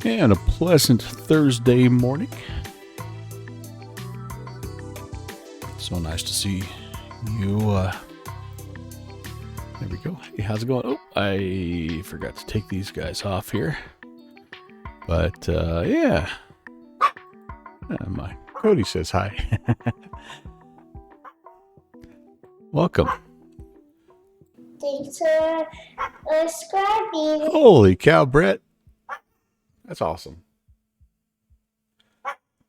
And a pleasant Thursday morning. So nice to see you. There we go. Hey, how's it going? Oh, I forgot to take these guys off here. But, yeah. My Cody says hi. Welcome. Thanks for subscribing. Holy cow, Brett. That's awesome.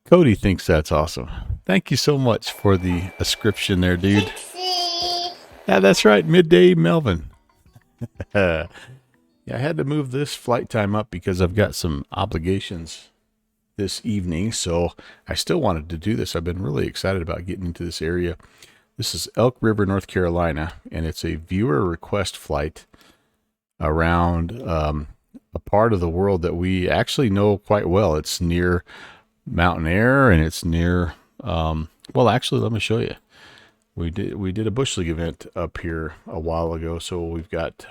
Cody thinks that's awesome. Thank you so much for the ascription there, dude. Pixie. Yeah, that's right. Midday Melvin. Yeah, I had to move this flight time up because I've got some obligations this evening. So I still wanted to do this. I've been really excited about getting into this area. This is Elk River, North Carolina, and it's a viewer request flight around a part of the world that we actually know quite well. It's near Mountain Air, and it's near, well, actually, let me show you. We did a Bush League event up here a while ago, so we've got,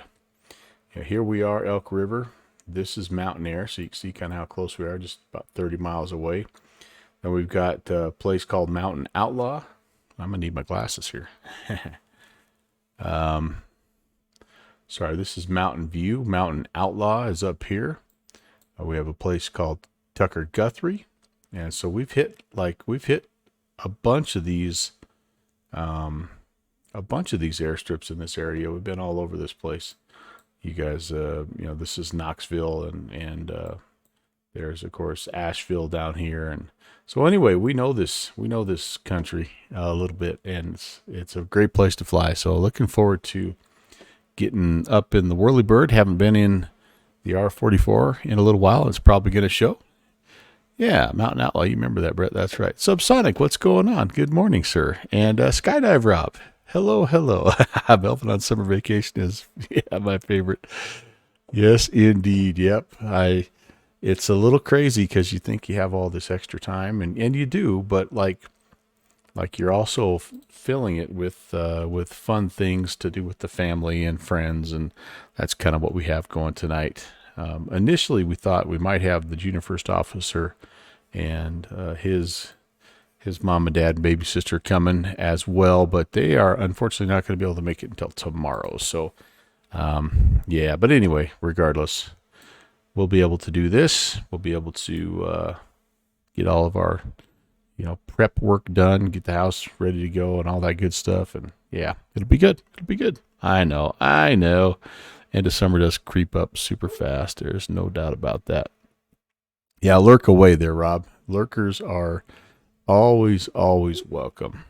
here we are, Elk River. This is Mountain Air, so you can see kind of how close we are, just about 30 miles away. Then we've got a place called Mountain Outlaw. I'm going to need my glasses here. Sorry, this is Mountain View. Mountain Outlaw is up here. We have a place called Tucker Guthrie. And so we've hit a bunch of these airstrips in this area. We've been all over this place. You guys, this is Knoxville, and there's of course Asheville down here. And so anyway, we know this country a little bit, and it's a great place to fly. So looking forward to getting up in the Whirlybird. Haven't been in the R44 in a little while. It's probably going to show. Yeah, Mountain Outlaw. You remember that, Brett? That's right. Subsonic, what's going on? Good morning, sir. And Skydive Rob. Hello. Melvin on summer vacation is my favorite. Yes, indeed. Yep. It's a little crazy because you think you have all this extra time, and you do, but like you're also filling it with fun things to do with the family and friends, and that's kind of what we have going tonight. Initially, we thought we might have the junior first officer and his mom and dad and baby sister coming as well, but they are unfortunately not going to be able to make it until tomorrow. So, yeah, but anyway, regardless, we'll be able to do this. We'll be able to get all of our prep work done, get the house ready to go and all that good stuff. And yeah, it'll be good. I know. End of summer does creep up super fast. There's no doubt about that. Yeah, lurk away there, Rob. Lurkers are always welcome.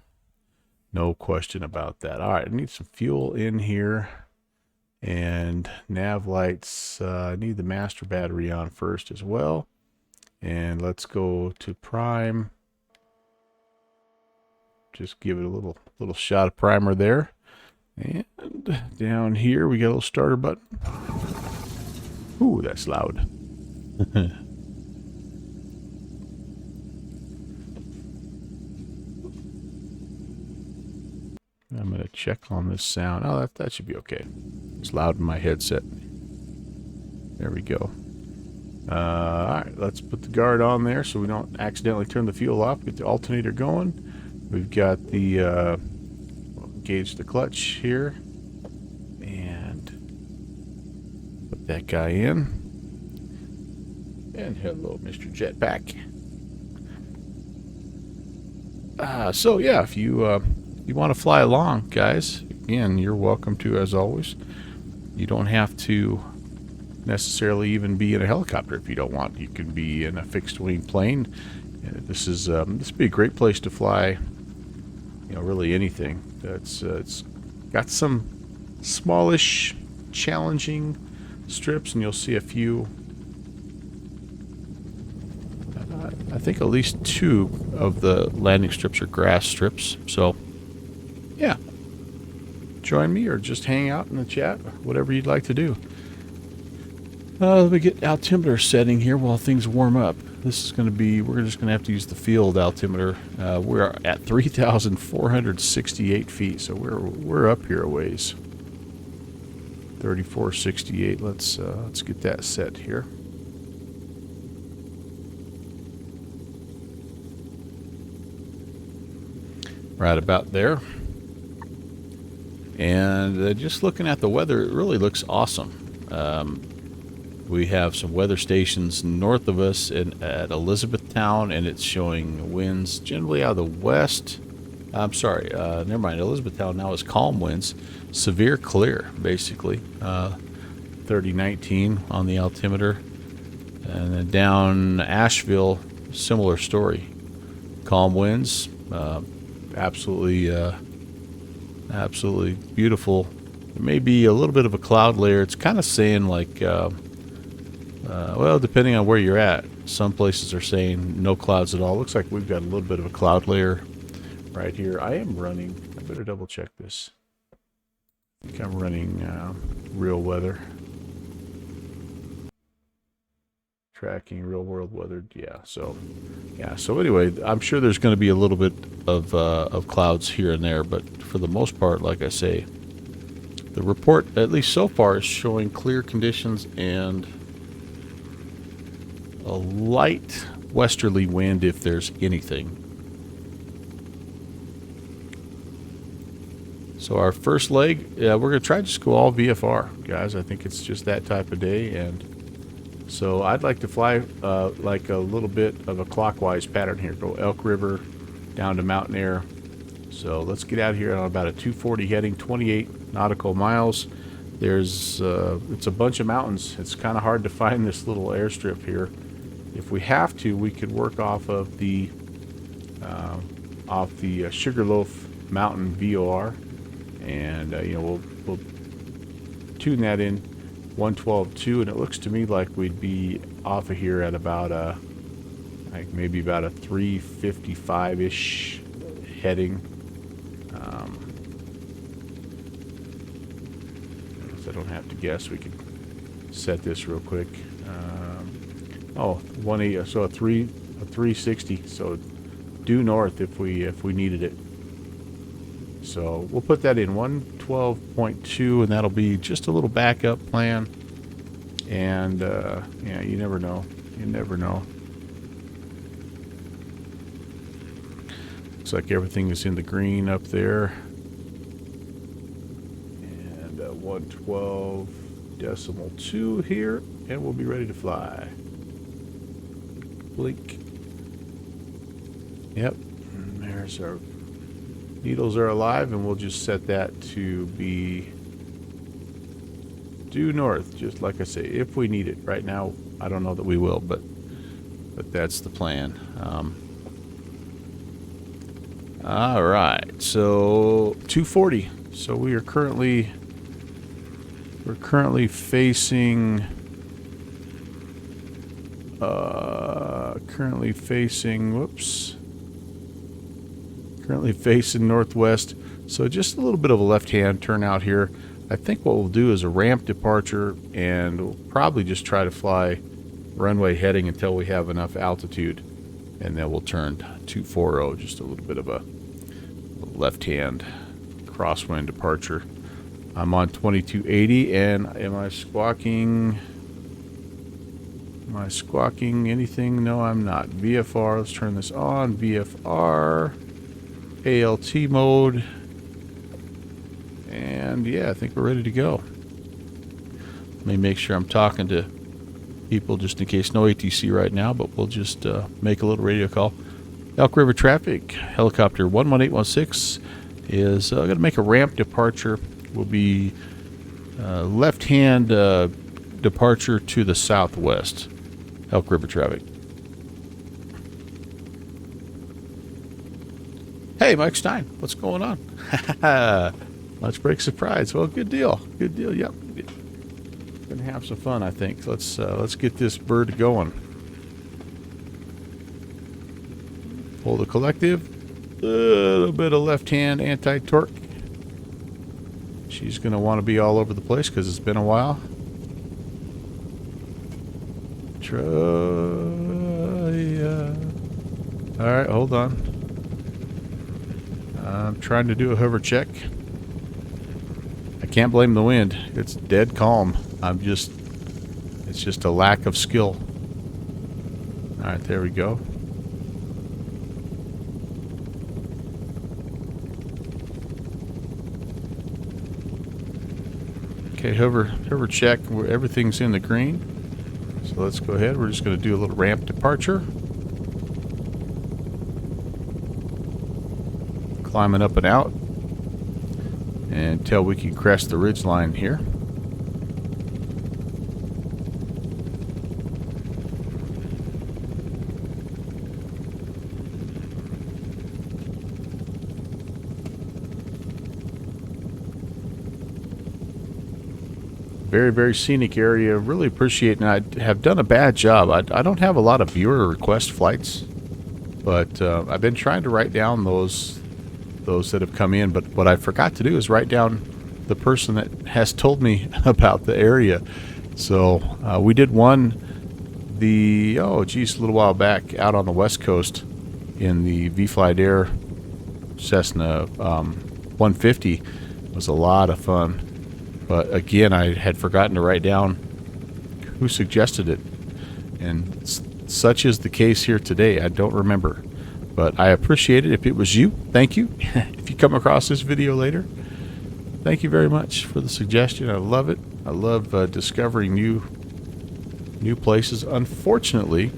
No question about that. All right, I need some fuel in here. And nav lights, I need the master battery on first as well. And let's go to prime. Just give it a little shot of primer there. And down here, we got a little starter button. Ooh, that's loud. I'm going to check on this sound. Oh, that should be okay. It's loud in my headset. There we go. All right, let's put the guard on there so we don't accidentally turn the fuel off. Get the alternator going. We've got the engage the clutch here, and put that guy in. And hello, Mr. Jetpack. So yeah, if you want to fly along, guys, again, you're welcome to, as always. You don't have to necessarily even be in a helicopter if you don't want. You can be in a fixed wing plane. This would be a great place to fly. Really anything. It's got some smallish, challenging strips, and you'll see a few. I think at least 2 of the landing strips are grass strips. So, yeah, join me or just hang out in the chat, whatever you'd like to do. Let me get altimeter setting here while things warm up. This is going to be, we're just going to have to use the field altimeter. We're at 3,468 feet, so we're up here a ways. 3468. Let's get that set here. right about there. And just looking at the weather, it really looks awesome. We have some weather stations north of us at Elizabethtown, and it's showing winds generally out of the west. I'm sorry, never mind. Elizabethtown now is calm winds, severe clear, basically. 3019 on the altimeter. And then down Asheville, similar story. Calm winds, absolutely beautiful. There may be a little bit of a cloud layer. It's kind of saying like, well, depending on where you're at, some places are saying no clouds at all. Looks like we've got a little bit of a cloud layer right here. I am running, I better double check this. I think I'm running real weather. Tracking real world weather. Yeah, so anyway, I'm sure there's going to be a little bit of clouds here and there, but for the most part, like I say, the report, at least so far, is showing clear conditions and a light westerly wind if there's anything. So our first leg, we're going to try to just go all VFR, guys. I think it's just that type of day, and so I'd like to fly like a little bit of a clockwise pattern here. Go Elk River down to Mountain Air. So let's get out here on about a 240 heading, 28 nautical miles. There's it's a bunch of mountains. It's kind of hard to find this little airstrip here. If we have to, we could work off of the Sugarloaf Mountain VOR, and you know, we'll tune that in 112.2, and it looks to me like we'd be off of here at about like maybe about a 355-ish heading. I don't have to guess. We could set this real quick. Oh, 180, so a 360. So due north if we needed it. So we'll put that in 112.2, and that'll be just a little backup plan. And yeah, you never know. You never know. Looks like everything is in the green up there. And 112.2 here, and we'll be ready to fly. Blink. Yep. And there's our needles are alive, and we'll just set that to be due north, just like I say, if we need it. Right now, I don't know that we will, but that's the plan. All right, so 240. So we're currently facing currently facing northwest, so just a little bit of a left-hand turnout here. I think what we'll do is a ramp departure, and we'll probably just try to fly runway heading until we have enough altitude, and then we'll turn 240, just a little bit of a left-hand crosswind departure. I'm on 2280, and am I squawking anything? No, I'm not. VFR, let's turn this on. VFR, ALT mode, and yeah, I think we're ready to go. Let me make sure I'm talking to people just in case no ATC right now, but we'll just make a little radio call. Elk River traffic, helicopter 11816 is going to make a ramp departure. Will be left-hand departure to the southwest. Elk River traffic. Hey, Mike Stein, what's going on? Lunch break surprise. Well, good deal. Good deal. Yep. Gonna have some fun, I think. Let's get this bird going. Hold the collective. A little bit of left-hand anti-torque. She's gonna want to be all over the place because it's been a while. Try. All right, hold on. I'm trying to do a hover check. I can't blame the wind. It's dead calm. It's just a lack of skill. All right, there we go. Okay, hover check where everything's in the green. So let's go ahead. We're just going to do a little ramp departure. Climbing up and out until we can crest the ridge line here. Very, very scenic area. Really appreciate it. And I have done a bad job. I don't have a lot of viewer request flights, but I've been trying to write down those that have come in. But what I forgot to do is write down the person that has told me about the area. So we did one a little while back out on the West Coast in the VFlyAir Cessna 150. It was a lot of fun. But again, I had forgotten to write down who suggested it. And such is the case here today. I don't remember. But I appreciate it. If it was you, thank you. If you come across this video later, thank you very much for the suggestion. I love it. I love discovering new places. Unfortunately,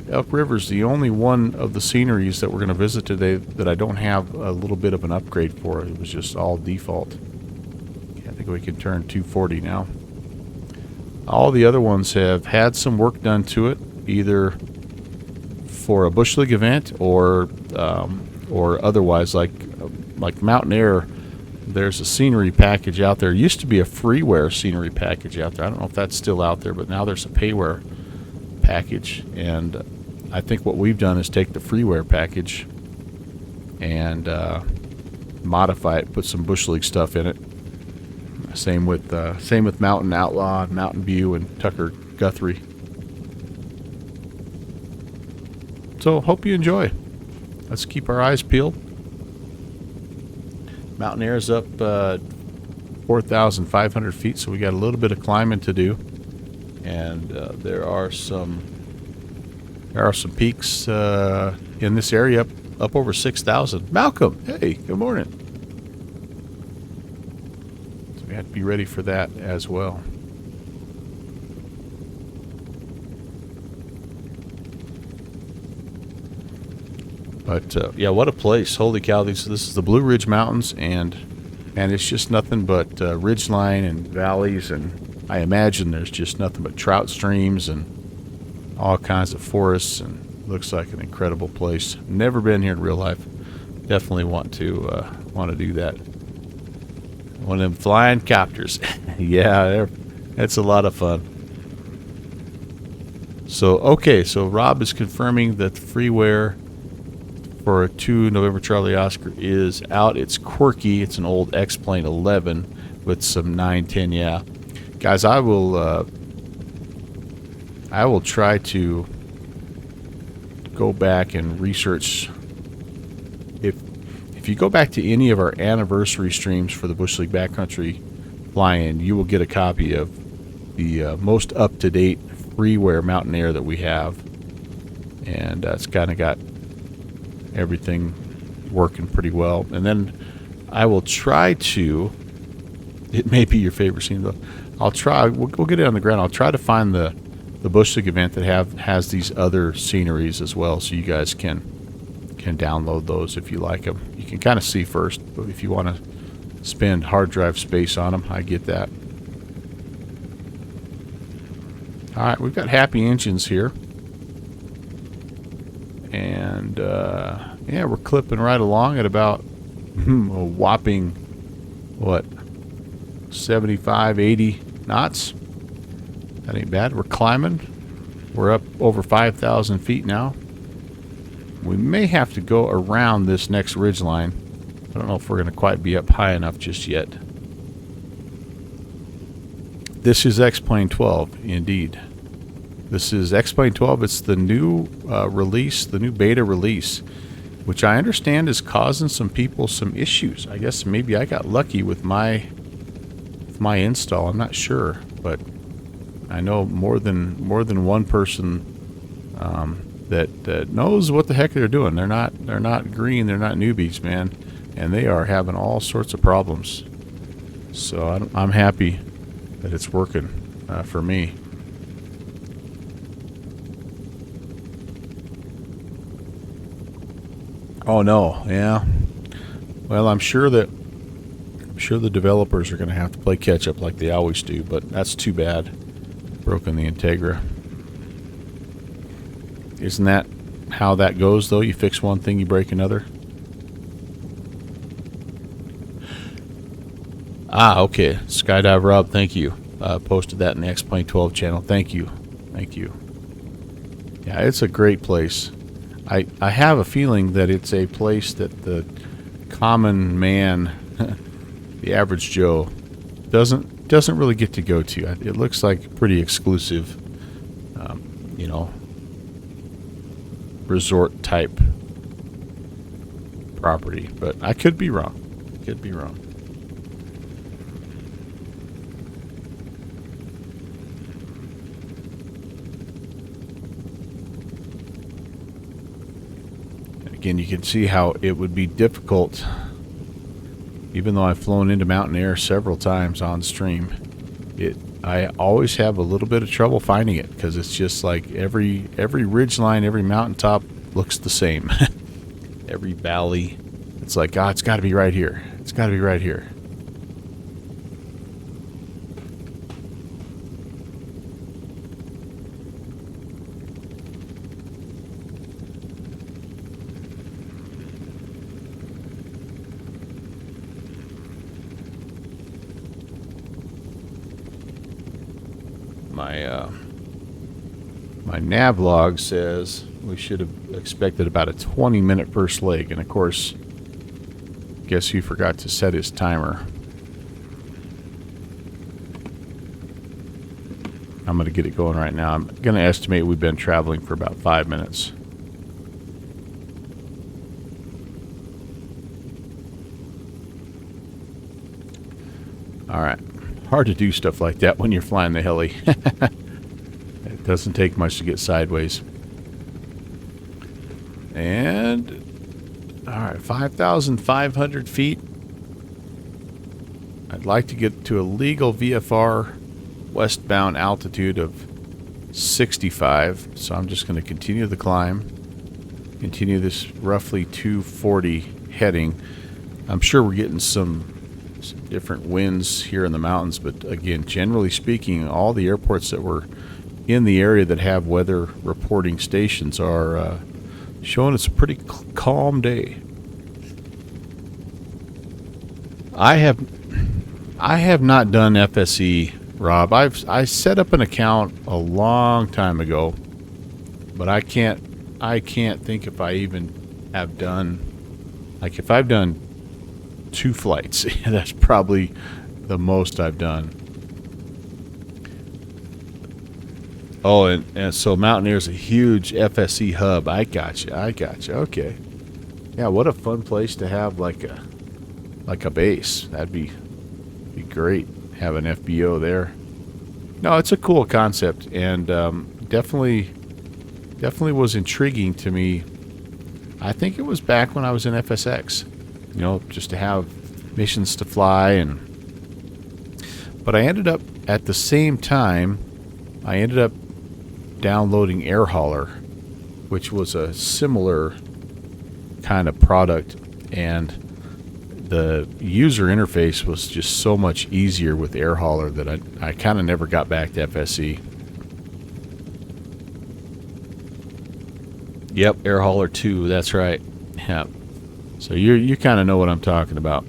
Elk River is the only one of the sceneries that we're going to visit today that I don't have a little bit of an upgrade for. It was just all default. I think we can turn 240 now. All the other ones have had some work done to it, either for a Bush League event or otherwise, like Mountain Air. There's a scenery package out there. It used to be a freeware scenery package out there. I don't know if that's still out there, but now there's a payware package. And I think what we've done is take the freeware package and modify it, put some Bush League stuff in it. Same with Mountain Outlaw, Mountain View, and Tucker Guthrie. So hope you enjoy. Let's keep our eyes peeled. Mountain Air is up 4,500 feet, so we got a little bit of climbing to do, and there are some peaks in this area up over 6,000. Malcolm, hey, good morning. So we have to be ready for that as well. But yeah, what a place! Holy cow! This is the Blue Ridge Mountains, and it's just nothing but ridgeline and valleys, and I imagine there's just nothing but trout streams and all kinds of forests, and looks like an incredible place. Never been here in real life. Definitely want to do that. One of them flying copters. Yeah, that's a lot of fun. So okay, so Rob is confirming that the freeware for 2 November Charlie Oscar is out. It's quirky. It's an old X-Plane 11 with some 910. Yeah, guys, I will try to go back and research. If you go back to any of our anniversary streams for the Bush League Backcountry Fly-In, you will get a copy of the most up-to-date freeware Mountain Air that we have, and it's kind of got everything working pretty well. And then I will try to, it may be your favorite scene though, we'll get it on the ground. I'll try to find the Bush League event that has these other sceneries as well, so you guys can download those if you like them. You can kind of see first, but if you want to spend hard drive space on them, I get that. Alright, we've got happy engines here. And yeah, we're clipping right along at about a whopping, what, 75, 80 knots. That ain't bad. We're climbing. We're up over 5,000 feet now. We may have to go around this next ridge line. I don't know if we're going to quite be up high enough just yet. This is X-Plane 12, indeed. This is X-Plane 12. It's the new release, the new beta release, which I understand is causing some people some issues. I guess maybe I got lucky with my install. I'm not sure, but I know more than one person that knows what the heck they're doing. They're not green. They're not newbies, man, and they are having all sorts of problems. So I'm happy that it's working for me. Oh no, yeah. Well, I'm sure the developers are going to have to play catch up like they always do, but that's too bad. Broken the Integra. Isn't that how that goes, though? You fix one thing, you break another? Ah, okay. Skydive Rob, thank you. Posted that in the X-Plane 12 channel. Thank you. Thank you. Yeah, it's a great place. I have a feeling that it's a place that the common man, the average Joe, doesn't really get to go to. It looks like pretty exclusive, you know, resort type property. But I could be wrong. Could be wrong. Again, you can see how it would be difficult, even though I've flown into mountain air several times on stream. I always have a little bit of trouble finding it because it's just like every ridge line, every mountaintop looks the same. Every valley, it's like, ah, it's got to be right here. It's got to be right here. My nav log says we should have expected about a 20-minute first leg, and of course, guess who forgot to set his timer? I'm going to get it going right now. I'm going to estimate we've been traveling for about 5 minutes. All right. Hard to do stuff like that when you're flying the heli. It doesn't take much to get sideways. And, all right, 5,500 feet. I'd like to get to a legal VFR westbound altitude of 65. So I'm just going to continue the climb. Continue this roughly 240 heading. I'm sure we're getting some different winds here in the mountains, but again, generally speaking, all the airports that were in the area that have weather reporting stations are showing it's a pretty calm day. I have not done FSE, Rob. I set up an account a long time ago, but I can't think if I even have done, like, if I've done 2 flights. That's probably the most I've done. Oh, and so Mountaineer's a huge FSC hub. I gotcha. Okay. Yeah, what a fun place to have like a base. That'd be great. Have an FBO there. No, it's a cool concept, and definitely was intriguing to me. I think it was back when I was in FSX. You know, just to have missions to fly, but I ended up at the same time. I ended up downloading Air Hauler, which was a similar kind of product, and the user interface was just so much easier with Air Hauler that I kind of never got back to FSE. Yep, Air Hauler 2. That's right. Yeah. So you kind of know what I'm talking about.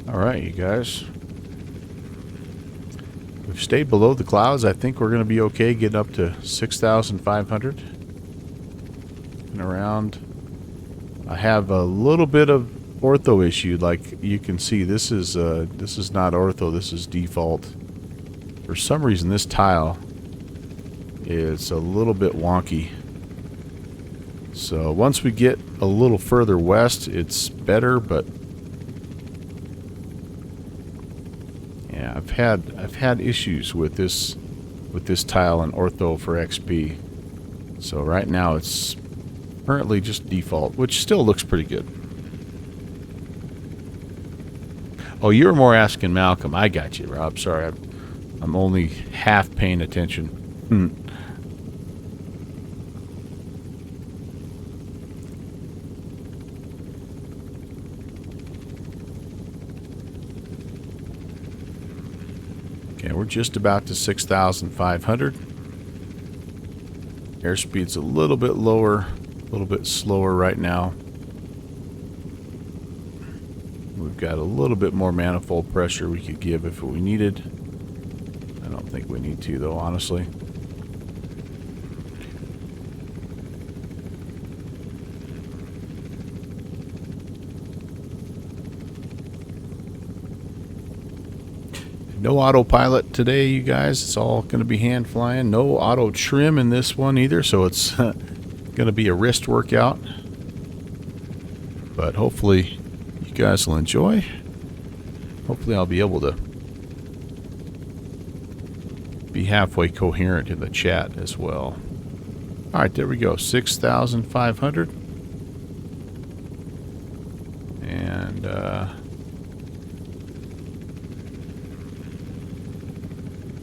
All right, you guys. We've stayed below the clouds. I think we're going to be okay getting up to 6,500 and around. I have a little bit of ortho issue. Like you can see, this is not ortho. This is default. For some reason, this tile is a little bit wonky. So once we get a little further west, it's better, but yeah, I've had issues with this tile in Ortho for XP. So right now it's currently just default, which still looks pretty good. Oh, you were more asking Malcolm. I got you, Rob. Sorry, I'm only half paying attention. Okay, we're just about to 6,500. Airspeed's a little bit lower, a little bit slower right now. We've got a little bit more manifold pressure we could give if we needed. I don't think we need to, though, honestly. No autopilot today, you guys. It's all going to be hand flying. No auto trim in this one either, so it's going to be a wrist workout. But hopefully you guys will enjoy. Hopefully I'll be able to be halfway coherent in the chat as well. All right, there we go. 6,500. And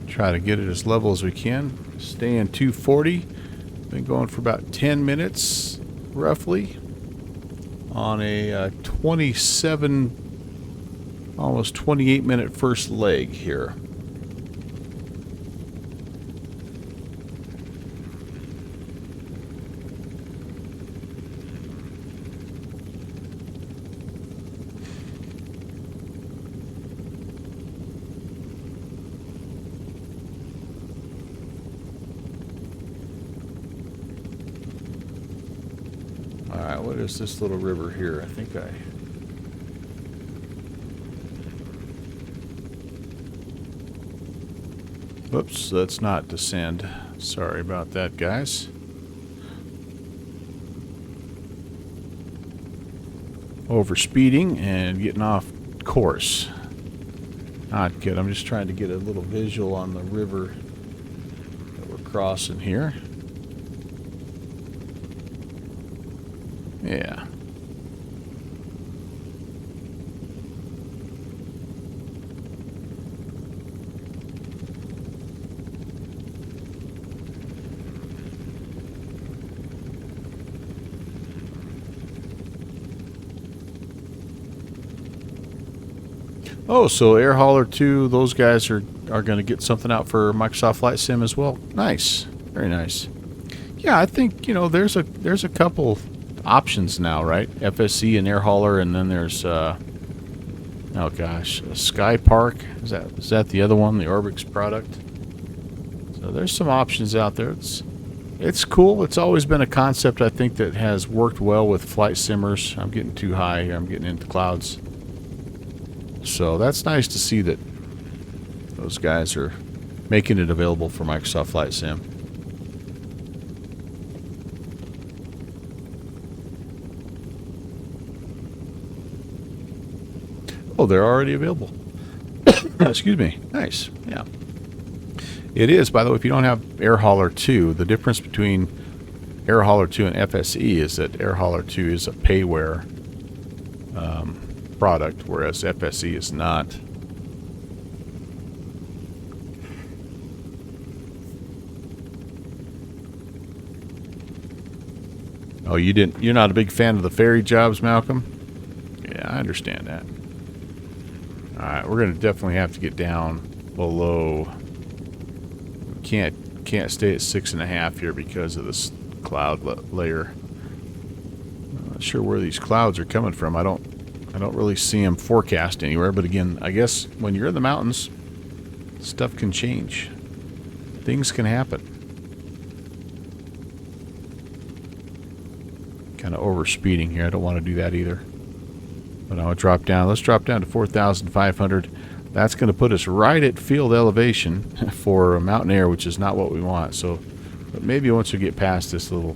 try to get it as level as we can. Stay in 240. Been going for about 10 minutes, roughly, on a 27, almost 28-minute first leg here. Alright, what is this little river here? I think Whoops, that's not descend. Sorry about that, guys. Overspeeding and getting off course. Not good. I'm just trying to get a little visual on the river that we're crossing here. Yeah. Oh, so Air Hauler 2, those guys are going to get something out for Microsoft Flight Sim as well. Nice. Very nice. Yeah, I think, you know, there's a couple options now, right? FSC and Air Hauler, and then there's oh gosh, Sky Park. Is that the other one, the Orbix product? So there's some options out there. It's cool. It's always been a concept I think that has worked well with flight simmers. I'm getting too high here. I'm getting into clouds. So that's nice to see that those guys are making it available for Microsoft Flight Sim. Oh, they're already available. Excuse me. Nice. Yeah. It is, by the way, if you don't have Air Hauler 2, the difference between Air Hauler 2 and FSE is that Air Hauler 2 is a payware product, whereas FSE is not. Oh, you're not a big fan of the ferry jobs, Malcolm? Yeah, I understand that. Alright, we're going to definitely have to get down below. We can't stay at 6.5 here because of this cloud layer. I'm not sure where these clouds are coming from. I don't really see them forecast anywhere, but again, I guess when you're in the mountains, stuff can change. Things can happen. Kind of overspeeding here. I don't want to do that either. But I'll drop down. Let's drop down to 4,500. That's going to put us right at field elevation for mountain air, which is not what we want. So But maybe once we get past this little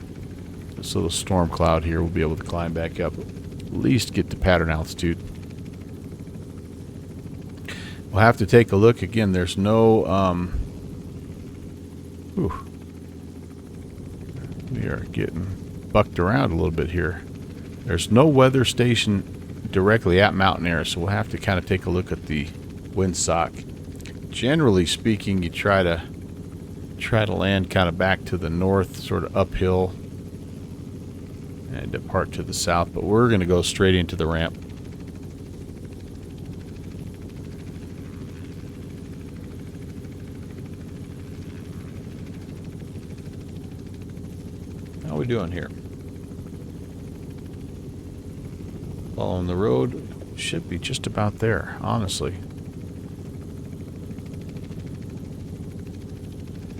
storm cloud here, we'll be able to climb back up. At least get to pattern altitude. We'll have to take a look again. There's no we are getting bucked around a little bit here. There's no weather station directly at Mountain Air, so we'll have to kind of take a look at the windsock. Generally speaking, you try to land kind of back to the north, sort of uphill, and depart to the south, but we're going to go straight into the ramp. How are we doing here? Following the road, should be just about there, honestly.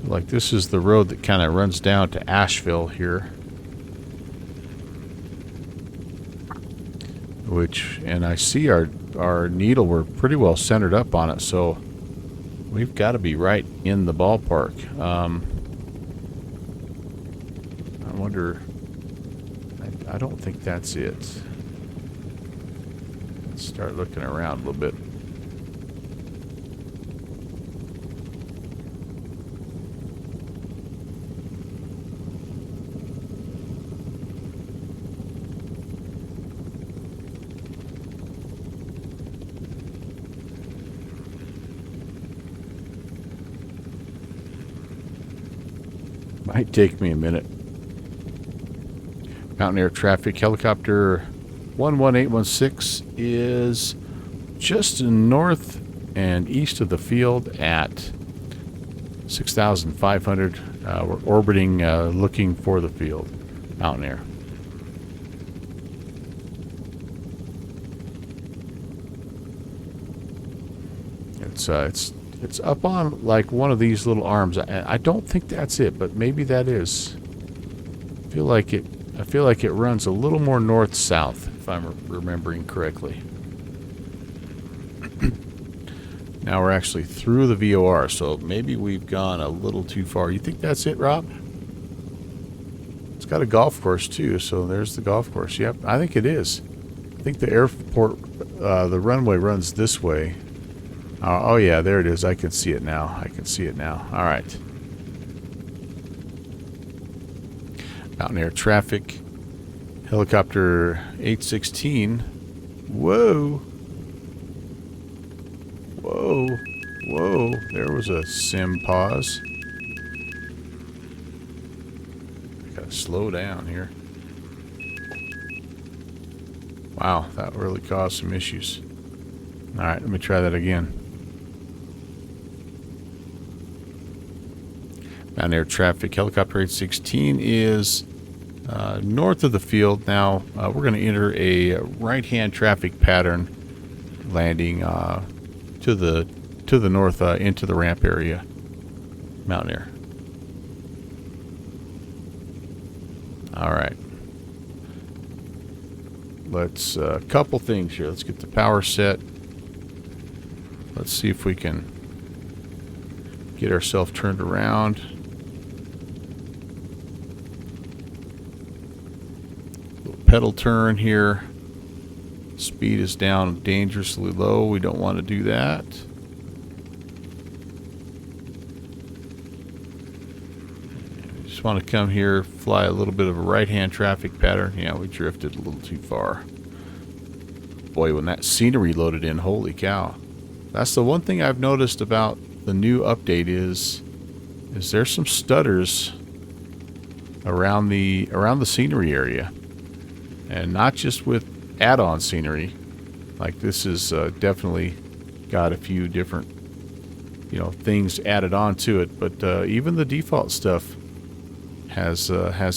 Like this is the road that kind of runs down to Asheville here. And I see our needle, we're pretty well centered up on it, so we've got to be right in the ballpark. I wonder, I don't think that's it. Let's start looking around a little bit. Might take me a minute. Mountain Air traffic, helicopter 11816 is just north and east of the field at 6,500. We're orbiting, looking for the field. Mountain Air. It's up on like one of these little arms. I don't think that's it, but maybe that is. I feel like it runs a little more north-south, if I'm remembering correctly. Now we're actually through the VOR, so maybe we've gone a little too far. You think that's it, Rob? It's got a golf course too, so there's the golf course. Yep, I think it is. I think the airport, the runway runs this way. Oh yeah, there it is. I can see it now. All right. Mountain Air traffic. Helicopter 816. Whoa. There was a sim pause. Gotta slow down here. Wow, that really caused some issues. All right, let me try that again. Mountain Air traffic, helicopter 816 is north of the field. Now we're going to enter a right-hand traffic pattern, landing to the north into the ramp area. Mountain Air. All right. Let's couple things here. Let's get the power set. Let's see if we can get ourselves turned around. Pedal turn here. Speed is down dangerously low. We don't want to do that. Just want to come here, fly a little bit of a right-hand traffic pattern. Yeah, we drifted a little too far. Boy, when that scenery loaded in, holy cow. That's the one thing I've noticed about the new update is there's some stutters around the scenery area. And not just with add-on scenery. Like this is definitely got a few different, things added on to it. But even the default stuff has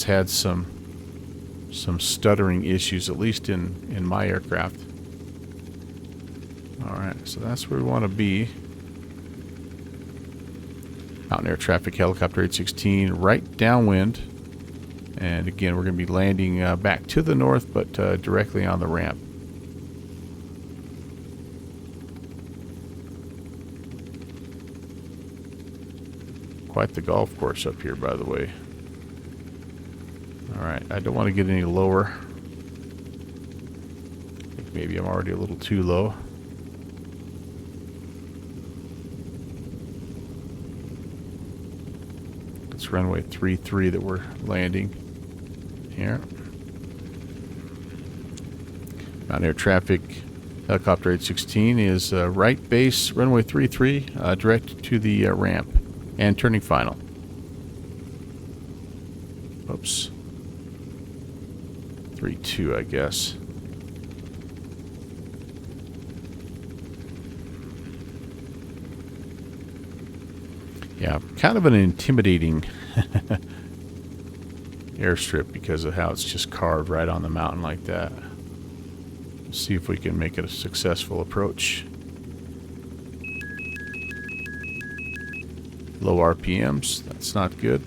had some stuttering issues, at least in my aircraft. All right, so that's where we want to be. Mountain Air traffic, helicopter 816, right downwind. And again, we're going to be landing back to the north, but directly on the ramp. Quite the golf course up here, by the way. Alright, I don't want to get any lower. I think maybe I'm already a little too low. It's runway 33 that we're landing here. Mountain Air Traffic Helicopter 816 is right base, runway 33, direct to the ramp and turning final. Oops. 32, I guess. Yeah, kind of an intimidating airstrip because of how it's just carved right on the mountain like that. Let's see if we can make it a successful approach. Low RPMs, that's not good.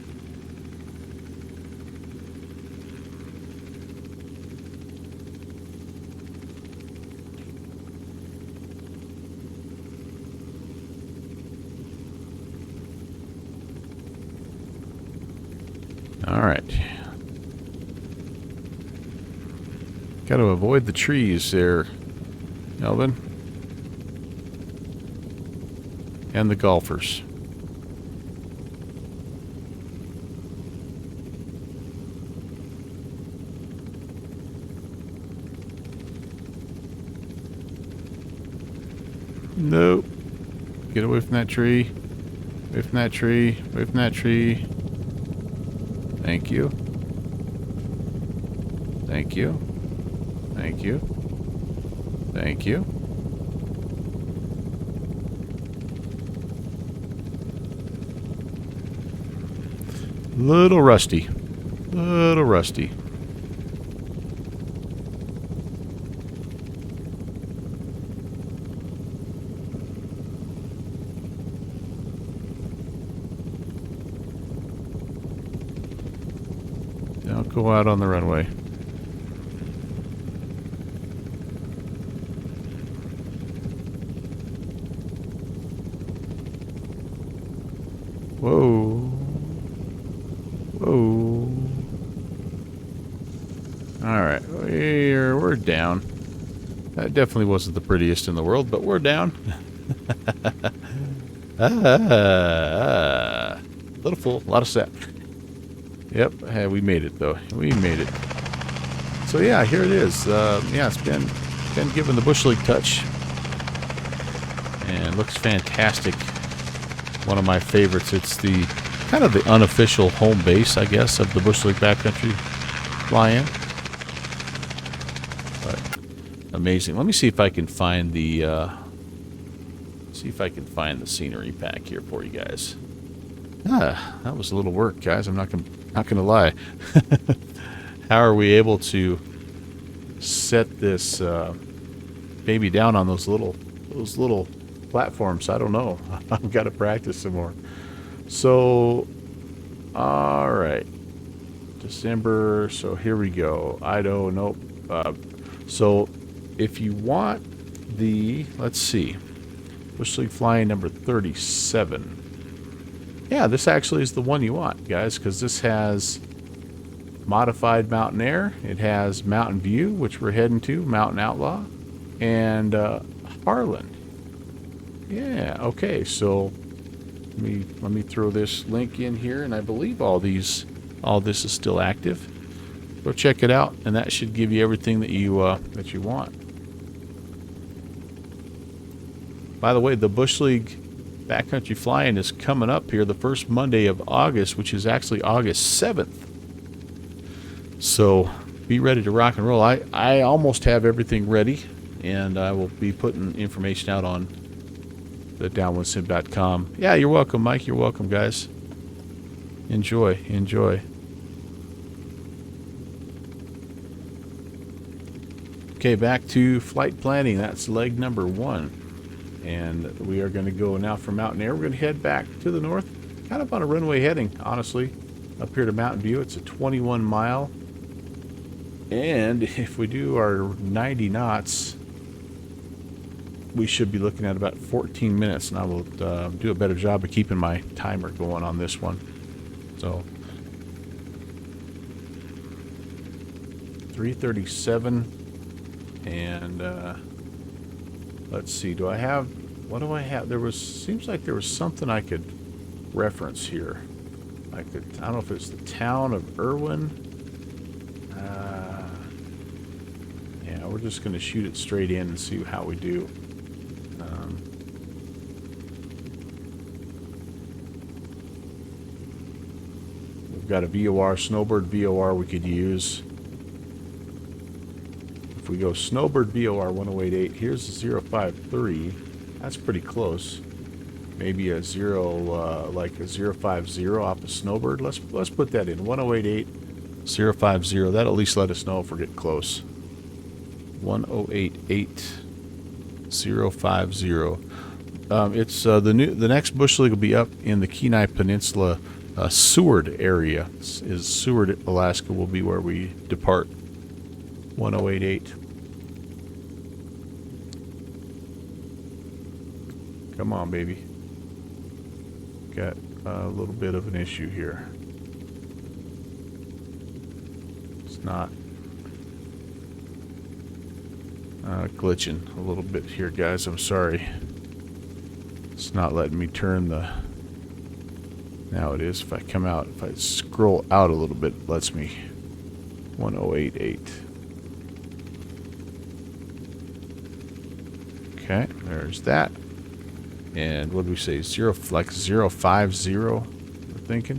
Alright. Got to avoid the trees there, Melvin. And the golfers. Nope. Get away from that tree. Away from that tree. Away from that tree. Thank you. Thank you. Thank you. Thank you. Little rusty. Little rusty. Don't go out on the runway. Whoa. Whoa. Alright, we're down. That definitely wasn't the prettiest in the world, but we're down. Little full, a lot of sap. Yep, hey, we made it though. We made it. So yeah, here it is. Yeah, it's been given the Bush League touch. And looks fantastic. One of my favorites. It's the kind of the unofficial home base, I guess, of the Bush League backcountry fly-in. But amazing. Let me see if I can find the scenery pack here for you guys. Ah, that was a little work, guys. I'm not gonna lie. How are we able to set this baby down on those little platforms? I don't know. I've got to practice some more. So, all right, December. So here we go. Idaho. Nope. So if you want the, let's see, Bush League flying number 37. Yeah, this actually is the one you want, guys, because this has modified Mountain Air. It has Mountain View, which we're heading to, Mountain Outlaw, and Harlan. Yeah, okay, so let me throw this link in here, and I believe all this is still active. Go check it out, and that should give you everything that you want. By the way, the Bush League backcountry flying is coming up here the first Monday of August, which is actually August 7th. So be ready to rock and roll. I almost have everything ready, and I will be putting information out on the downwindsim.com. Yeah, you're welcome, Mike. You're welcome, guys. Enjoy. Okay, back to flight planning. That's leg number 1. And we are going to go now from Mountain Air. We're going to head back to the north, kind of on a runway heading, honestly, up here to Mountain View. It's a 21 mile. And if we do our 90 knots, we should be looking at about 14 minutes. And I will do a better job of keeping my timer going on this one. So 337. And let's see, do I have, what do I have? Seems like there was something I could reference here. I don't know if it's the town of Irwin. Yeah, we're just going to shoot it straight in and see how we do. We've got a VOR, Snowbird VOR we could use. If we go Snowbird VOR 1088, here's a 053. That's pretty close. Maybe a like a 050 off of Snowbird. Let's put that in 1088 050. That'll at least let us know if we're getting close. 1088 050. It's the next bush league will be up in the Kenai Peninsula, Seward area. Is Seward, Alaska, will be where we depart. 1088. Come on, baby. Got a little bit of an issue here. It's not glitching a little bit here, guys. I'm sorry. It's not letting me turn the... Now it is. If I come out, if I scroll out a little bit, it lets me. 1088. Okay, there's that. And what do we say? Like 050, we're thinking.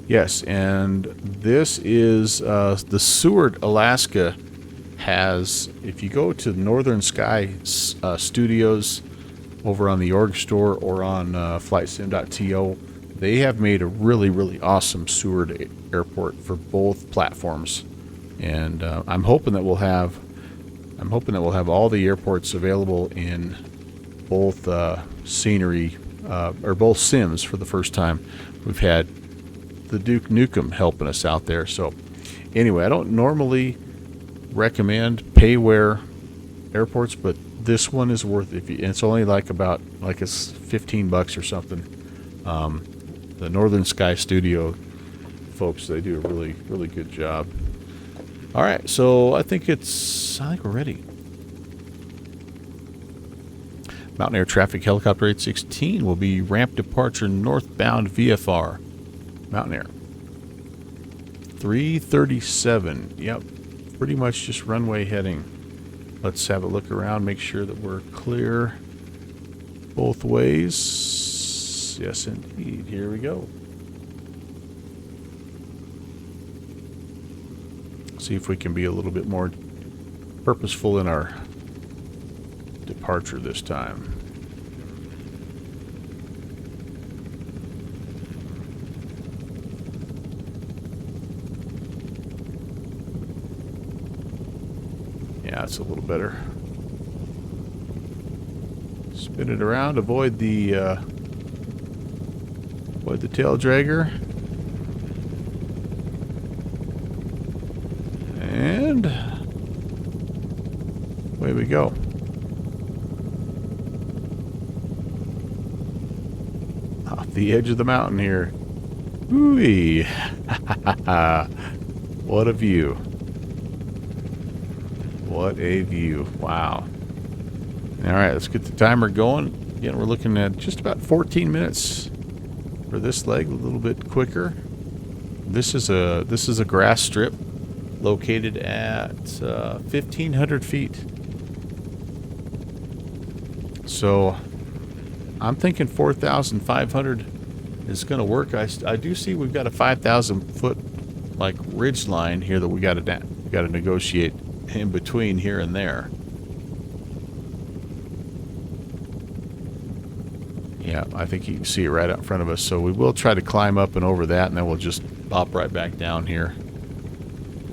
Yes, and this is the Seward, Alaska has, if you go to Northern Sky Studios over on the org store or on flightsim.to, they have made a really, really awesome Seward airport for both platforms, and I'm hoping that we'll have all the airports available in both scenery or both sims for the first time. We've had the Duke Nukem helping us out there. So anyway, I don't normally recommend payware airports, but this one is worth it. It's only like it's $15 or something. The Northern Sky Studio folks, they do a really, really good job. All right, so I think we're ready. Mountain Air Traffic Helicopter 816 will be ramp departure northbound VFR. Mountain Air. 337. Yep, pretty much just runway heading. Let's have a look around, make sure that we're clear both ways. Yes, indeed. Here we go. See if we can be a little bit more purposeful in our departure this time. Yeah, it's a little better. Spin it around, avoid the tail dragger. And away we go. Off the edge of the mountain here. Ooh-wee. What a view. What a view. Wow. Alright, let's get the timer going. Again, we're looking at just about 14 minutes for this leg, a little bit quicker. This is a grass strip located at 1,500 feet. So I'm thinking 4,500 is going to work. I do see we've got a 5,000 foot like ridge line here that we got to negotiate in between here and there. Yeah, I think you can see it right out in front of us. So we will try to climb up and over that, and then we'll just pop right back down here.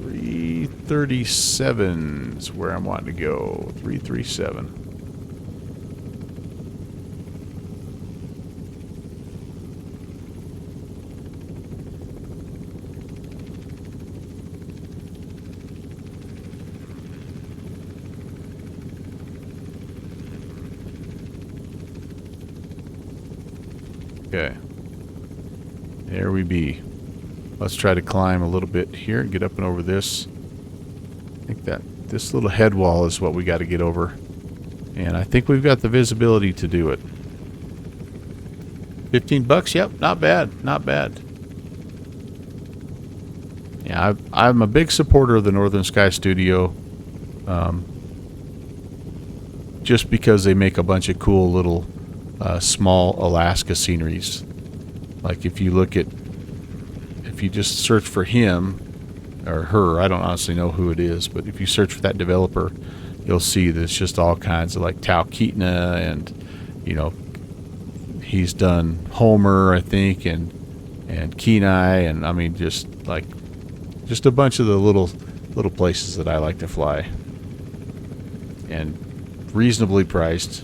337 is where I'm wanting to go. 337. Okay. There we be. Let's try to climb a little bit here and get up and over this. I think that this little head wall is what we got to get over. And I think we've got the visibility to do it. 15 bucks? Yep, not bad. Not bad. Yeah, I'm a big supporter of the Northern Sky Studio. Just because they make a bunch of cool little small Alaska sceneries. Like if you look at, if you just search for him or her, I don't honestly know who it is, but if you search for that developer, you'll see that it's just all kinds of like Talkeetna, and you know, he's done Homer, I think, and Kenai, and I mean just a bunch of the little places that I like to fly, and reasonably priced.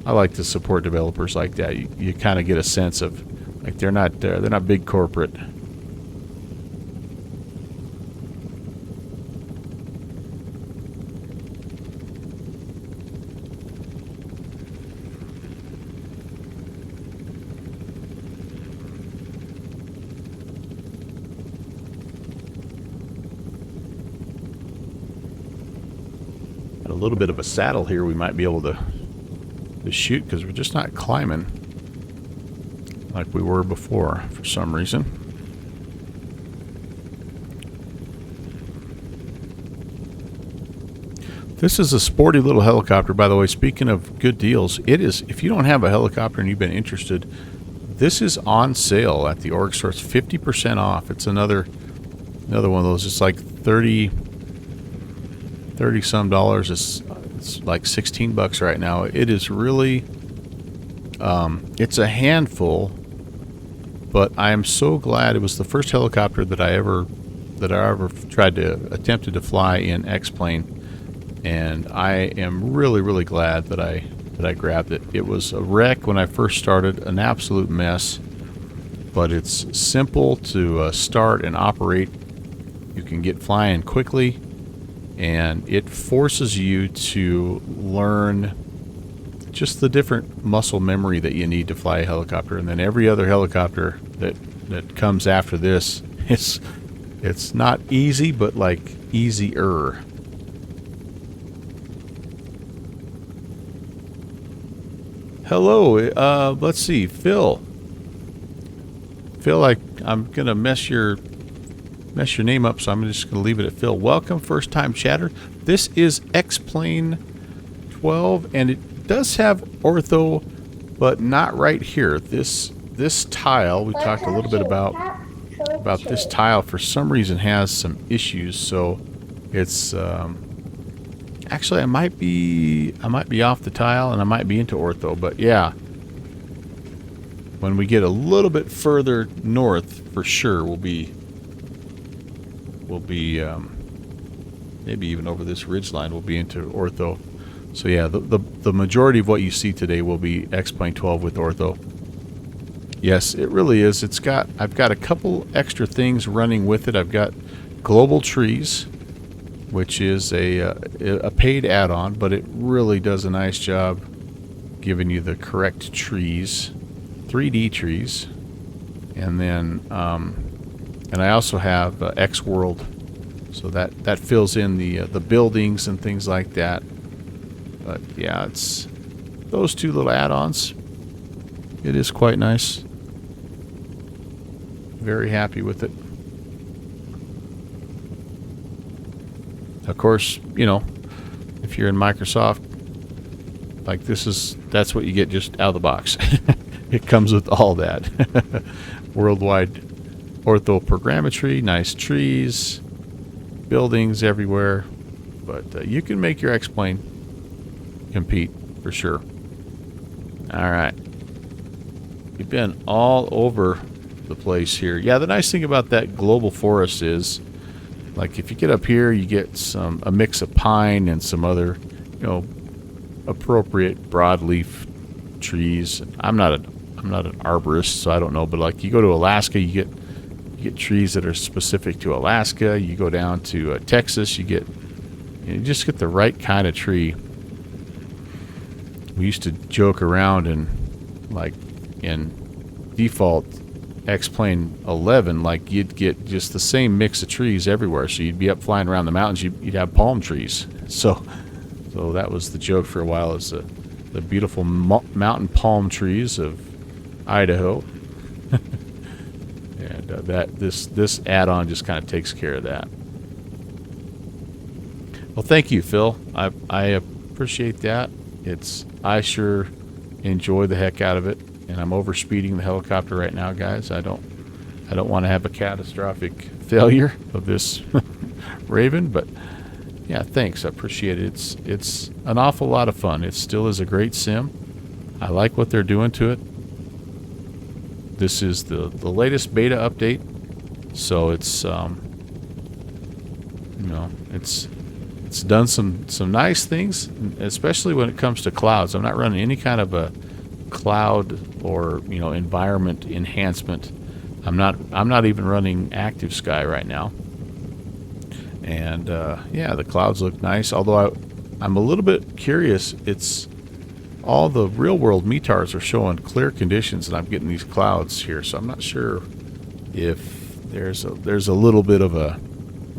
I like to support developers like that. You kind of get a sense of like they're not big corporate. A little bit of a saddle here we might be able to shoot, because we're just not climbing like we were before for some reason. This is a sporty little helicopter, by the way. Speaking of good deals, it is, if you don't have a helicopter and you've been interested, this is on sale at the org store. It's 50% off. It's another one of those. It's like 30 some dollars. It's like 16 bucks right now. It is really it's a handful, but I am so glad. It was the first helicopter that I ever attempted to fly in X-Plane, and I am really glad that I grabbed it. It was a wreck when I first started, an absolute mess, but it's simple to start and operate. You can get flying quickly, and it forces you to learn just the different muscle memory that you need to fly a helicopter. And then every other helicopter that comes after this, it's not easy, but like easier. Hello, let's see, Phil. Phil, I'm gonna mess your name up, so I'm just gonna leave it at Phil. Welcome, first time chatter. This is X-Plane 12, and it does have ortho, but not right here. This tile, we talked a little bit about this tile, for some reason has some issues. So it's actually I might be off the tile, and I might be into ortho, but yeah, when we get a little bit further north, for sure we'll be maybe even over this ridge line, we'll be into ortho. So yeah, the majority of what you see today will be X-Plane 12 with ortho. Yes, it really is. I've got a couple extra things running with it. I've got Global Trees, which is a paid add-on, but it really does a nice job giving you the correct trees, 3D trees, and then and I also have X World, so that fills in the buildings and things like that. But yeah, it's those two little add-ons. It is quite nice. Very happy with it. Of course, you know, if you're in Microsoft, like that's what you get just out of the box. It comes with all that. Worldwide ortho programmetry, nice trees, buildings everywhere. But you can make your X-Plane compete for sure. All right. You've been all over the place here. Yeah, the nice thing about that global forest is, like, if you get up here, you get a mix of pine and some other, you know, appropriate broadleaf trees. I'm not an arborist, so I don't know, but like you go to Alaska, you get trees that are specific to Alaska. You go down to Texas, you just get the right kind of tree. We used to joke around and like in default X-Plane 11, like you'd get just the same mix of trees everywhere. So you'd be up flying around the mountains, you'd have palm trees. So that was the joke for a while, is the beautiful mountain palm trees of Idaho. And this add-on just kind of takes care of that. Well, thank you, Phil. I appreciate that. I sure enjoy the heck out of it, and I'm overspeeding the helicopter right now, guys. I don't want to have a catastrophic failure of this Raven, but yeah, thanks. I appreciate it. It's an awful lot of fun. It still is a great sim. I like what they're doing to it. This is the latest beta update, so it's it's done some nice things, especially when it comes to clouds. I'm not running any kind of a cloud or environment enhancement. I'm not even running active sky right now. And yeah, the clouds look nice. Although I'm a little bit curious. It's all the real world METARs are showing clear conditions, and I'm getting these clouds here. So I'm not sure if there's a little bit of a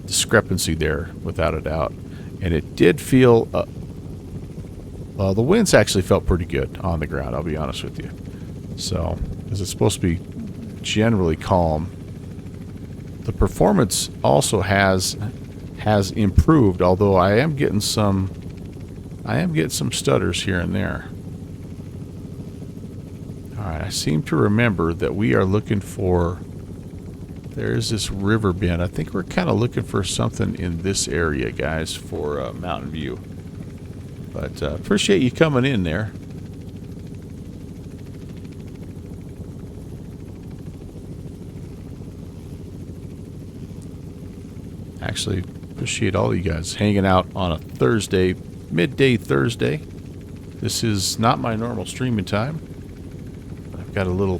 discrepancy there, without a doubt. And it did feel, well, the winds actually felt pretty good on the ground, I'll be honest with you. So, because it's supposed to be generally calm. The performance also has improved, although I am getting some stutters here and there. Alright, I seem to remember that we are looking for, there's this river bend. I think we're kind of looking for something in this area, guys, for Mountain View. But appreciate you coming in there. Actually, appreciate all you guys hanging out on a Thursday, midday Thursday. This is not my normal streaming time. I've got a little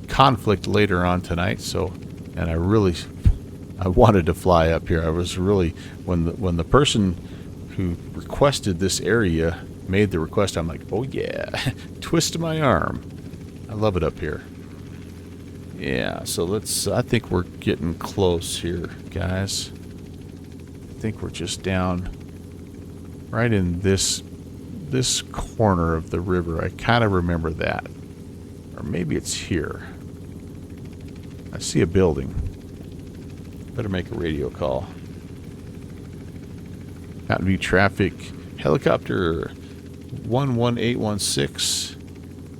conflict later on tonight, so, and I wanted to fly up here. I was really, when the person who requested this area made the request, I'm like, oh yeah, twist my arm. I love it up here. Yeah, so I think we're getting close here, guys. I think we're just down right in this corner of the river. I kind of remember that. Or maybe it's here. I see a building. Better make a radio call. Mountain View traffic. Helicopter 11816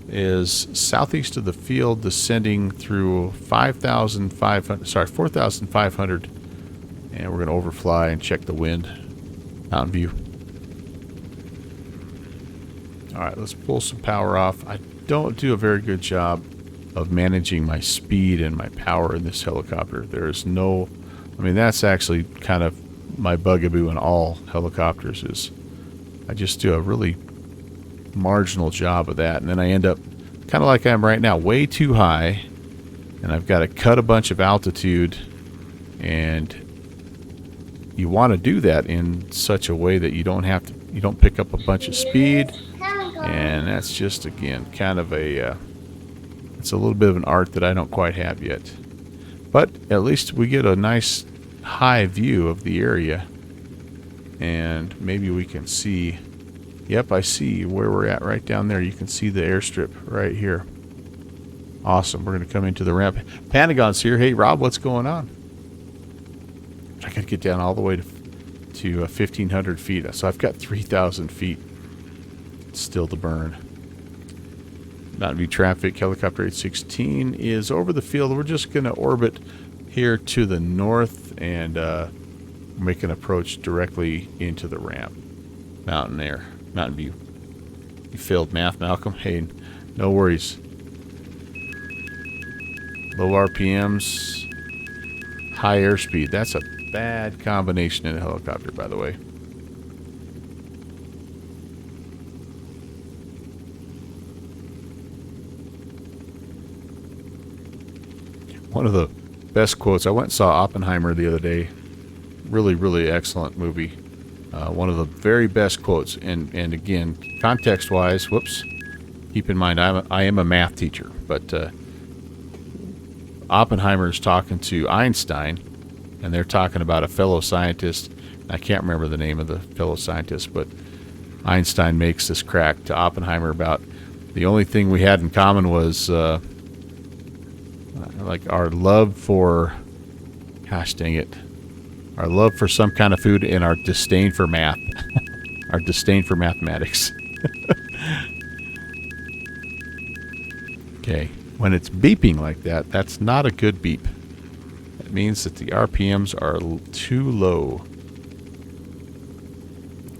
is southeast of the field, descending through 4,500, and we're going to overfly and check the wind. Mountain View. Alright, let's pull some power off. I don't do a very good job of managing my speed and my power in this helicopter. There's no, I mean, that's actually kind of my bugaboo in all helicopters, is I just do a really marginal job of that, and then I end up kind of like I am right now, way too high, and I've got to cut a bunch of altitude, and you want to do that in such a way that you don't pick up a bunch of speed, and that's just, again, kind of it's a little bit of an art that I don't quite have yet. But at least we get a nice high view of the area, and maybe we can see. Yep, I see where we're at right down there. You can see the airstrip right here. Awesome. We're going to come into the ramp. Pentagon's here. Hey, Rob, what's going on? I got to get down all the way to 1,500 feet. So I've got 3,000 feet still to burn. Mountain View traffic. Helicopter 816 is over the field. We're just going to orbit here to the north and make an approach directly into the ramp. Mountain View. You failed math, Malcolm. Hey, no worries. Low RPMs, high airspeed. That's a bad combination in a helicopter, by the way. One of the best quotes, I went and saw Oppenheimer the other day. Really, really excellent movie. One of the very best quotes, and again, context-wise, whoops, Keep in mind, I am a math teacher, but Oppenheimer is talking to Einstein, and they're talking about a fellow scientist. I can't remember the name of the fellow scientist, but Einstein makes this crack to Oppenheimer about the only thing we had in common was like our love for, gosh dang it, our love for some kind of food and our disdain for math. Our disdain for mathematics. Okay, when it's beeping like that, that's not a good beep. That means that the RPMs are too low.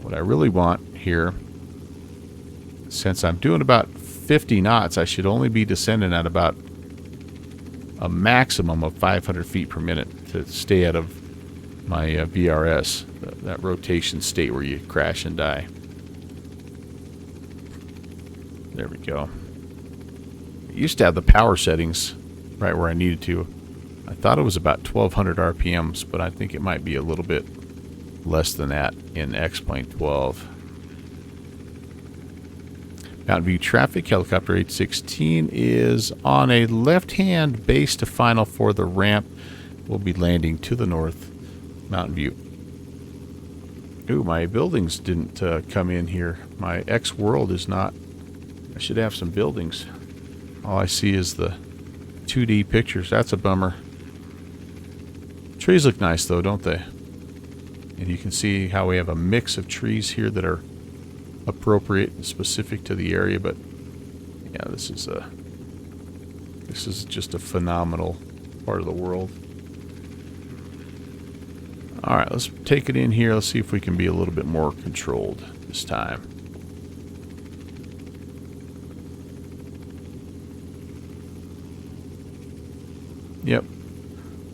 What I really want here, since I'm doing about 50 knots, I should only be descending at about a maximum of 500 feet per minute to stay out of my VRS, that rotation state where you crash and die. There we go. I used to have the power settings right where I needed to. I thought it was about 1200 RPMs, but I think it might be a little bit less than that in X-Plane 12. Mountain View traffic, helicopter 816 is on a left-hand base to final for the ramp. We'll be landing to the north, Mountain View. Ooh, my buildings didn't come in here. My X world is not. I should have some buildings. All I see is the 2D pictures. That's a bummer. Trees look nice though, don't they? And you can see how we have a mix of trees here that are appropriate and specific to the area, but yeah, this is just a phenomenal part of the world. All right, let's take it in here. Let's see if we can be a little bit more controlled this time. Yep.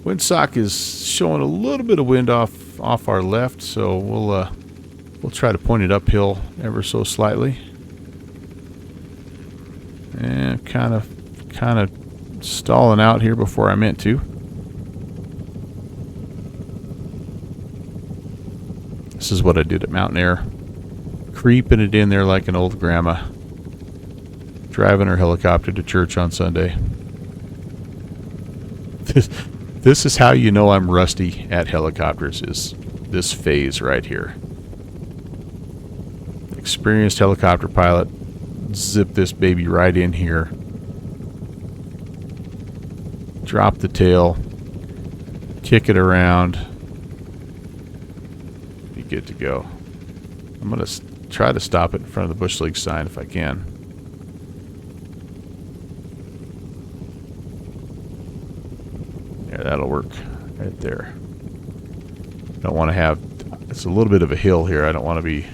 Windsock is showing a little bit of wind off our left, so we'll try to point it uphill ever so slightly. And kind of stalling out here before I meant to. This is what I did at Mountain Air. Creeping it in there like an old grandma. Driving her helicopter to church on Sunday. This is how you know I'm rusty at helicopters, is this phase right here. Experienced helicopter pilot, zip this baby right in here. Drop the tail, kick it around, be good to go. I'm going to try to stop it in front of the Bush League sign if I can. Yeah, that'll work right there. Don't want to have, it's a little bit of a hill here. I don't want to be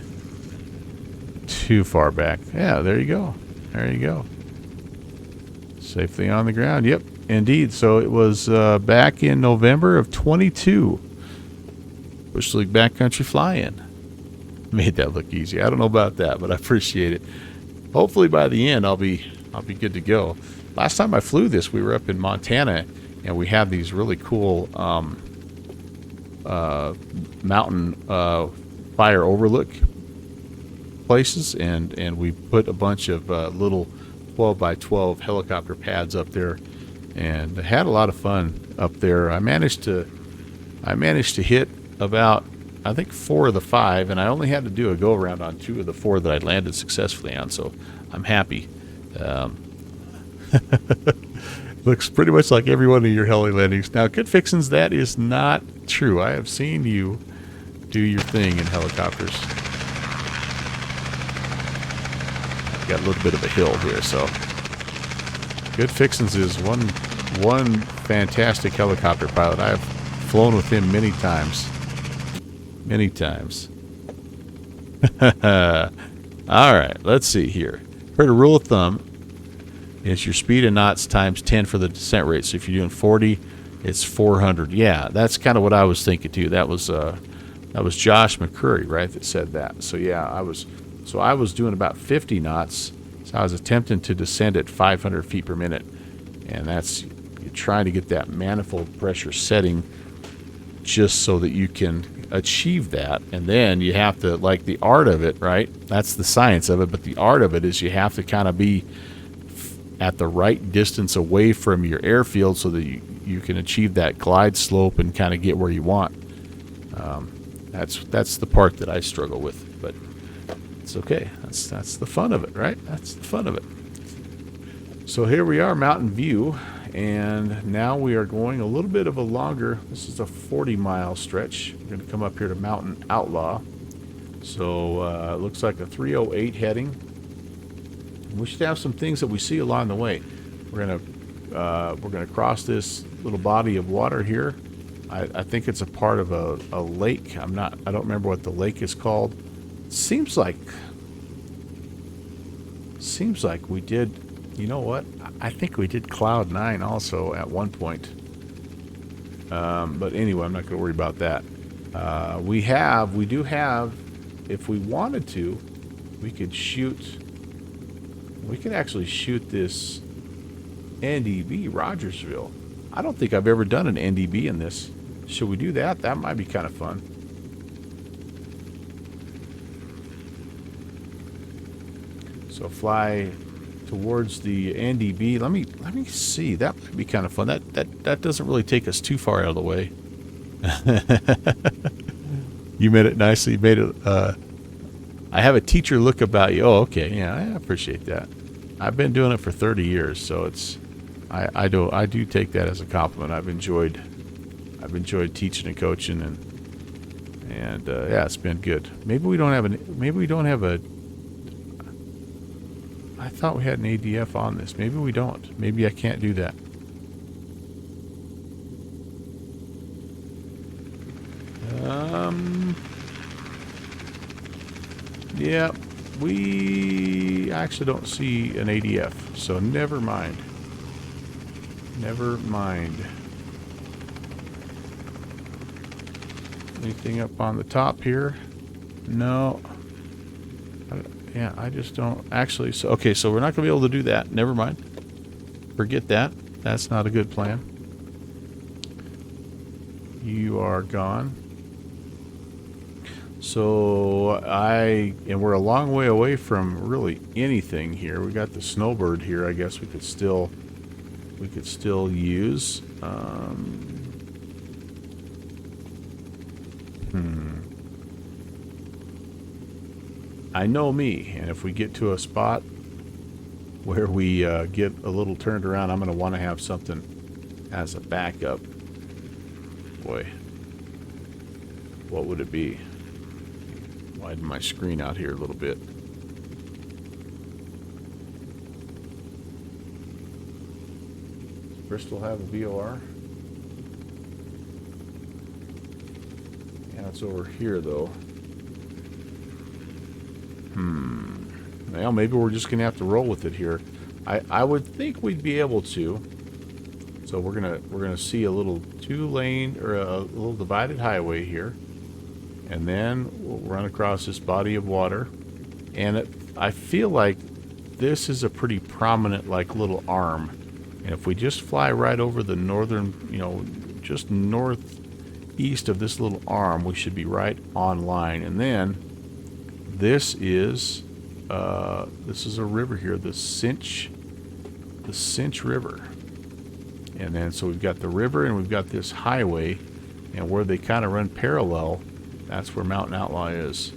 too far back. Yeah, there you go. There you go. Safely on the ground. Yep, indeed. So it was back in November of 22. Bush League backcountry fly-in. Made that look easy. I don't know about that, but I appreciate it. Hopefully by the end I'll be good to go. Last time I flew this, we were up in Montana, and we had these really cool mountain fire overlook places, and we put a bunch of little 12 by 12 helicopter pads up there, and had a lot of fun up there. I managed to hit about, I think, 4 of the 5, and I only had to do a go around on 2 of the 4 that I landed successfully on, so I'm happy. Looks pretty much like every one of your heli landings. Now, Good Fixins, that is not true. I have seen you do your thing in helicopters. I've got a little bit of a hill here, so Good Fixins is one fantastic helicopter pilot. I have flown with him many times. Many times. All right, let's see here. Heard a rule of thumb. It's your speed in knots times 10 for the descent rate. So if you're doing 40, it's 400. Yeah, that's kind of what I was thinking too. That was Josh McCurry, right, that said that. So yeah, I was doing about 50 knots. So I was attempting to descend at 500 feet per minute, and that's, you're trying to get that manifold pressure setting just so that you can achieve that. And then you have to, like, the art of it, right? That's the science of it, but the art of it is you have to kind of be at the right distance away from your airfield so that you can achieve that glide slope and kind of get where you want. That's the part that I struggle with, but it's okay. That's the fun of it, right? That's the fun of it. So here we are, Mountain View, and now we are going a little bit of a longer, this is a 40-mile stretch. We're going to come up here to Mountain Outlaw. So it looks like a 308 heading. We should have some things that we see along the way. We're gonna cross this little body of water here. I think it's a part of a lake. I don't remember what the lake is called. Seems like we did, you know what? I think we did Cloud 9 also at one point. But anyway, I'm not going to worry about that. We do have, if we wanted to, we could actually shoot this NDB Rogersville. I don't think I've ever done an NDB in this. Should we do that? That might be kind of fun. So fly towards the NDB. Let me see. That might be kind of fun. That doesn't really take us too far out of the way. You made it nicely. You made it. I have a teacher look about you. Oh, okay. Yeah, I appreciate that. I've been doing it for 30 years, so it's. I do take that as a compliment. I've enjoyed teaching and coaching, and yeah, it's been good. Maybe we don't have a. I thought we had an ADF on this. Maybe we don't. Maybe I can't do that. Yeah, we actually don't see an ADF, so never mind. Never mind. Anything up on the top here? No. Yeah, I just don't actually. So okay, so we're not gonna be able to do that. Never mind. Forget that. That's not a good plan. You are gone. So we're a long way away from really anything here. We got the snowbird here. I guess we could still use. I know me, and if we get to a spot where we get a little turned around, I'm going to want to have something as a backup. Boy, what would it be? Widen my screen out here a little bit. Does Bristol have a VOR? Yeah, it's over here though. Well, maybe we're just gonna have to roll with it here. I would think we'd be able to. So we're gonna see a little 2-lane or a little divided highway here, and then we'll run across this body of water. And I feel like this is a pretty prominent like little arm. And if we just fly right over the northern, just northeast of this little arm, we should be right on line. And then this is a river here, the Cinch River. And then so we've got the river and we've got this highway, and where they kind of run parallel, that's where Mountain Outlaw is.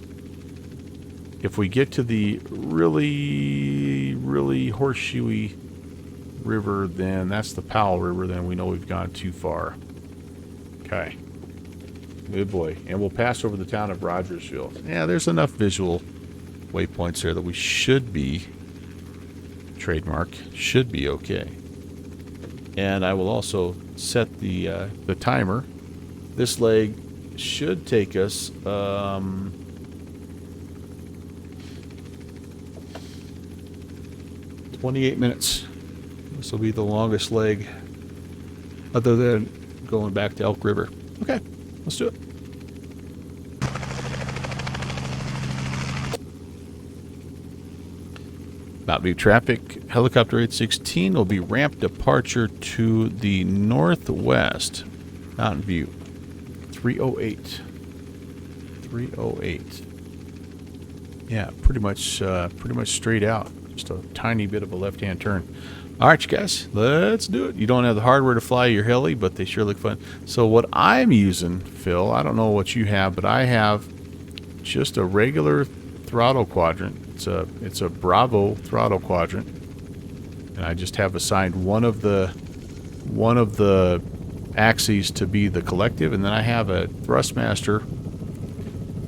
If we get to the really, really horseshoey river, then that's the Powell River, then we know we've gone too far. Okay. Good boy. And we'll pass over the town of Rogersville. Yeah, there's enough visual waypoints there that we should be should be okay. And I will also set the timer. This leg should take us 28 minutes. This will be the longest leg other than going back to Elk River. Okay, let's do it. Mountain View traffic, helicopter 816 will be ramp departure to the northwest. Mountain View 308. 308. Yeah, pretty much straight out. Just a tiny bit of a left-hand turn. All right, you guys, let's do it. You don't have the hardware to fly your heli, but they sure look fun. So what I'm using, Phil, I don't know what you have, but I have just a regular throttle quadrant. It's a Bravo throttle quadrant, and I just have assigned one of the axes to be the collective, and then I have a Thrustmaster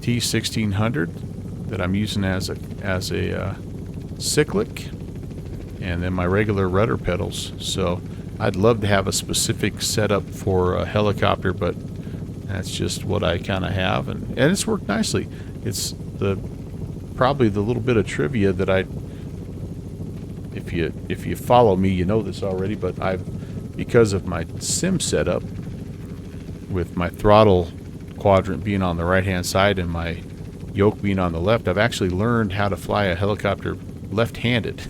T1600 that I'm using as a cyclic, and then my regular rudder pedals. So I'd love to have a specific setup for a helicopter, but that's just what I kind of have, and it's worked nicely. It's probably the little bit of trivia that if you follow me, you know this already, but because of my sim setup with my throttle quadrant being on the right hand side and my yoke being on the left, I've actually learned how to fly a helicopter left-handed.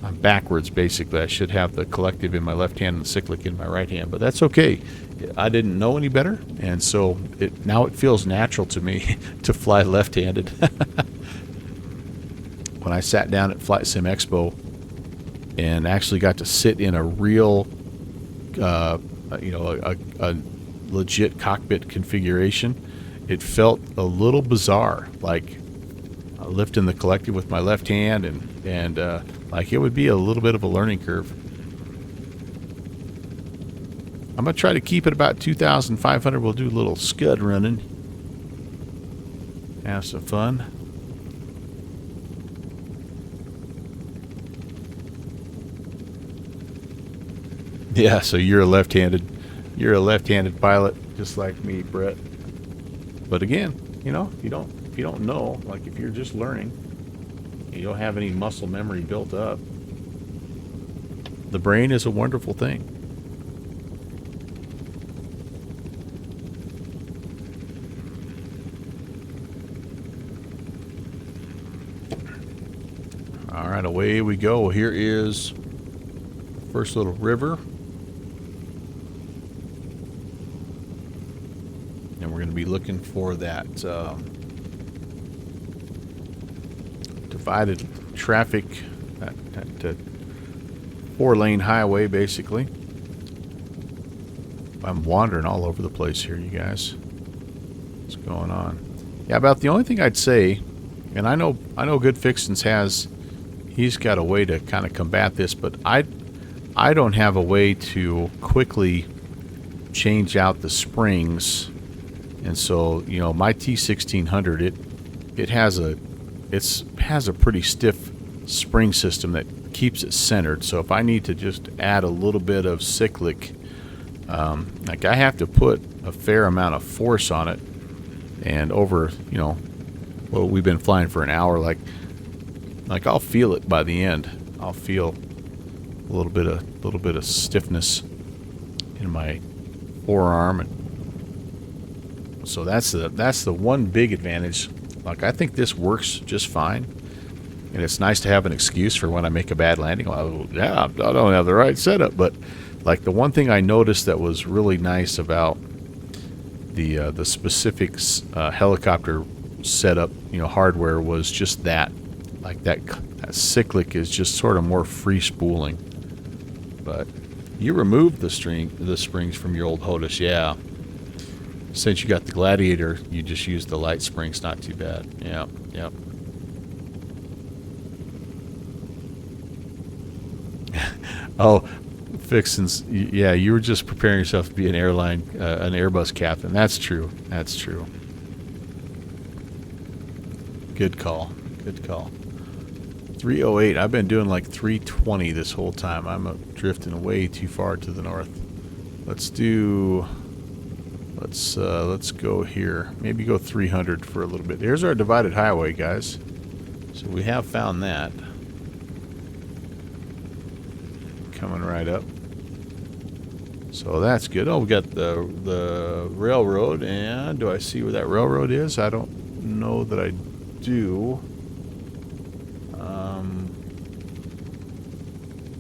I'm backwards basically. I should have the collective in my left hand and the cyclic in my right hand, but that's okay. I didn't know any better, and so now it feels natural to me to fly left-handed. When I sat down at Flight Sim Expo and actually got to sit in a real, a legit cockpit configuration, it felt a little bizarre, like lifting the collective with my left hand, and like it would be a little bit of a learning curve. I'm going to try to keep it about 2,500. We'll do a little scud running. Have some fun. Yeah, so you're a left-handed pilot, just like me, Brett. But again, if you don't know, like if you're just learning, you don't have any muscle memory built up, the brain is a wonderful thing. All right, away we go. Here is the first little river. And we're going to be looking for that divided traffic, that 4-lane highway, basically. I'm wandering all over the place here, you guys. What's going on? Yeah, about the only thing I'd say, and I know Good Fixins he's got a way to kind of combat this, but I don't have a way to quickly change out the springs. And so, my T1600, it has a pretty stiff spring system that keeps it centered. So if I need to just add a little bit of cyclic, like I have to put a fair amount of force on it, and over, well, we've been flying for an hour, like I'll feel it by the end. I'll feel a little bit of stiffness in my forearm, and so that's the one big advantage. Like I think this works just fine, and it's nice to have an excuse for when I make a bad landing. Well, yeah, I don't have the right setup, but like the one thing I noticed that was really nice about the specific helicopter setup, hardware, was just that, like that cyclic is just sort of more free spooling. But you removed the springs from your old HOTUS, yeah. Since you got the Gladiator, you just used the light springs. Not too bad. Yeah, yeah. Oh, Fixins, yeah, you were just preparing yourself to be an Airbus captain. That's true. That's true. Good call. Good call. 308. I've been doing like 320 this whole time. I'm drifting way too far to the north. Let's go here. Maybe go 300 for a little bit. Here's our divided highway, guys. So we have found that. Coming right up. So that's good. Oh, we got the railroad, and do I see where that railroad is? I don't know that I do.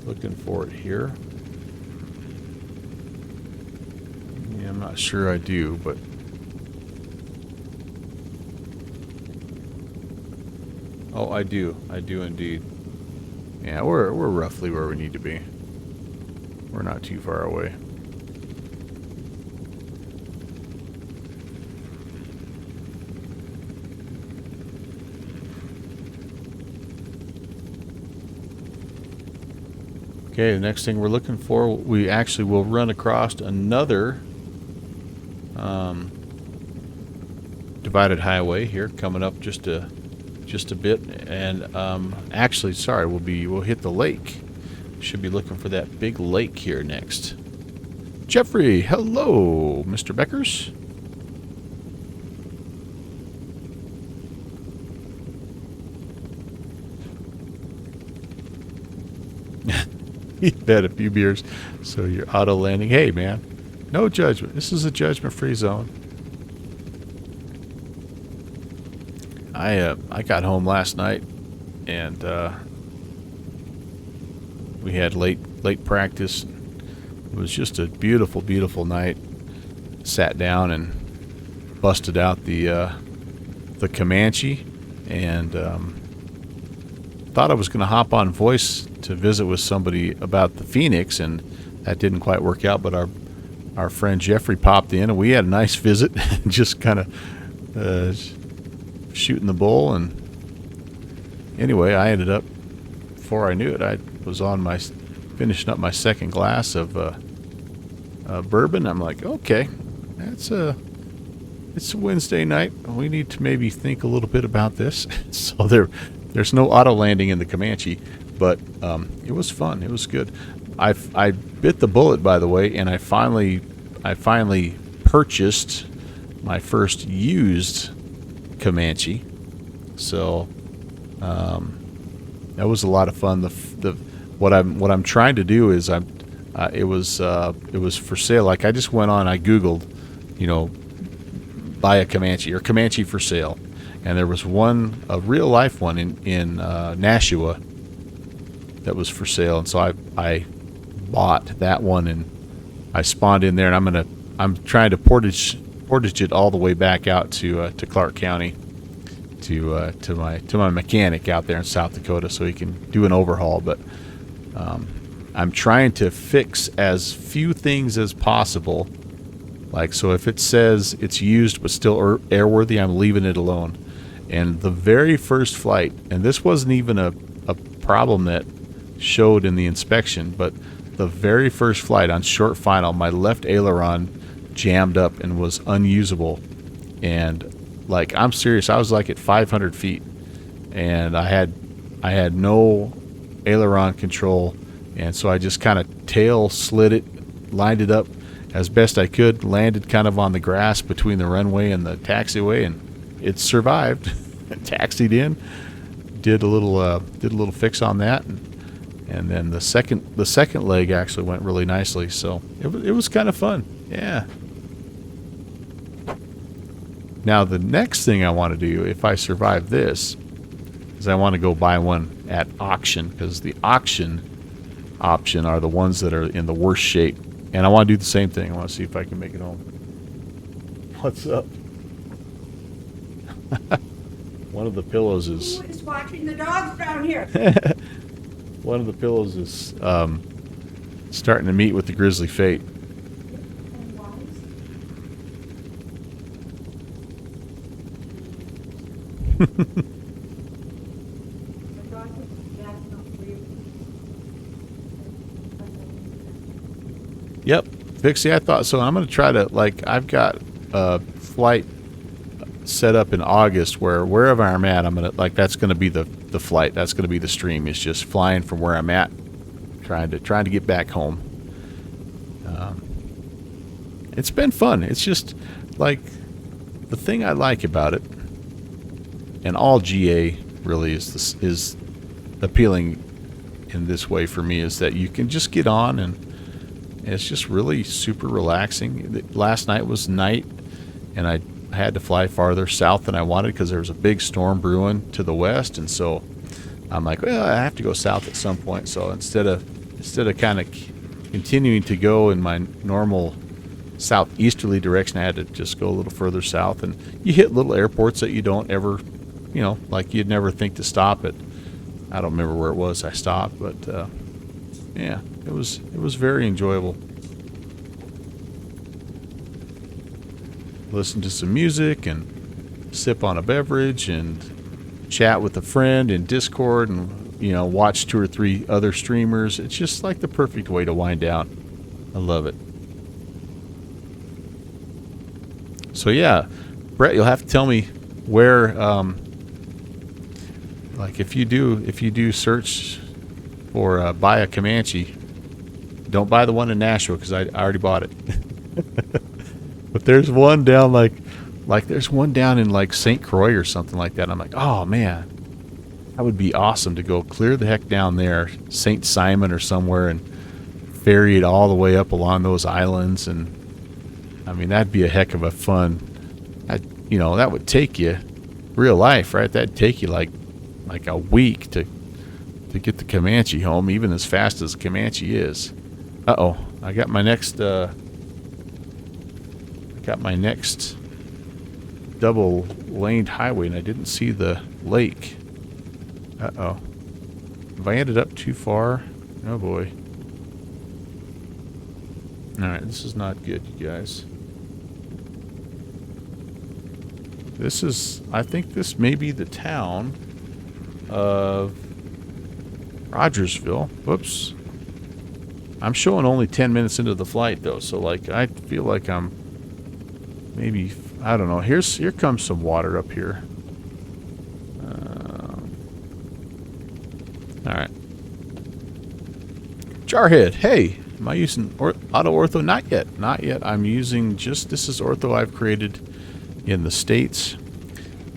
Looking for it here. Yeah, I'm not sure I do, but Oh, I do. I do indeed. Yeah, we're roughly where we need to be. We're not too far away. Okay, the next thing we're looking for, we actually will run across another divided highway here, coming up just a bit, and actually, sorry, we'll hit the lake. Should be looking for that big lake here next. Jeffrey, hello, Mr. Beckers. You've had a few beers, so you're auto landing. Hey, man, no judgment. This is a judgment-free zone. I got home last night, and we had late practice. It was just a beautiful, beautiful night. Sat down and busted out the Comanche, and thought I was going to hop on voice to visit with somebody about the Phoenix, and that didn't quite work out. But our friend Jeffrey popped in, and we had a nice visit, just kind of shooting the bull. And anyway, I ended up, before I knew it, I was on finishing up my second glass of bourbon. I'm like, okay, it's a Wednesday night. We need to maybe think a little bit about this. So there's no auto landing in the Comanche, but it was fun. It was good. I bit the bullet, by the way, and I finally purchased my first used Comanche. So that was a lot of fun. What I'm trying to do is it was for sale. Like, I just went on, I Googled, buy a Comanche or Comanche for sale, and there was a real life one in Nashua that was for sale, and so I bought that one, and I spawned in there, and I'm trying to portage it all the way back out to Clark County to my mechanic out there in South Dakota, so he can do an overhaul. But I'm trying to fix as few things as possible. Like, so if it says it's used but still airworthy, I'm leaving it alone. And the very first flight, and this wasn't even a problem that showed in the inspection, but the very first flight on short final, my left aileron jammed up and was unusable. And like, I'm serious, I was like at 500 feet, and I had no aileron control, and so I just kind of tail slid it, lined it up as best I could, landed kind of on the grass between the runway and the taxiway, and it survived. Taxied in, did a little fix on that, and then the second leg actually went really nicely. So it was kind of fun. Yeah. Now the next thing I want to do, if I survive this, is I want to go buy one at auction, because the auction option are the ones that are in the worst shape. And I want to do the same thing. I want to see if I can make it home. What's up? One of the pillows is... Who is watching the dogs down here? One of the pillows is starting to meet with the grisly fate. Yep, Pixie, I thought so. I'm going to try to, like, I've got a flight set up in August where wherever I'm at, I'm going to, like, that's going to be the flight. That's going to be the stream. It's just flying from where I'm at, trying to get back home. It's been fun. It's just, like, the thing I like about it, and all GA really is appealing in this way for me, is that you can just get on, and it's just really super relaxing. Last night was night, and I had to fly farther south than I wanted because there was a big storm brewing to the west, and so I'm like, well, I have to go south at some point. So instead of kind of continuing to go in my normal southeasterly direction, I had to just go a little further south, and you hit little airports that you don't ever you know, like you'd never think to stop it. I don't remember where it was I stopped, but yeah, it was very enjoyable. Listen to some music and sip on a beverage and chat with a friend in Discord and, you know, watch 2 or 3 other streamers. It's just like the perfect way to wind down. I love it. So yeah, Brett, you'll have to tell me where, like if you do search for buy a Comanche, don't buy the one in Nashville because I already bought it. But there's one down like there's one down in like St. Croix or something like that. I'm like, oh man, that would be awesome to go clear the heck down there, St. Simon or somewhere, and ferry it all the way up along those islands. And I mean, that'd be a heck of a fun. You know, that would take you real life, right? That'd take you like a week to get the Comanche home, even as fast as the Comanche is. Uh-oh, I got my next double laned highway and I didn't see the lake. Uh-oh. Have I ended up too far? Oh boy. Alright, this is not good, you guys. This is, I think this may be the town of Rogersville. Whoops. I'm showing only 10 minutes into the flight though, so like I feel like I'm maybe, I don't know. Here comes some water up here. All right. Jarhead, hey, am I using auto ortho? Not yet. Not yet. I'm using just, this is ortho I've created in the States.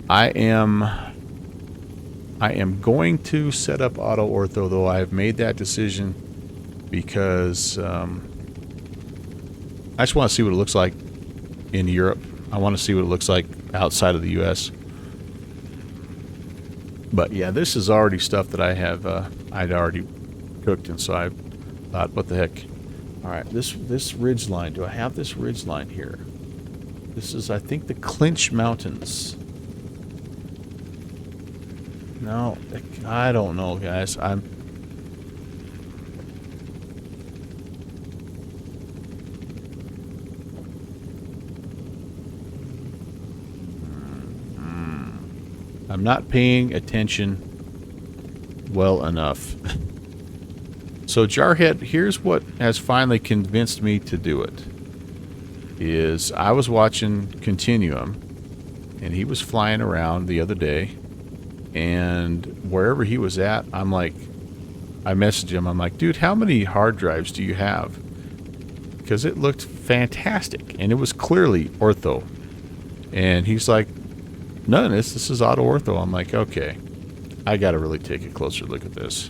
I am going to set up auto ortho, though I've made that decision because I just want to see what it looks like in Europe. I want to see what it looks like outside of the U.S. But yeah, this is already stuff that I have I'd already cooked, and so I thought, what the heck? All right, this ridge line. Do I have this ridge line here? This is, I think, the Clinch Mountains. No, I don't know, guys. I'm not paying attention well enough. So Jarhead, here's what has finally convinced me to do it. Is I was watching Continuum, and he was flying around the other day, and wherever he was at, I'm like, I messaged him, I'm like, dude, how many hard drives do you have? Because it looked fantastic, and it was clearly ortho. And he's like, none of this is auto ortho. I'm like, okay, I gotta really take a closer look at this.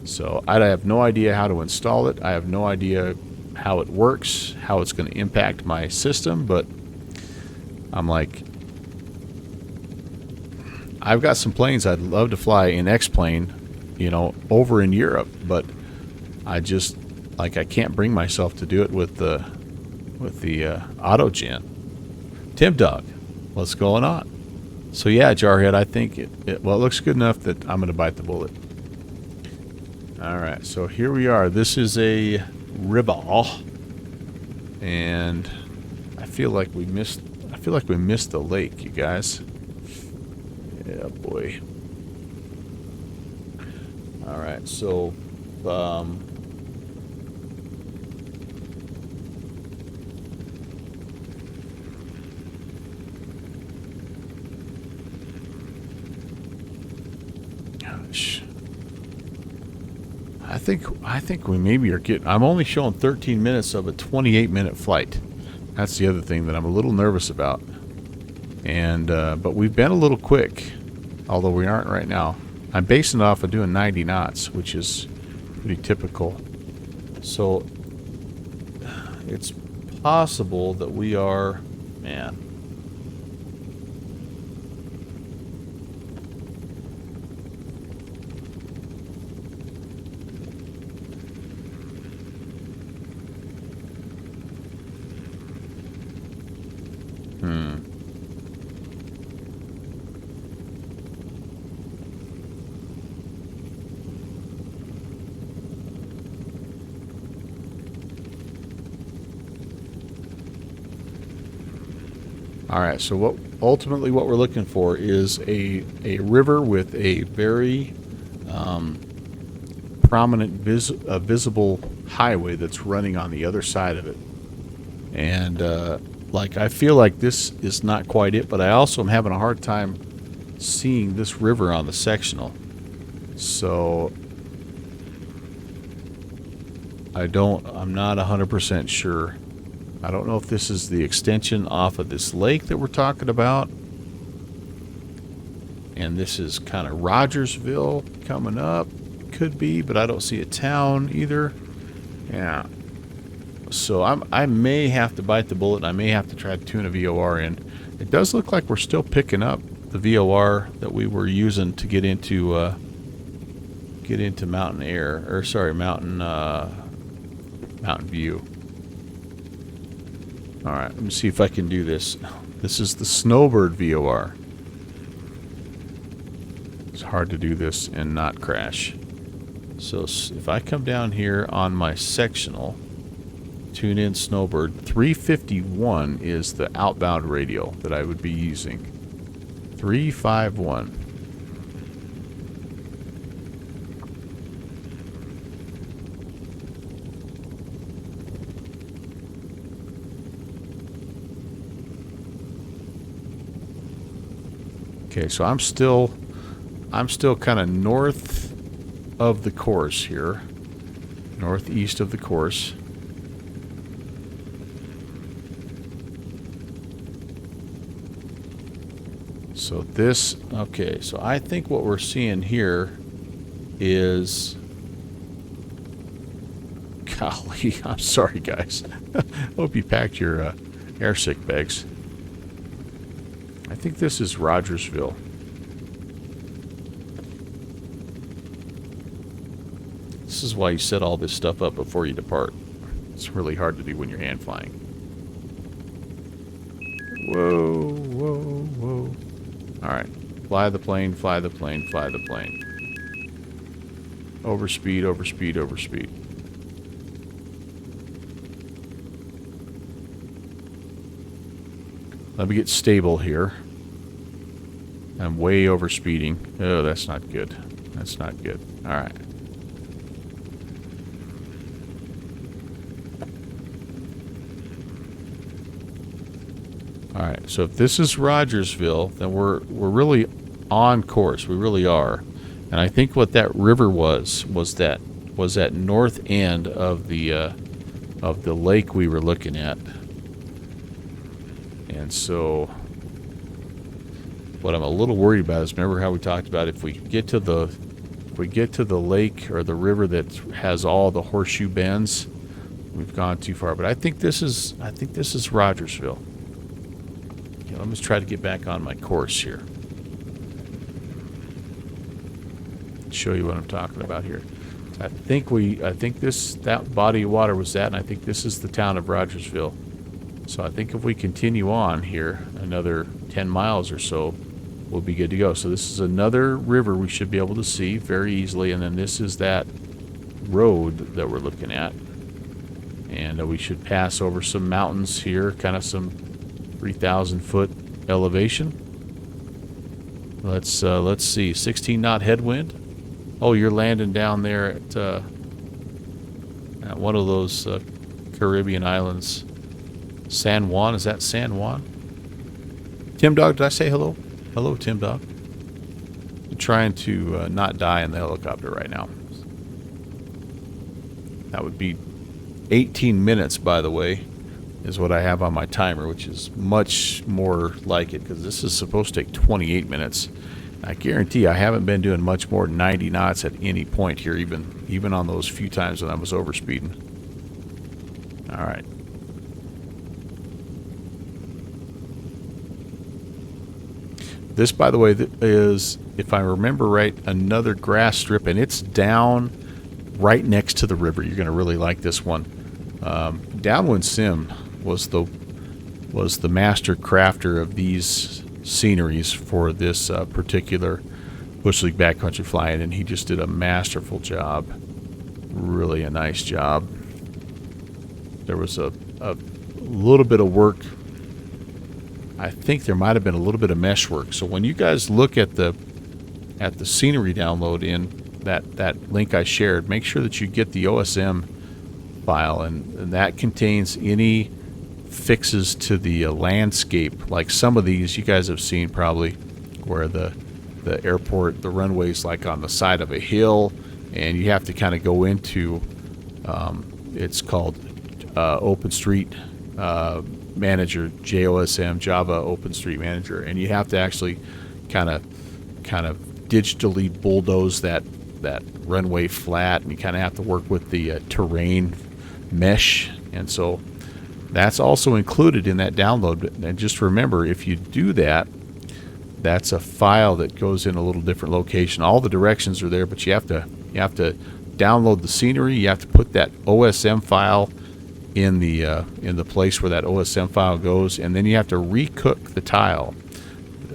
So I have no idea how to install it. I have no idea how it works, how it's going to impact my system, but I'm like, I've got some planes I'd love to fly in X-plane, you know, over in Europe, but I just, like, I can't bring myself to do it with the AutoGen. Tim Dog, what's going on? So yeah, Jarhead, I think it looks good enough that I'm going to bite the bullet. All right, so here we are. This is a Ribble, and I feel like we missed the lake, you guys. Yeah, boy. All right, so gosh. I think we maybe are getting, I'm only showing 13 minutes of a 28-minute flight. That's the other thing that I'm a little nervous about. And but we've been a little quick, although we aren't right now. I'm basing it off of doing 90 knots, which is pretty typical. So it's possible that we are, man. All right, so what ultimately what we're looking for is a river with a very prominent visible highway that's running on the other side of it. And like I feel like this is not quite it, but I also am having a hard time seeing this river on the sectional. So I'm not 100% sure. I don't know if this is the extension off of this lake that we're talking about. And this is kind of Rogersville coming up. Could be, but I don't see a town either. Yeah. So I may have to bite the bullet. I may have to try to tune a VOR in. It does look like we're still picking up the VOR that we were using to get into Mountain Air, or sorry, Mountain View. All right, let me see if I can do this. This is the Snowbird VOR. It's hard to do this and not crash. So if I come down here on my sectional, tune in Snowbird, 351 is the outbound radio that I would be using. 351. Okay, so I'm still kind of north of the course here, northeast of the course. So this, okay, so I think what we're seeing here is, golly, I'm sorry guys. Hope you packed your air sick bags. I think this is Rogersville. This is why you set all this stuff up before you depart. It's really hard to do when you're hand flying. Whoa, whoa, whoa. Alright. Fly the plane, fly the plane, fly the plane. Overspeed, overspeed, overspeed. Let me get stable here. I'm way overspeeding. Oh, that's not good. That's not good. Alright. Alright, so if this is Rogersville, then we're really on course. We really are. And I think what that river was that north end of the lake we were looking at. And so what I'm a little worried about is, remember how we talked about if we get to the lake or the river that has all the horseshoe bends, we've gone too far. But I think this is Rogersville. Okay, let me try to get back on my course here. Show you what I'm talking about here. I think that body of water was that, and I think this is the town of Rogersville. So I think if we continue on here another 10 miles or so, we'll be good to go. So this is another river we should be able to see very easily, and then this is that road that we're looking at. And we should pass over some mountains here, kind of some 3,000 foot elevation. Let's see, 16 knot headwind. Oh, you're landing down there at one of those Caribbean islands. San Juan, is that San Juan? Tim Dog, did I say hello? Hello, Tim Dog. I'm trying to not die in the helicopter right now. That would be 18 minutes, by the way, is what I have on my timer, which is much more like it, because this is supposed to take 28 minutes. I guarantee I haven't been doing much more than 90 knots at any point here, even on those few times when I was overspeeding. All right. This, by the way, is, if I remember right, another grass strip, and it's down right next to the river. You're going to really like this one. Downwind Sim was the master crafter of these sceneries for this particular Bush League backcountry flying, and he just did a masterful job. Really a nice job. There was a little bit of work I think there might have been a little bit of mesh work. So when you guys look at the scenery download in that link I shared, make sure that you get the OSM file, and that contains any fixes to the landscape. Like some of these you guys have seen probably, where the airport, the runway's like on the side of a hill, and you have to kind of go into it's called OpenStreet Manager, JOSM, Java OpenStreet Manager, and you have to actually kind of digitally bulldoze that runway flat, and you kind of have to work with the terrain mesh, and so that's also included in that download. And just remember, if you do that, that's a file that goes in a little different location. All the directions are there, but you have to download the scenery. You have to put that OSM file in the place where that OSM file goes, and then you have to recook the tile.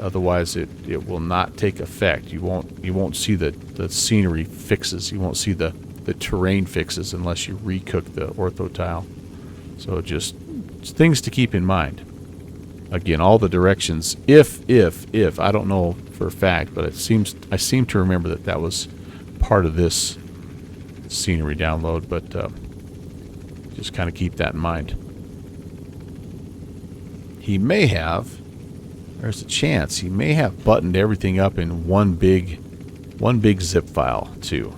Otherwise, it will not take effect. You won't see the scenery fixes. You won't see the terrain fixes unless you recook the ortho tile. So just things to keep in mind. Again, all the directions. If I don't know for a fact, but I seem to remember that was part of this scenery download. But just kind of keep that in mind. There's a chance he may have buttoned everything up in one big zip file too.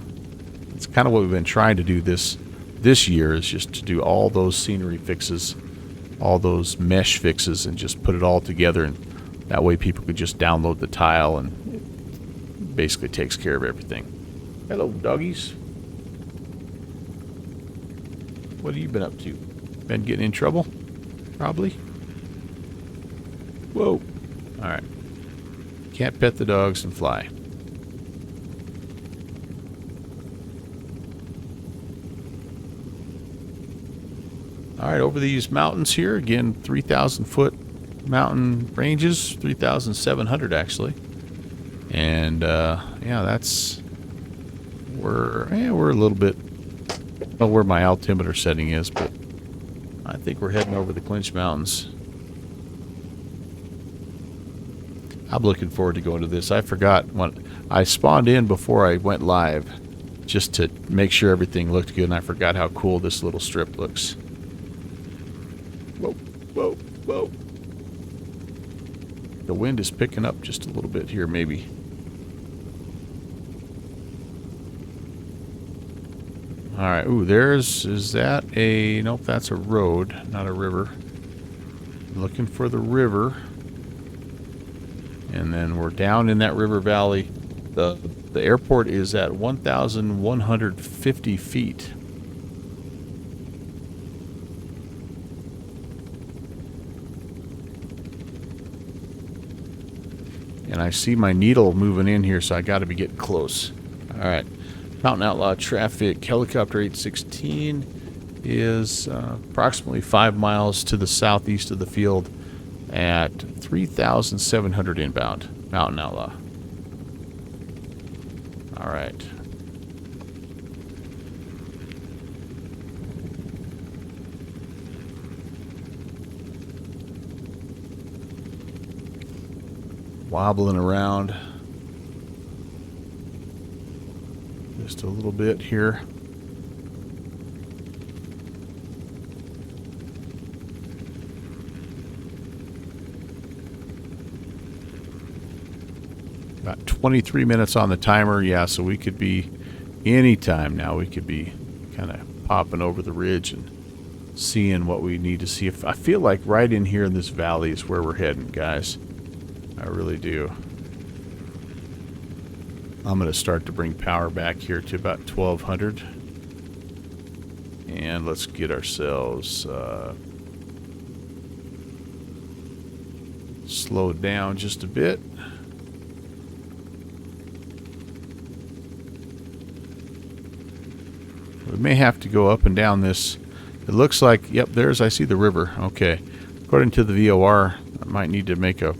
It's kind of what we've been trying to do this year, is just to do all those scenery fixes, all those mesh fixes, and just put it all together, and that way people could just download the tile, and it basically takes care of everything. Hello, doggies. What have you been up to? Been getting in trouble? Probably. Whoa. Alright. Can't pet the dogs and fly. Alright, over these mountains here, again, 3,000 foot mountain ranges, 3,700 actually. And yeah, that's we're a little bit where my altimeter setting is, but I think we're heading over the Clinch Mountains. I'm looking forward to going to this. I forgot when I spawned in before I went live, just to make sure everything looked good, and I forgot how cool this little strip looks. Whoa, whoa, whoa. The wind is picking up just a little bit here, maybe. Alright, ooh, is that a, nope, that's a road, not a river. Looking for the river. And then we're down in that river valley. The airport is at 1,150 feet. And I see my needle moving in here, so I got to be getting close. Alright. Mountain Outlaw traffic. Helicopter 816 is approximately 5 miles to the southeast of the field at 3,700 inbound. Mountain Outlaw. Alright. Wobbling around just a little bit here. About 23 minutes on the timer. Yeah, so we could be any time now. We could be kind of popping over the ridge and seeing what we need to see. I feel like right in here in this valley is where we're heading, guys. I really do. I'm going to start to bring power back here to about 1,200. And let's get ourselves slowed down just a bit. We may have to go up and down this. It looks like, yep, I see the river. Okay. According to the VOR, I might need to make a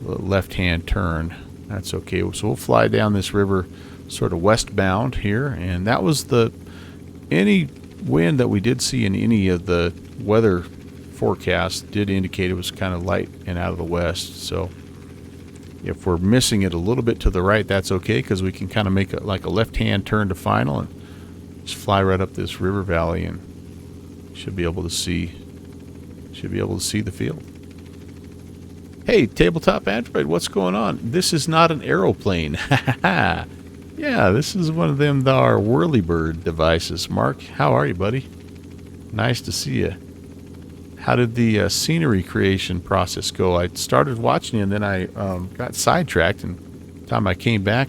left-hand turn. That's okay. So we'll fly down this river sort of westbound here, and that was any wind that we did see in any of the weather forecast did indicate it was kind of light and out of the west. So if we're missing it a little bit to the right, that's okay, because we can kind of make like a left-hand turn to final and just fly right up this river valley, and should be able to see the field. Hey, Tabletop Android, what's going on? This is not an aeroplane. Yeah, this is one of them our whirlybird devices. Mark, how are you, buddy? Nice to see you. How did the scenery creation process go? I started watching you, and then I got sidetracked, and by the time I came back,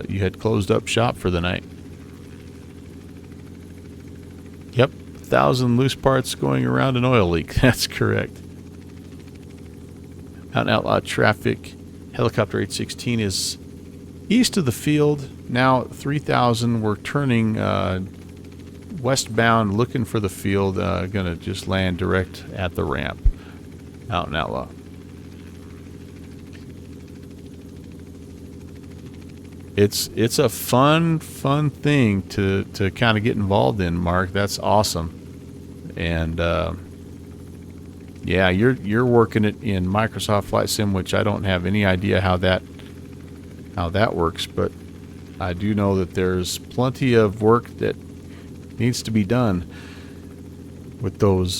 you had closed up shop for the night. Yep, 1,000 loose parts going around an oil leak. That's correct. Mountain Outlaw traffic. Helicopter 816 is east of the field. Now 3,000. We're turning westbound, looking for the field. Gonna just land direct at the ramp. Mountain Outlaw. It's a fun thing to kind of get involved in, Mark. That's awesome. And yeah, you're working it in Microsoft Flight Sim, which I don't have any idea how that works, but I do know that there's plenty of work that needs to be done with those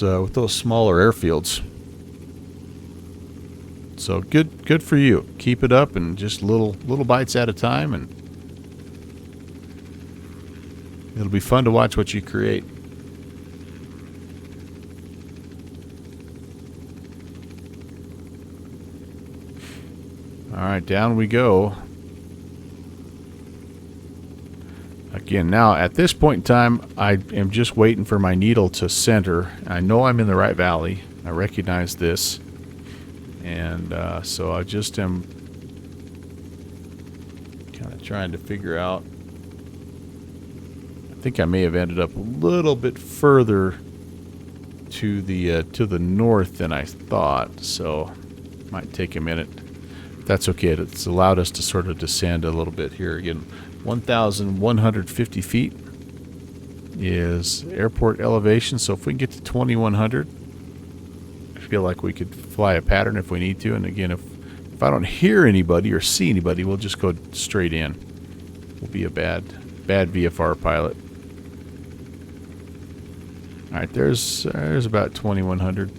smaller airfields. So good for you. Keep it up, and just little bites at a time, and it'll be fun to watch what you create. All right, down we go. Again, now at this point in time, I am just waiting for my needle to center. I know I'm in the right valley. I recognize this. And so I just am kind of trying to figure out. I think I may have ended up a little bit further to the north than I thought, so it might take a minute. That's okay. It's allowed us to sort of descend a little bit here. Again, 1,150 feet is airport elevation. So if we can get to 2,100, I feel like we could fly a pattern if we need to. And again, if I don't hear anybody or see anybody, we'll just go straight in. We'll be a bad VFR pilot. All right, there's about 2,100.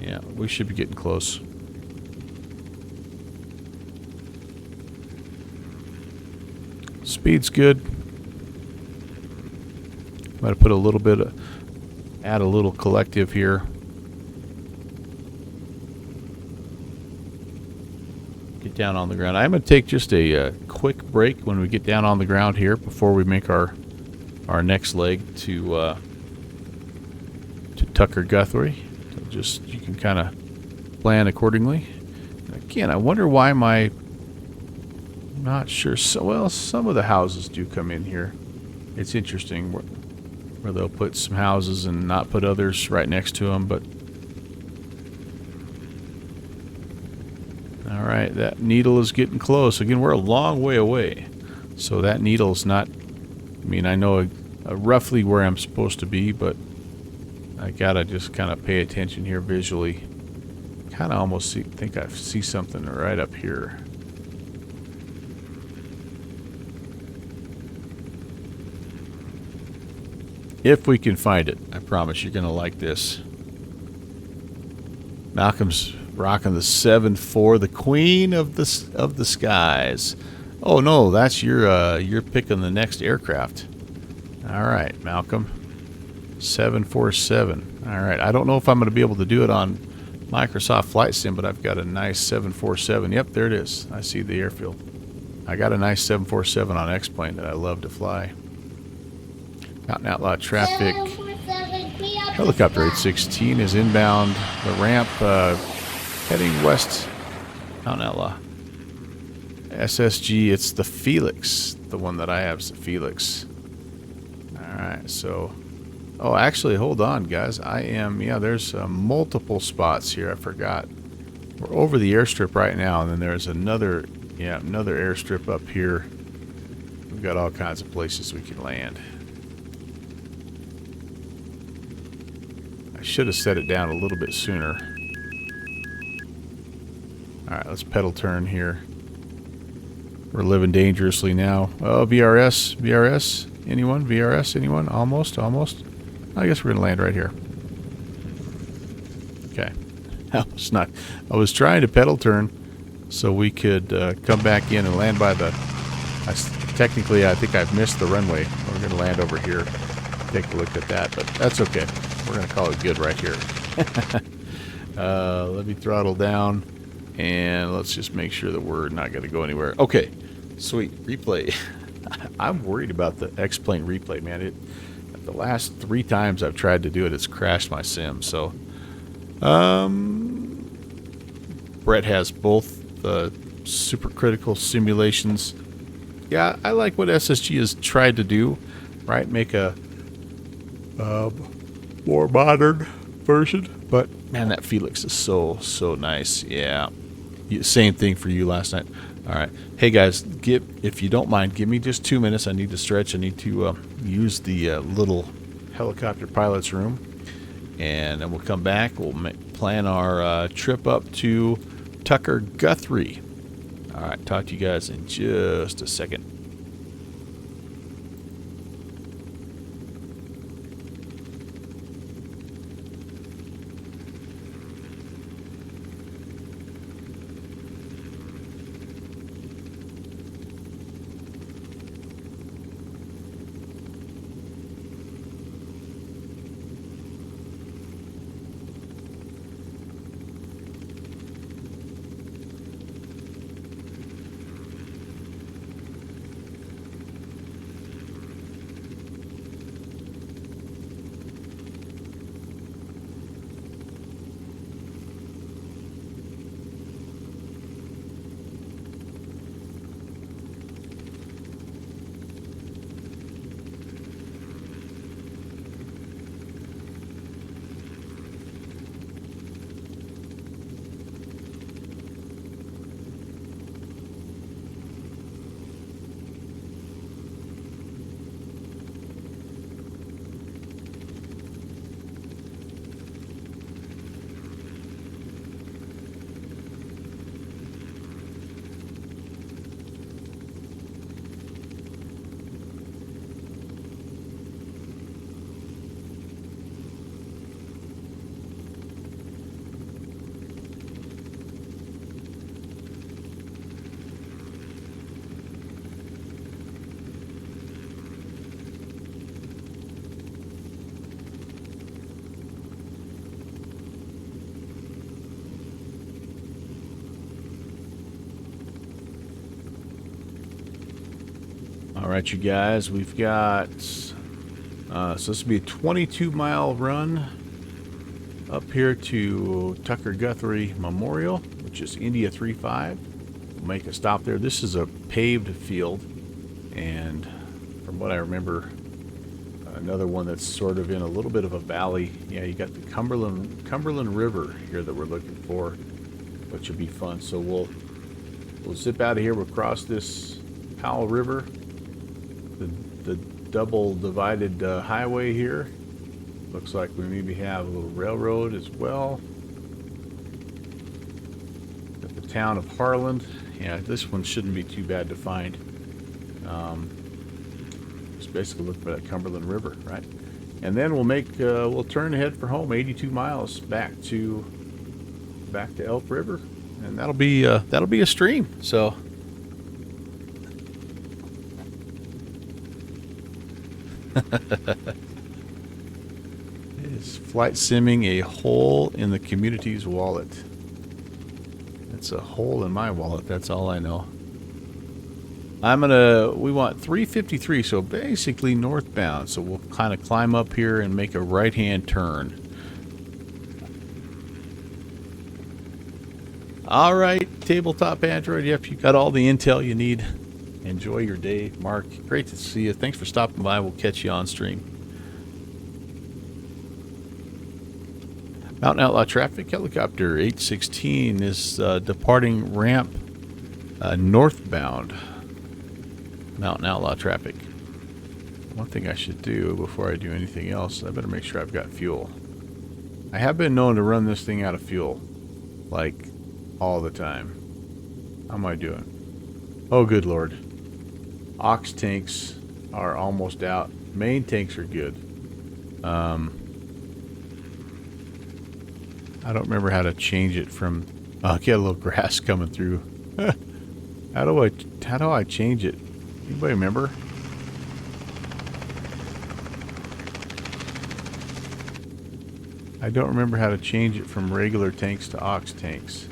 Yeah, we should be getting close. Speed's good. I'm going to put a little bit add a little collective here. Get down on the ground. I'm going to take just a quick break when we get down on the ground here before we make our next leg to Tucker Guthrie. So just you can kind of plan accordingly. Again, I wonder why my not sure. So, well, some of the houses do come in here. It's interesting where they'll put some houses and not put others right next to them. But all right, that needle is getting close. Again, we're a long way away, so that needle's not. I mean, I know roughly where I'm supposed to be, but I gotta just kind of pay attention here visually. Kind of almost think I see something right up here. If we can find it, I promise you're going to like this. Malcolm's rocking the 7.4, the queen of the skies. Oh no, that's you're picking the next aircraft. All right, Malcolm. 747. All right, I don't know if I'm going to be able to do it on Microsoft Flight Sim, but I've got a nice 747. Yep, there it is. I see the airfield. I got a nice 747 on X-Plane that I love to fly. Mountain Outlaw traffic. Helicopter 816 is inbound the ramp, heading west. Mountain Outlaw. SSG, it's the Felix. The one that I have is the Felix. Alright, so... Oh, actually, hold on, guys. There's multiple spots here. I forgot. We're over the airstrip right now, and then there's another Yeah, another airstrip up here. We've got all kinds of places we can land. I should have set it down a little bit sooner. Alright, let's pedal turn here. We're living dangerously now. Oh, VRS, VRS, anyone? VRS, anyone? Almost, almost. I guess we're gonna land right here. Okay. I was trying to pedal turn so we could come back in and land by the... technically, I think I've missed the runway. We're gonna land over here. Take a look at that, but that's okay. We're gonna call it good right here. Let me throttle down, and let's just make sure that we're not gonna go anywhere. Okay. Sweet. Replay. I'm worried about the X-Plane replay, man. The last 3 times I've tried to do it, it's crashed my sim. So, Brett has both the supercritical simulations. Yeah, I like what SSG has tried to do, right? Make a more modern version. But, man, that Felix is so nice. Yeah. Same thing for you last night. All right. Hey, guys, if you don't mind, give me just 2 minutes. I need to stretch. I need to use the little helicopter pilot's room. And then we'll come back. We'll plan our trip up to Tucker Guthrie. All right. Talk to you guys in just a second. All right, you guys, we've got, so this will be a 22-mile run up here to Tucker Guthrie Memorial, which is India 35. We'll make a stop there. This is a paved field, and from what I remember, another one that's sort of in a little bit of a valley. Yeah, you got the Cumberland River here that we're looking for, which will be fun. So we'll zip out of here. We'll cross this Powell River, the double divided highway here. Looks like we maybe have a little railroad as well. At the town of Harland. Yeah, this one shouldn't be too bad to find. Just basically look for that Cumberland River, right? And then we'll turn ahead for home, 82 miles back to Elk River, and that'll be a stream. So. Is flight simming a hole in the community's wallet? It's a hole in my wallet, that's all I know. We want 353, so basically northbound. So we'll kind of climb up here and make a right-hand turn. All right, tabletop Android, yep, you got all the intel you need. Enjoy your day, Mark. Great to see you. Thanks for stopping by. We'll catch you on stream. Mountain Outlaw Traffic Helicopter 816 is departing ramp Northbound. Mountain Outlaw traffic. One thing I should do before I do anything else, I better make sure I've got fuel. I have been known to run this thing out of fuel. Like, all the time. How am I doing? Oh, good lord. Ox tanks are almost out. Main tanks are good. I don't remember how to change it from... Oh, get a little grass coming through. How do I change it? Anybody remember? I don't remember how to change it from regular tanks to ox tanks.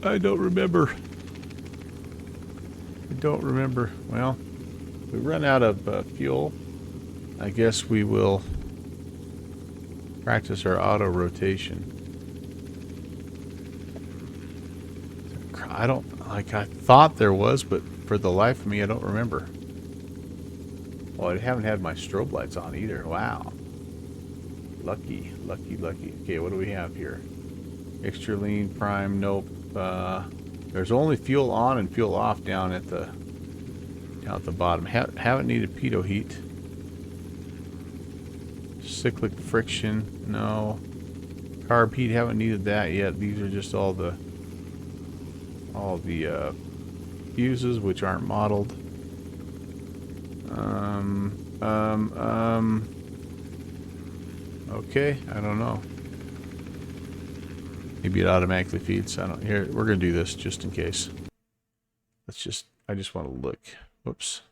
I don't remember. Well, we run out of fuel. I guess we will practice our auto rotation. I thought there was, but for the life of me, I don't remember. Oh, I haven't had my strobe lights on either. Wow. Lucky. Okay, what do we have here? Extra lean, prime, nope. There's only fuel on and fuel off down at the bottom. Haven't needed pitot heat. Cyclic friction, no. Carb heat, haven't needed that yet. These are just all the fuses, which aren't modeled. Okay, I don't know. Maybe it automatically feeds. Here, we're gonna do this just in case. I just want to look. Whoops.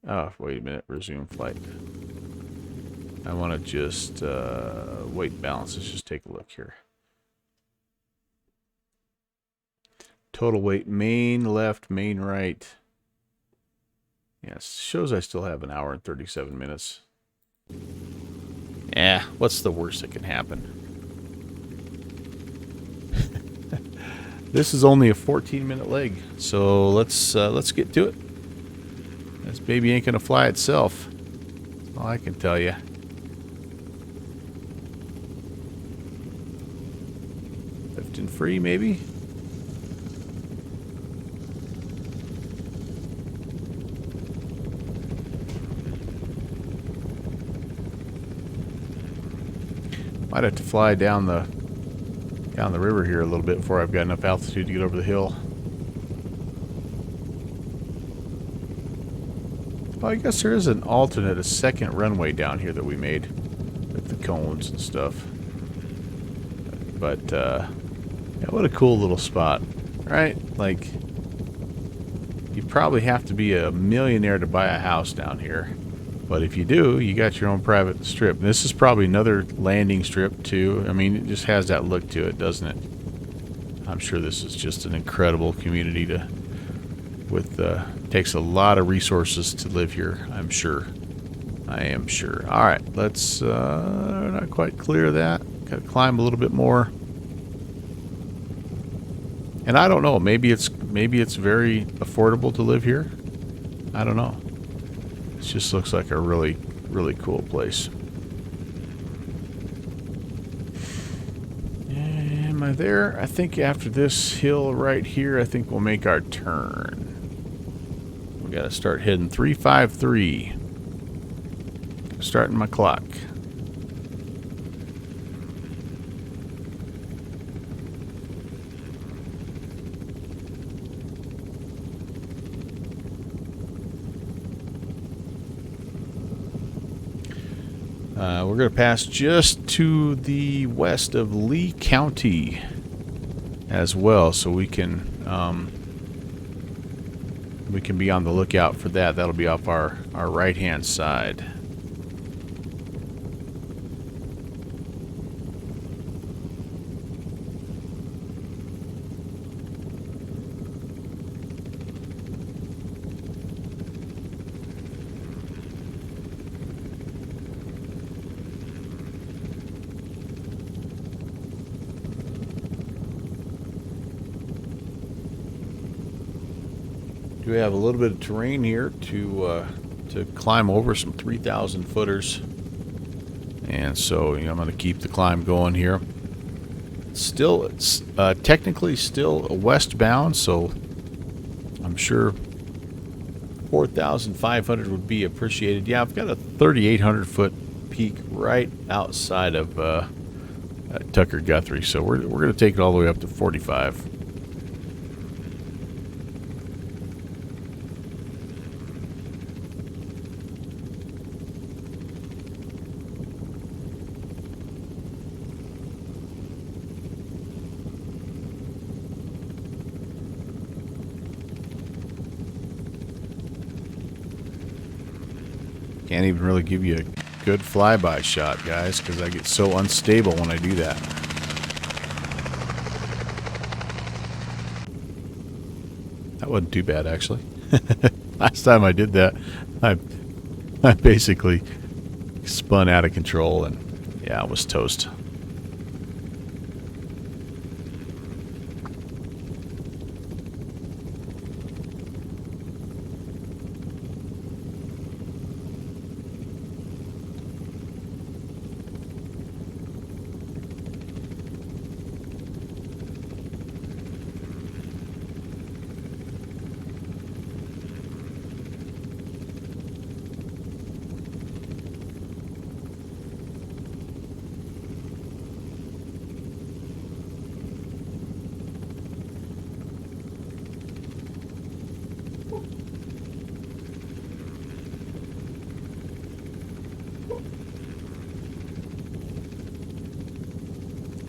Oh, wait a minute. Resume flight. I want to just weight balance. Let's just take a look here. Total weight, main left, main right. Yes, shows I still have an hour and 37 minutes. Yeah, what's the worst that can happen? This is only a 14-minute leg, so let's get to it. This baby ain't gonna fly itself. That's all I can tell you. Lifting free, maybe. Might have to fly down the river here a little bit before I've got enough altitude to get over the hill. Well, I guess there is an alternate, a second runway down here that we made with the cones and stuff. But yeah, what a cool little spot, right? Like, you probably have to be a millionaire to buy a house down here. But if you do, you got your own private strip. And this is probably another landing strip too. I mean, it just has that look to it, doesn't it? I'm sure this is just an incredible community takes a lot of resources to live here, I'm sure. I am sure. All right, let's not quite clear that. Got to climb a little bit more. And I don't know, maybe it's very affordable to live here. I don't know. It just looks like a really, really cool place. Am I there? I think after this hill right here, I think we'll make our turn. We got to start heading 353. Starting my clock. We're going to pass just to the west of Lee County as well, so we can be on the lookout for that. That'll be off our right-hand side. We have a little bit of terrain here to climb over, some 3,000 footers, and so I'm going to keep the climb going here. Still, it's technically still westbound, so I'm sure 4,500 would be appreciated. Yeah, I've got a 3,800 foot peak right outside of Tucker Guthrie, so we're going to take it all the way up to 45. Can't even really give you a good flyby shot, guys, because I get so unstable when I do that. That wasn't too bad, actually. Last time I did that, I basically spun out of control, and yeah, I was toast.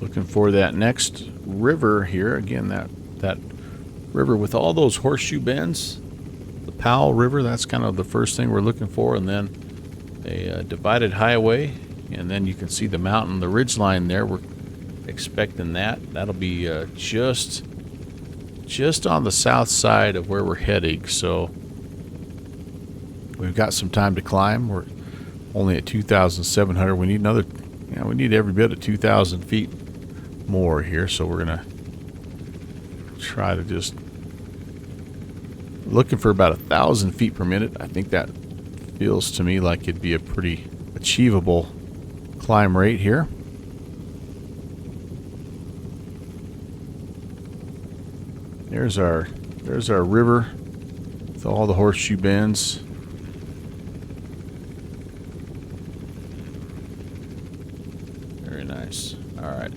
Looking for that next river here. Again, that river with all those horseshoe bends. The Powell River, that's kind of the first thing we're looking for. And then a divided highway. And then you can see the mountain, the ridge line there. We're expecting that. That'll be just on the south side of where we're heading. So we've got some time to climb. We're only at 2,700. We need another, we need every bit of 2,000 feet more here, so we're gonna try to just looking for about 1,000 feet per minute. I think that feels to me like it'd be a pretty achievable climb rate here. There's our river with all the horseshoe bends. Very nice. All right.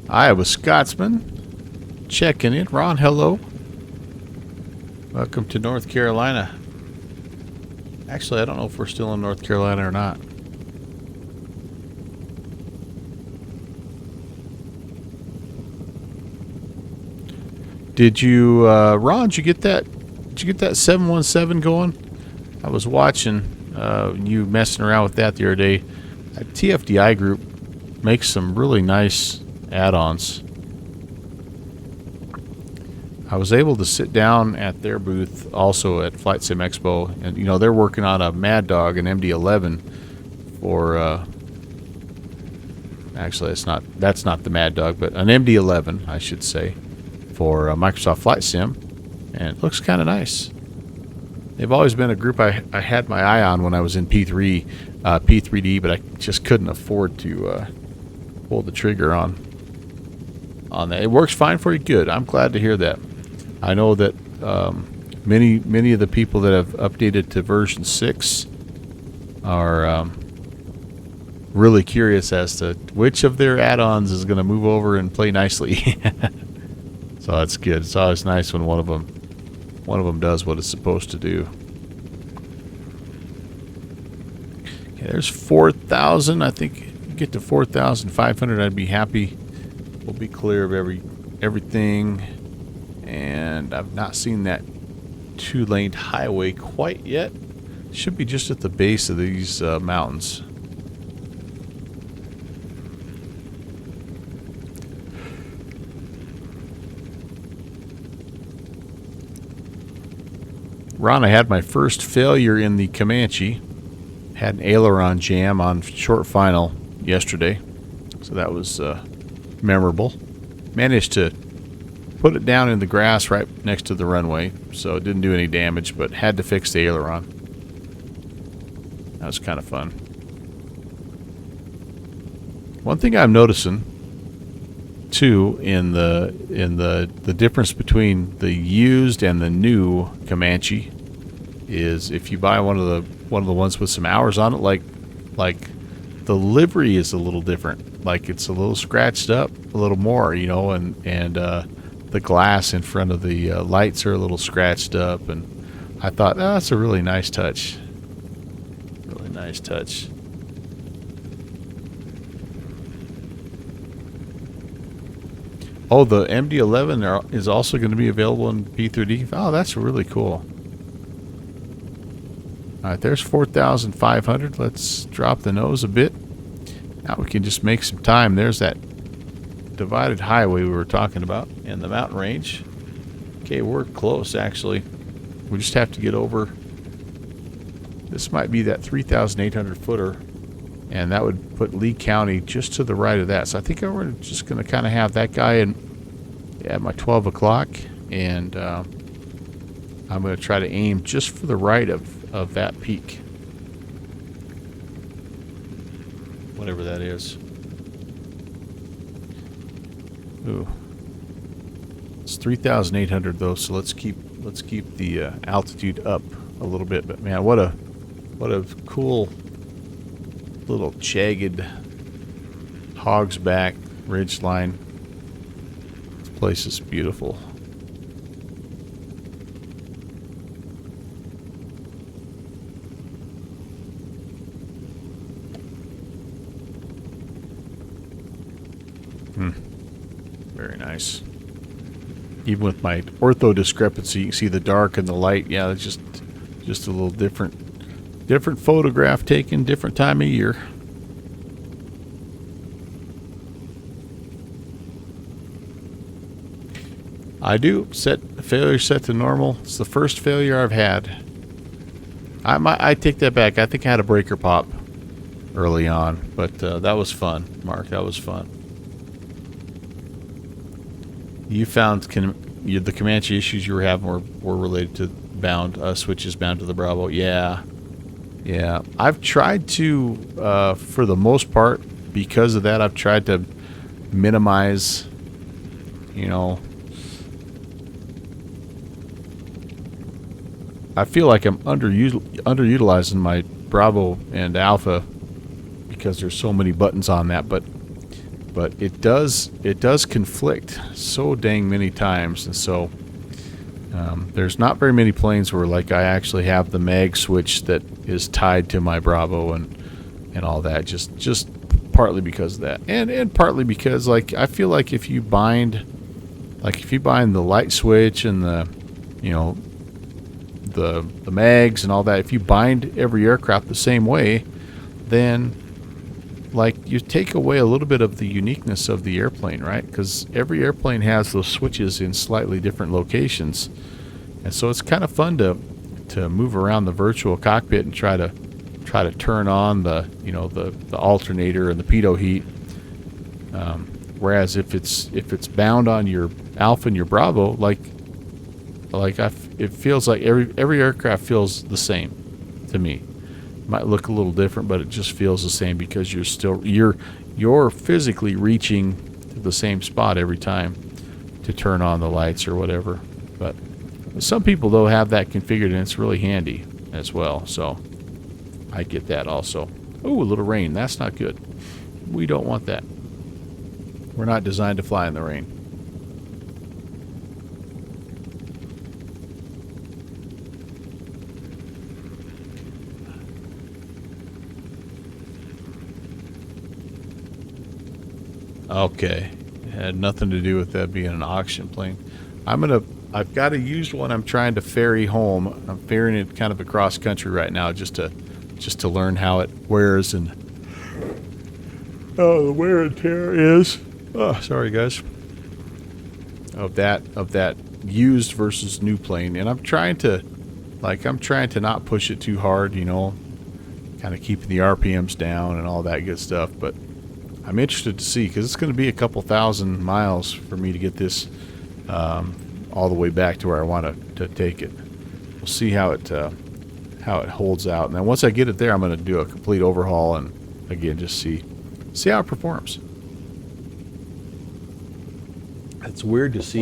Iowa Scotsman checking in. Ron, hello. Welcome to North Carolina. Actually, I don't know if we're still in North Carolina or not. Did you, Ron, did you get that 717 going? I was watching you messing around with that the other day. TFDI group makes some really nice add-ons. I was able to sit down at their booth also at Flight Sim Expo, and they're working on a Mad Dog, an MD-11 for actually that's not the Mad Dog, but an MD-11 I should say, for Microsoft Flight Sim, and it looks kind of nice. They've always been a group I had my eye on when I was in P3D, but I just couldn't afford to pull the trigger on that. It works fine for you. Good. I'm glad to hear that. I know that many of the people that have updated to version 6 are really curious as to which of their add-ons is going to move over and play nicely. So that's good. It's always nice when one of them does what it's supposed to do. Okay, there's 4,000. I think if you get to 4,500, I'd be happy. We'll be clear of everything. And I've not seen that 2-lane highway quite yet. Should be just at the base of these mountains. Ron, I had my first failure in the Comanche. Had an aileron jam on short final yesterday, so that was memorable. Managed to put it down in the grass right next to the runway, so it didn't do any damage, but had to fix the aileron. That was kind of fun. One thing I'm noticing too in the difference between the used and the new Comanche is if you buy one of the ones with some hours on it, like the livery is a little different. Like it's a little scratched up, a little more, you know, and the glass in front of the lights are a little scratched up, and I thought, oh, that's a really nice touch. Really nice touch. Oh, the MD-11 is also going to be available in B3D. Oh, that's really cool. All right, there's 4,500. Let's drop the nose a bit. Now we can just make some time. There's that divided highway we were talking about and the mountain range. Okay, we're close, actually. We just have to get over. This might be that 3,800 footer. And that would put Lee County just to the right of that. So I think we're just going to kind of have that guy at my 12 o'clock. And I'm going to try to aim just for the right of that peak. Whatever that is. Ooh. It's 3,800 though, so let's keep the altitude up a little bit. But man, what a cool little jagged hog's back ridge line. This place is beautiful. Very nice. Even with my ortho discrepancy, you can see the dark and the light. Yeah, it's just a little different photograph taken, different time of year. I do set failure set to normal. It's the first failure I've had. I take that back. I think I had a breaker pop early on, but that was fun, Mark. That was fun. You found the Comanche issues you were having were related to switches bound to the Bravo. Yeah. I've tried to, for the most part, because of that, I've tried to minimize, you know. I feel like I'm underutilizing my Bravo and Alpha because there's so many buttons on that, but it does conflict so dang many times, and so there's not very many planes where like I actually have the mag switch that is tied to my Bravo and all that, just partly because of that, and partly because like I feel like if you bind the light switch and the, you know, the mags and all that, if you bind every aircraft the same way, then like you take away a little bit of the uniqueness of the airplane, right? Because every airplane has those switches in slightly different locations, and so it's kind of fun to move around the virtual cockpit and try to turn on the, you know, the alternator and the pitot heat. Whereas if it's bound on your Alpha and your Bravo, it feels like every aircraft feels the same to me. Might look a little different, but it just feels the same because you're physically reaching to the same spot every time to turn on the lights or whatever. But some people though have that configured, and it's really handy as well. So I get that also. Oh, a little rain. That's not good. We don't want that. We're not designed to fly in the rain. Okay, it had nothing to do with that being an auction plane. I've got a used one I'm trying to ferry home. I'm ferrying it kind of across country right now just to learn how it wears and the wear and tear is. Oh, sorry guys. Of that used versus new plane, and I'm trying to not push it too hard, you know, kind of keeping the RPMs down and all that good stuff, but I'm interested to see, because it's going to be a couple thousand miles for me to get this all the way back to where I want to take it. We'll see how it holds out. And then once I get it there, I'm going to do a complete overhaul and again just see how it performs. It's weird to see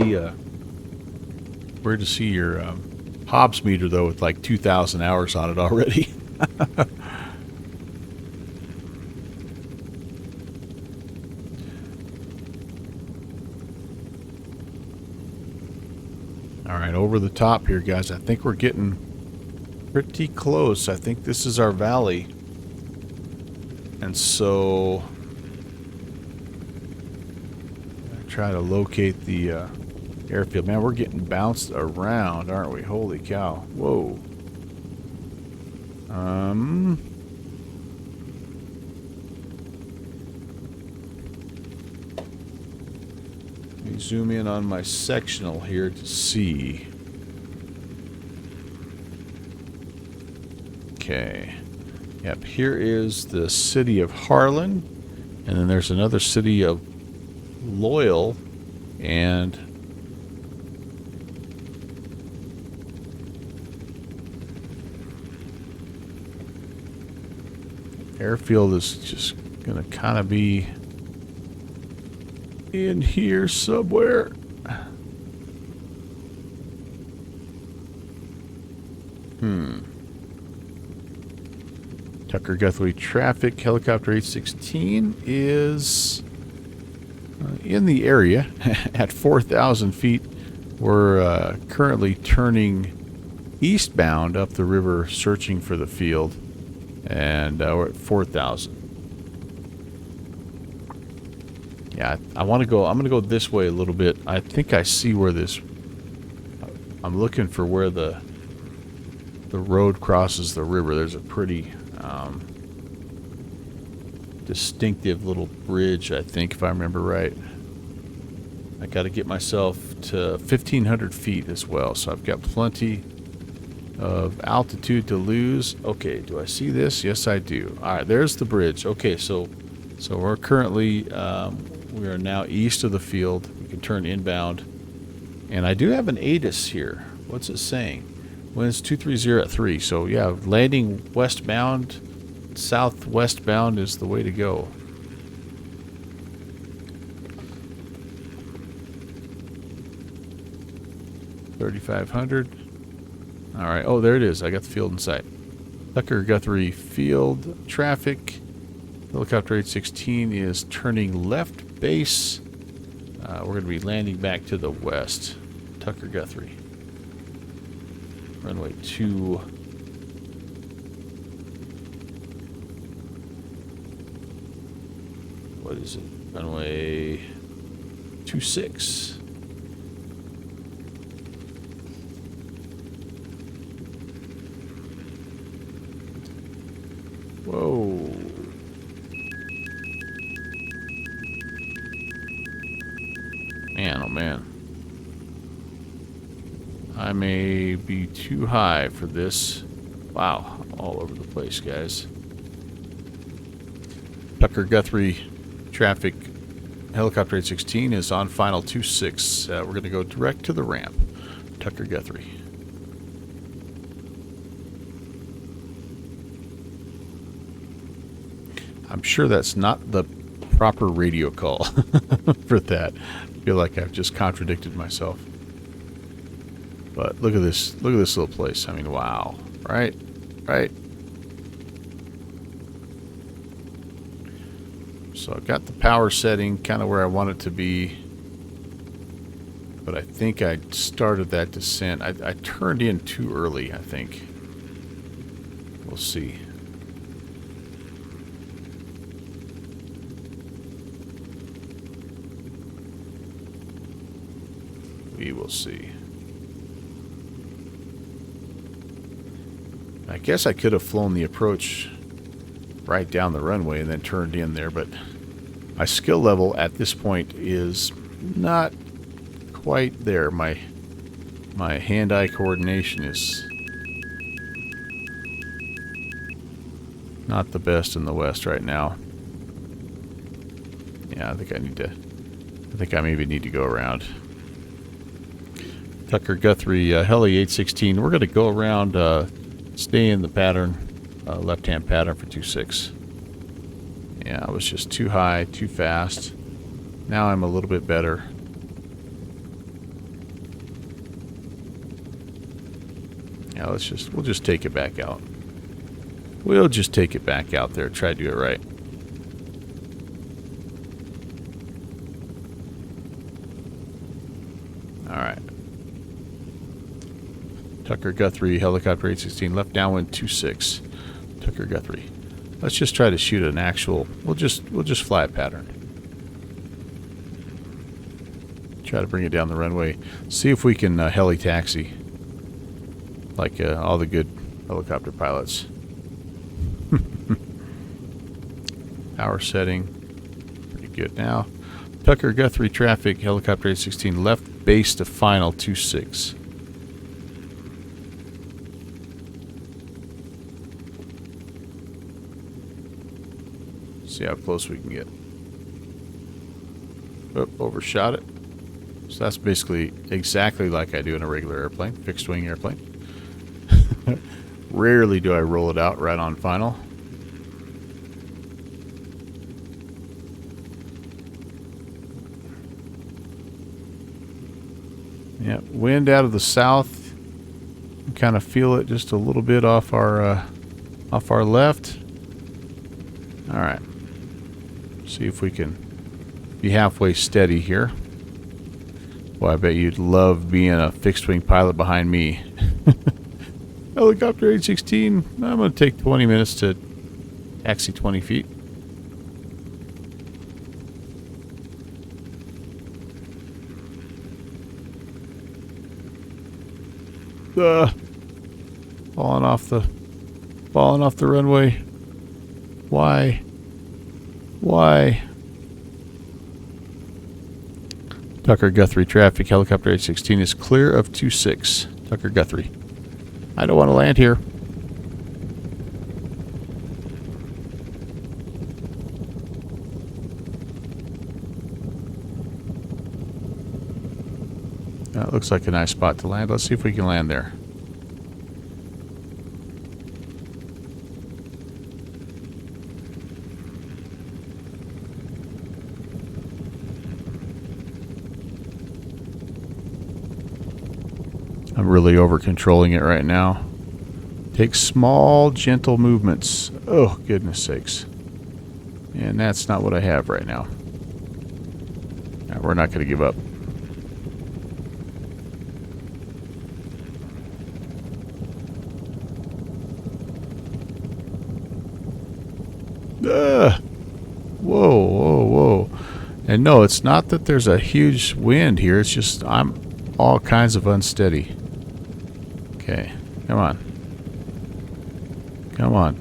your Hobbs meter though with like 2,000 hours on it already. All right, over the top here, guys. I think we're getting pretty close. I think this is our valley. And so I try to locate the airfield. Man, we're getting bounced around, aren't we? Holy cow. Whoa. Let me zoom in on my sectional here to see. Okay. Yep, here is the city of Harlan. And then there's another city of Loyal. And airfield is just going to kind of be in here somewhere. Tucker Guthrie traffic. Helicopter 816 is in the area at 4,000 feet. We're currently turning eastbound up the river searching for the field. And we're at 4,000. Yeah, I'm going to go this way a little bit. I think I see where this... I'm looking for where the road crosses the river. There's a pretty distinctive little bridge, I think, if I remember right. I got to get myself to 1,500 feet as well, so I've got plenty of altitude to lose. Okay, do I see this? Yes, I do. All right, there's the bridge. Okay, so we're currently we are now east of the field. We can turn inbound, and I do have an ATIS here. What's it saying? Winds 230 at 3. So yeah, landing westbound, southwestbound is the way to go. $3,500. All right. Oh, there it is. I got the field in sight. Tucker Guthrie field traffic. Helicopter 816 is turning left base. We're going to be landing back to the west. Tucker Guthrie. Runway 2. What is it? Runway 26. Whoa. Man, oh man. I may be too high for this. Wow, I'm all over the place, guys. Tucker Guthrie traffic helicopter 816 is on final 26. We're going to go direct to the ramp. Tucker Guthrie. I'm sure that's not the proper radio call for that. I feel like I've just contradicted myself. But look at this little place. I mean, wow. Right? Right? So I've got the power setting kind of where I want it to be. But I think I started that descent. I turned in too early, I think. We'll see. We will see. I guess I could have flown the approach right down the runway and then turned in there, but my skill level at this point is not quite there. My hand-eye coordination is not the best in the West right now. Yeah, I think I maybe need to go around. Tucker Guthrie, Heli 816. We're going to go around, stay in the pattern, left-hand pattern for 2-6. Yeah, I was just too high, too fast. Now I'm a little bit better. Yeah, we'll just take it back out. We'll just take it back out there. Try to do it right. Alright. Tucker Guthrie, helicopter 816, left downwind 26. Tucker Guthrie. Let's just try to shoot an actual, we'll just fly a pattern. Try to bring it down the runway. See if we can heli taxi. Like all the good helicopter pilots. Power setting. Pretty good now. Tucker Guthrie traffic, helicopter 816, left base to final 26. See how close we can get. Oh, overshot it. So that's basically exactly like I do in a regular airplane, fixed wing airplane. Rarely do I roll it out right on final. Yeah, wind out of the south. You kind of feel it just a little bit off our left. All right. See if we can be halfway steady here. Well, I bet you'd love being a fixed wing pilot behind me. Helicopter 816. I'm going to take 20 minutes to taxi 20 feet. Falling off the runway. Why? Tucker Guthrie traffic, helicopter 816 is clear of 26. Tucker Guthrie. I don't want to land here. That looks like a nice spot to land. Let's see if we can land there. I'm really over controlling it right now. Take small, gentle movements. Oh, goodness sakes. And that's not what I have right now. We're not going to give up. Whoa. And no, it's not that there's a huge wind here. It's just I'm all kinds of unsteady. Okay, come on. Come on.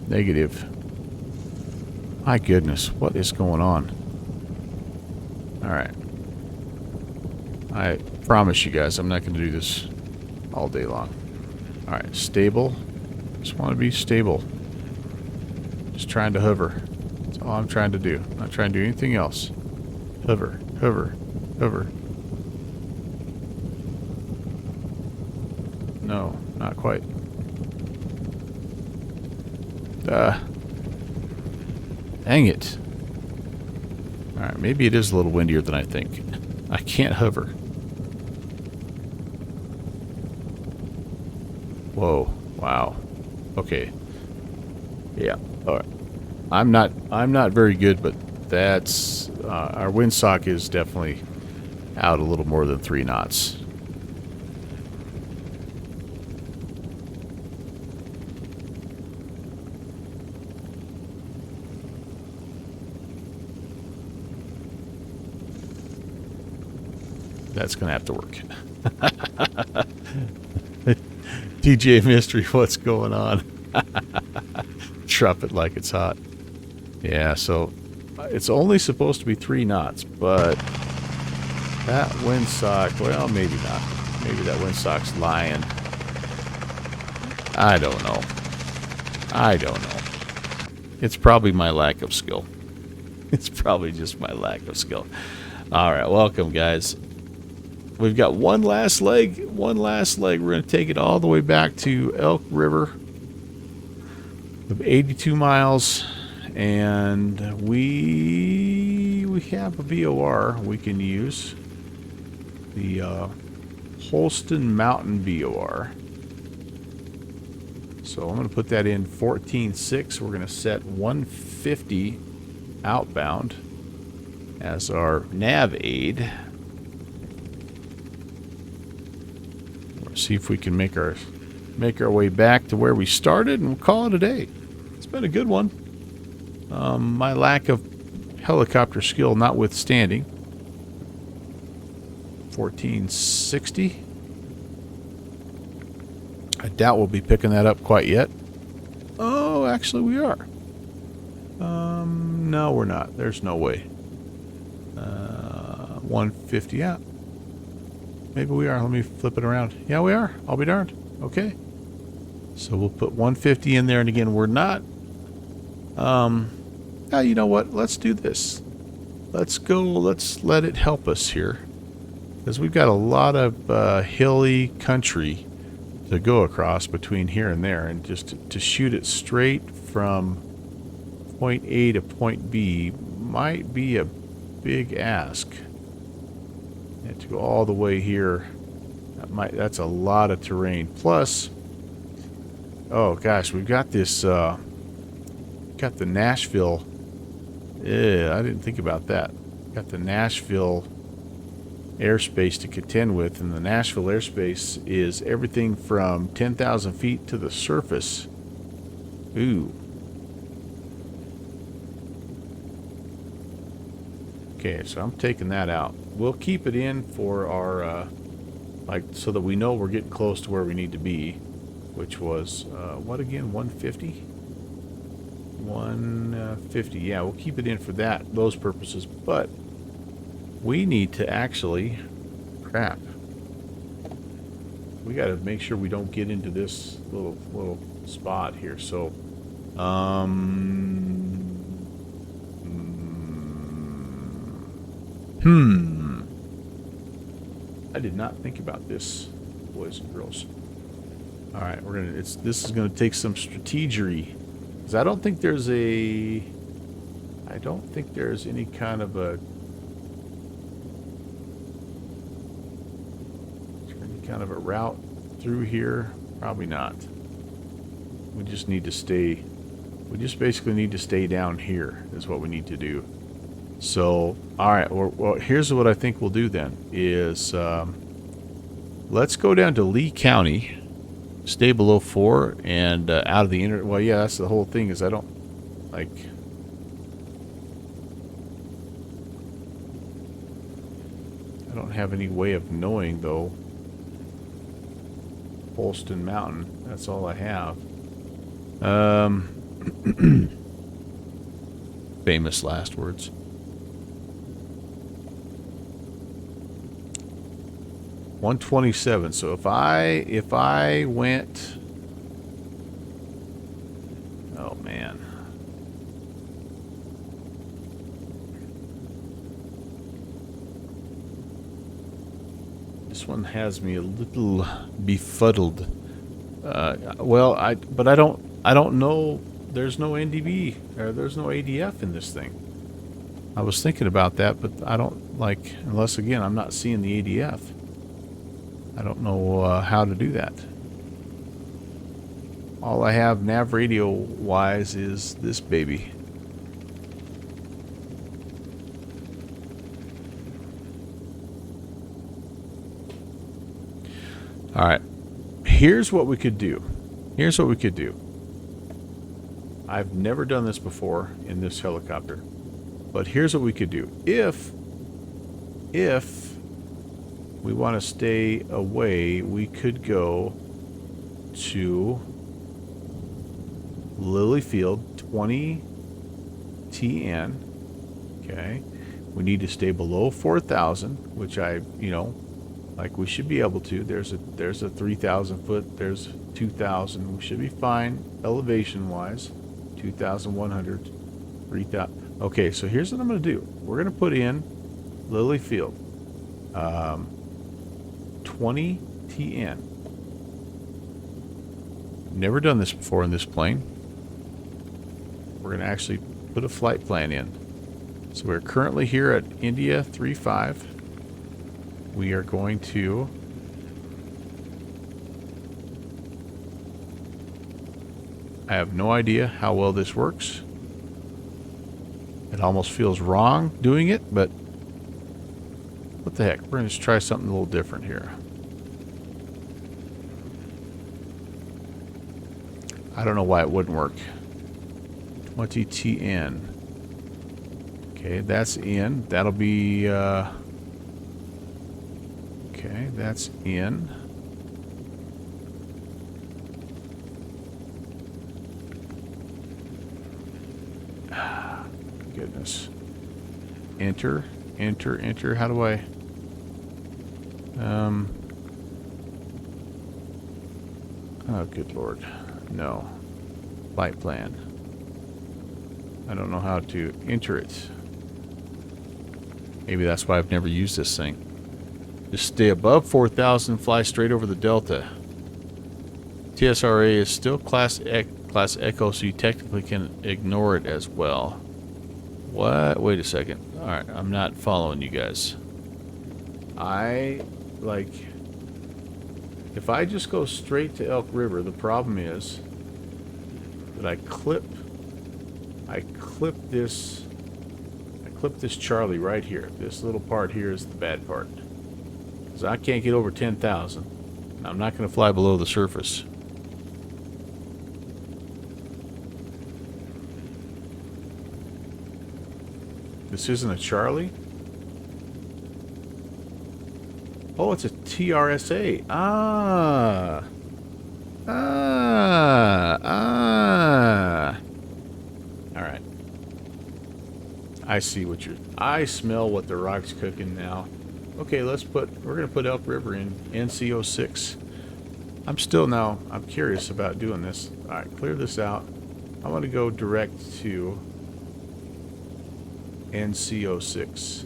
Negative. My goodness, what is going on? Alright. I promise you guys, I'm not going to do this all day long. Alright, stable. Just want to be stable. Just trying to hover. That's all I'm trying to do. Not trying to do anything else. Hover, hover, hover. No, not quite. Dang it. Alright, maybe it is a little windier than I think. I can't hover. Whoa, wow. Okay. Yeah, alright. I'm not very good, but that's our windsock is definitely out a little more than 3 knots. That's gonna have to work. DJ Mystery, what's going on? Drop it like it's hot. Yeah, so it's only supposed to be 3 knots, but that windsock, well, maybe not. Maybe that windsock's lying. I don't know. It's probably my lack of skill. It's probably just my lack of skill. All right, welcome, guys. We've got one last leg. One last leg. We're going to take it all the way back to Elk River. Of 82 miles, and we have a VOR we can use. The Holston Mountain VOR. So I'm going to put that in 14.6. We're going to set 150 outbound as our nav aid. We'll see if we can make our way back to where we started, and we'll call it a day. It's been a good one. My lack of helicopter skill notwithstanding. 1460. I doubt we'll be picking that up quite yet. Oh, actually we are. No, we're not. There's no way. 150, yeah. Maybe we are. Let me flip it around. Yeah, we are. I'll be darned. Okay. So we'll put 150 in there, and again, we're not. You know what? Let's do this. Let's go. Let's let it help us here, because we've got a lot of hilly country to go across between here and there, and just to shoot it straight from point A to point B might be a big ask. And to go all the way here, that's a lot of terrain. Plus, oh gosh, we've got this, got the Nashville. I didn't think about that. Got the Nashville airspace to contend with, and the Nashville airspace is everything from 10,000 feet to the surface. Ooh. Okay, so I'm taking that out. We'll keep it in for our, so that we know we're getting close to where we need to be, which was, what again, 150? 150, yeah, we'll keep it in for those purposes, but we need to actually, crap, we got to make sure we don't get into this little spot here. So I did not think about this, boys and girls. All right, this is gonna take some strategery, because I don't think there's any kind of a route through here. Probably not. We just basically need to stay down here is what we need to do. So, all right, well, here's what I think we'll do then is let's go down to Lee County, stay below 4, and out of the inner. Well, yeah, that's the whole thing. Is I don't have any way of knowing though. Holston Mountain. That's all I have. Famous last words. $127. So if I went, oh man, this one has me a little befuddled. But I don't know. There's no NDB or there's no ADF in this thing. I was thinking about that, but I don't unless again I'm not seeing the ADF. I don't know how to do that. All I have nav radio wise is this baby. All right. Here's what we could do. I've never done this before in this helicopter, but here's what we could do. If we want to stay away, we could go to Lilyfield 20 TN. Okay. We need to stay below 4,000, which we should be able to. There's a 3,000 foot, there's 2,000. We should be fine elevation wise. 2,100, 3,000. Okay, so here's what I'm going to do. We're going to put in Lily Field. 20 TN. Never done this before in this plane. We're going to actually put a flight plan in. So we're currently here at India 35. We are going to I have no idea how well this works. It almost feels wrong doing it, but what the heck? We're going to just try something a little different here. I don't know why it wouldn't work. 20 TN. Okay, that's in. That'll be, okay, that's in. Goodness. Enter, enter, enter. How do I, oh, good Lord. No. Flight plan. I don't know how to enter it. Maybe that's why I've never used this thing. Just stay above 4,000, fly straight over the Delta. TSRA is still Class Echo, so you technically can ignore it as well. What? Wait a second. Alright, I'm not following you guys. If I just go straight to Elk River, the problem is that I clip this Charlie right here. This little part here is the bad part. Because I can't get over 10,000. I'm not going to fly below the surface. This isn't a Charlie? Oh, it's a TRSA. Ah. Alright. I see what you're... I smell what the rock's cooking now. Okay, we're going to put Elk River in NC06. I'm curious about doing this. Alright, clear this out. I want to go direct to NC06.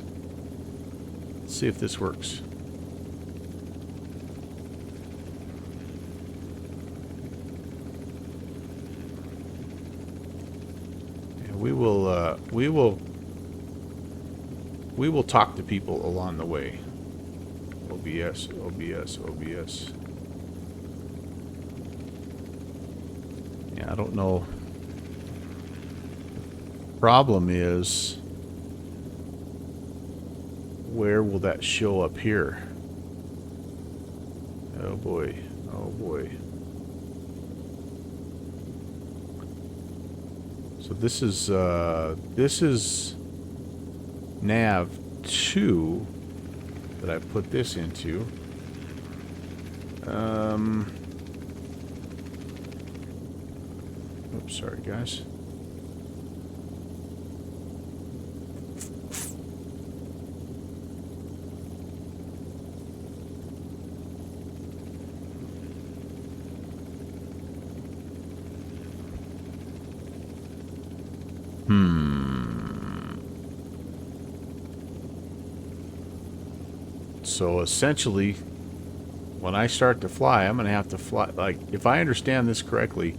Let's see if this works. We will talk to people along the way. OBS, OBS, OBS. Yeah, I don't know. Problem is, where will that show up here? Oh boy, oh boy. So this is nav 2 that I put this into. Oops, sorry guys. So essentially, when I start to fly, I'm going to have to fly, like, if I understand this correctly,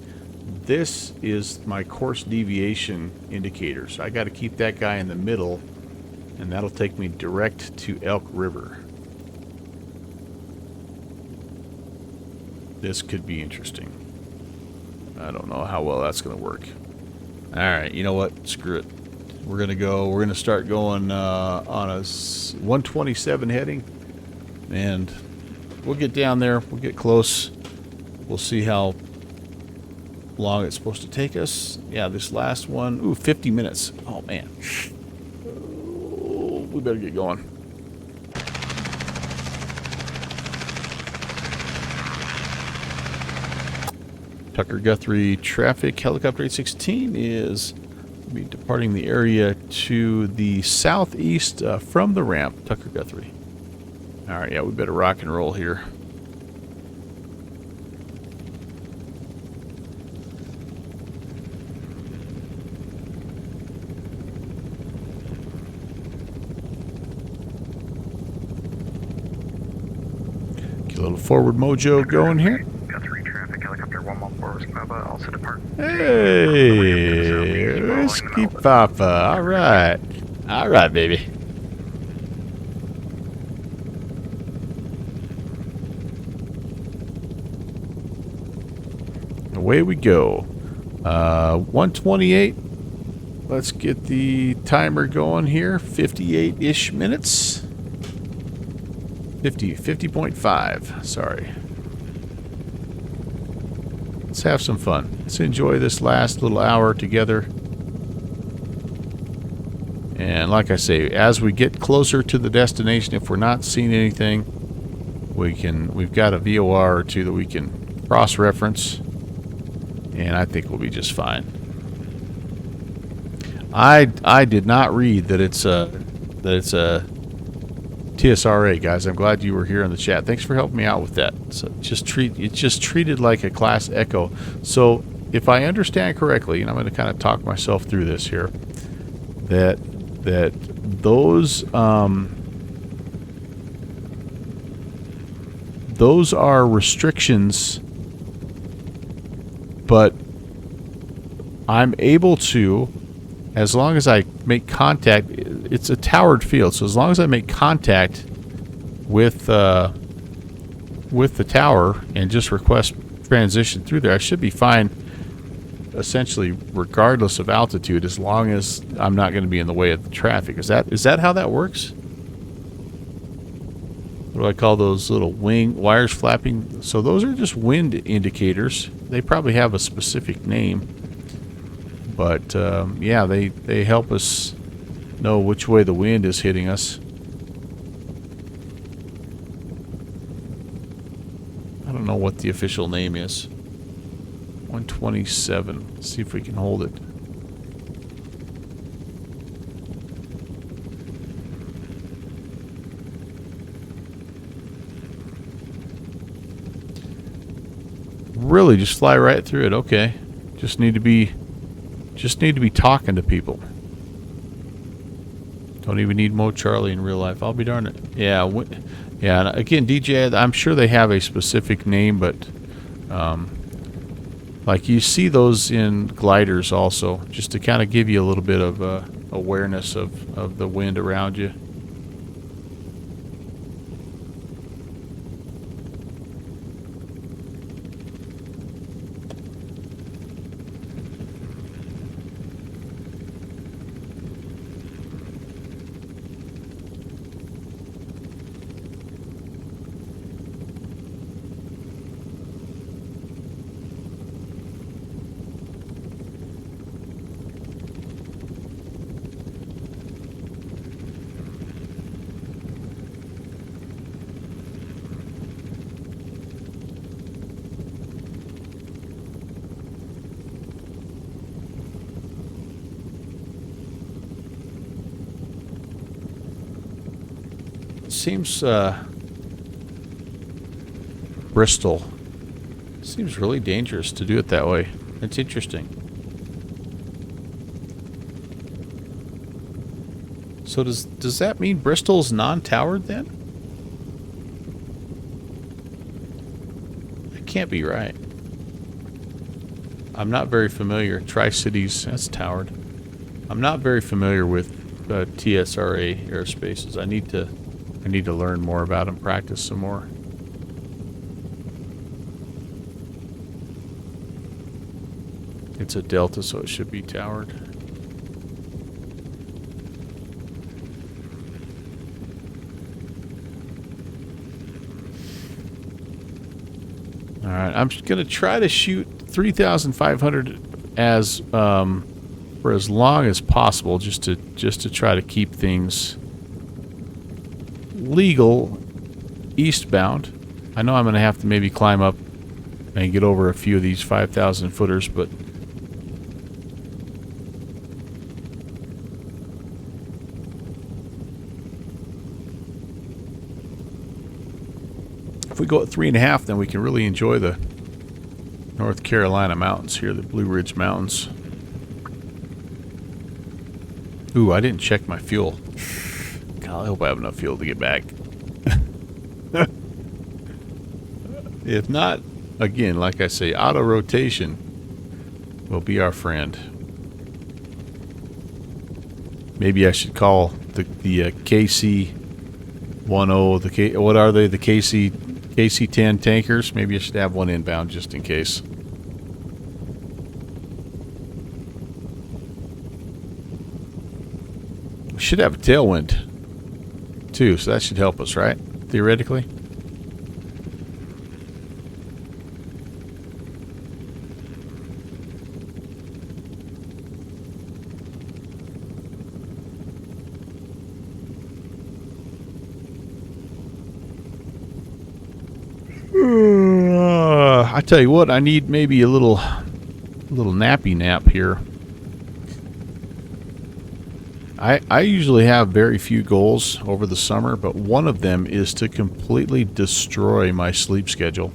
this is my course deviation indicator. So I got to keep that guy in the middle, and that'll take me direct to Elk River. This could be interesting. I don't know how well that's going to work. Alright, you know what? Screw it. We're going to start going on a 127 heading. And we'll get down there. We'll get close. We'll see how long it's supposed to take us. Yeah, this last one. Ooh, 50 minutes. Oh, man. Oh, we better get going. Tucker Guthrie traffic. Helicopter 816 is be departing the area to the southeast from the ramp. Tucker Guthrie. Alright, yeah, we better rock and roll here. a little forward mojo going here. Got 3 traffic, helicopter 114 VSKYLABS, also depart. Hey, Whiskey Papa. All right. All right, baby. Away we go. 128. Let's get the timer going here. 58-ish minutes. 50.5. Sorry. Let's have some fun. Let's enjoy this last little hour together. And like I say, as we get closer to the destination, if we're not seeing anything, we've got a VOR or two that we can cross-reference, and I think we'll be just fine. I did not read that it's a TSRA, guys. I'm glad you were here in the chat. Thanks for helping me out with that. So it's just treated like a class echo. So if I understand correctly, and I'm going to kind of talk myself through this here, that those are restrictions, but I'm able to, as long as I make contact. It's a towered field, so as long as I make contact with the tower and just request transition through there, I should be fine, essentially regardless of altitude, as long as I'm not going to be in the way of the traffic. Is that how that works? What do I call those little wires flapping? So those are just wind indicators. They probably have a specific name, but yeah, they help us know which way the wind is hitting us. I don't know what the official name is. 127. Let's see if we can hold it. Really, just fly right through it. Okay. Just need to be talking to people. Don't even need Mo Charlie in real life. I'll be darned it. Yeah, yeah. And again, DJ, I'm sure they have a specific name, but like you see those in gliders also, just to kind of give you a little bit of awareness of the wind around you. Seems Bristol seems really dangerous to do it that way. It's interesting. So does that mean Bristol's non-towered then? That can't be right. I'm not very familiar. Tri-Cities, that's towered. I'm not very familiar with TSRA airspaces. I need to learn more about them, practice some more. It's a delta, so it should be towered. All right, I'm just gonna try to shoot 3,500 as for as long as possible, just to try to keep things legal eastbound. I know I'm going to have to maybe climb up and get over a few of these 5,000 footers, but if we go at 3.5, then we can really enjoy the North Carolina mountains here, the Blue Ridge Mountains. Ooh, I didn't check my fuel. God, I hope I have enough fuel to get back. If not, again, like I say, auto rotation will be our friend. Maybe I should call the KC-10, what are they? The KC-10 tankers? Maybe I should have one inbound just in case. We should have a tailwind too, so that should help us, right? Theoretically. I tell you what, I need maybe a little nappy nap here. I usually have very few goals over the summer, but one of them is to completely destroy my sleep schedule.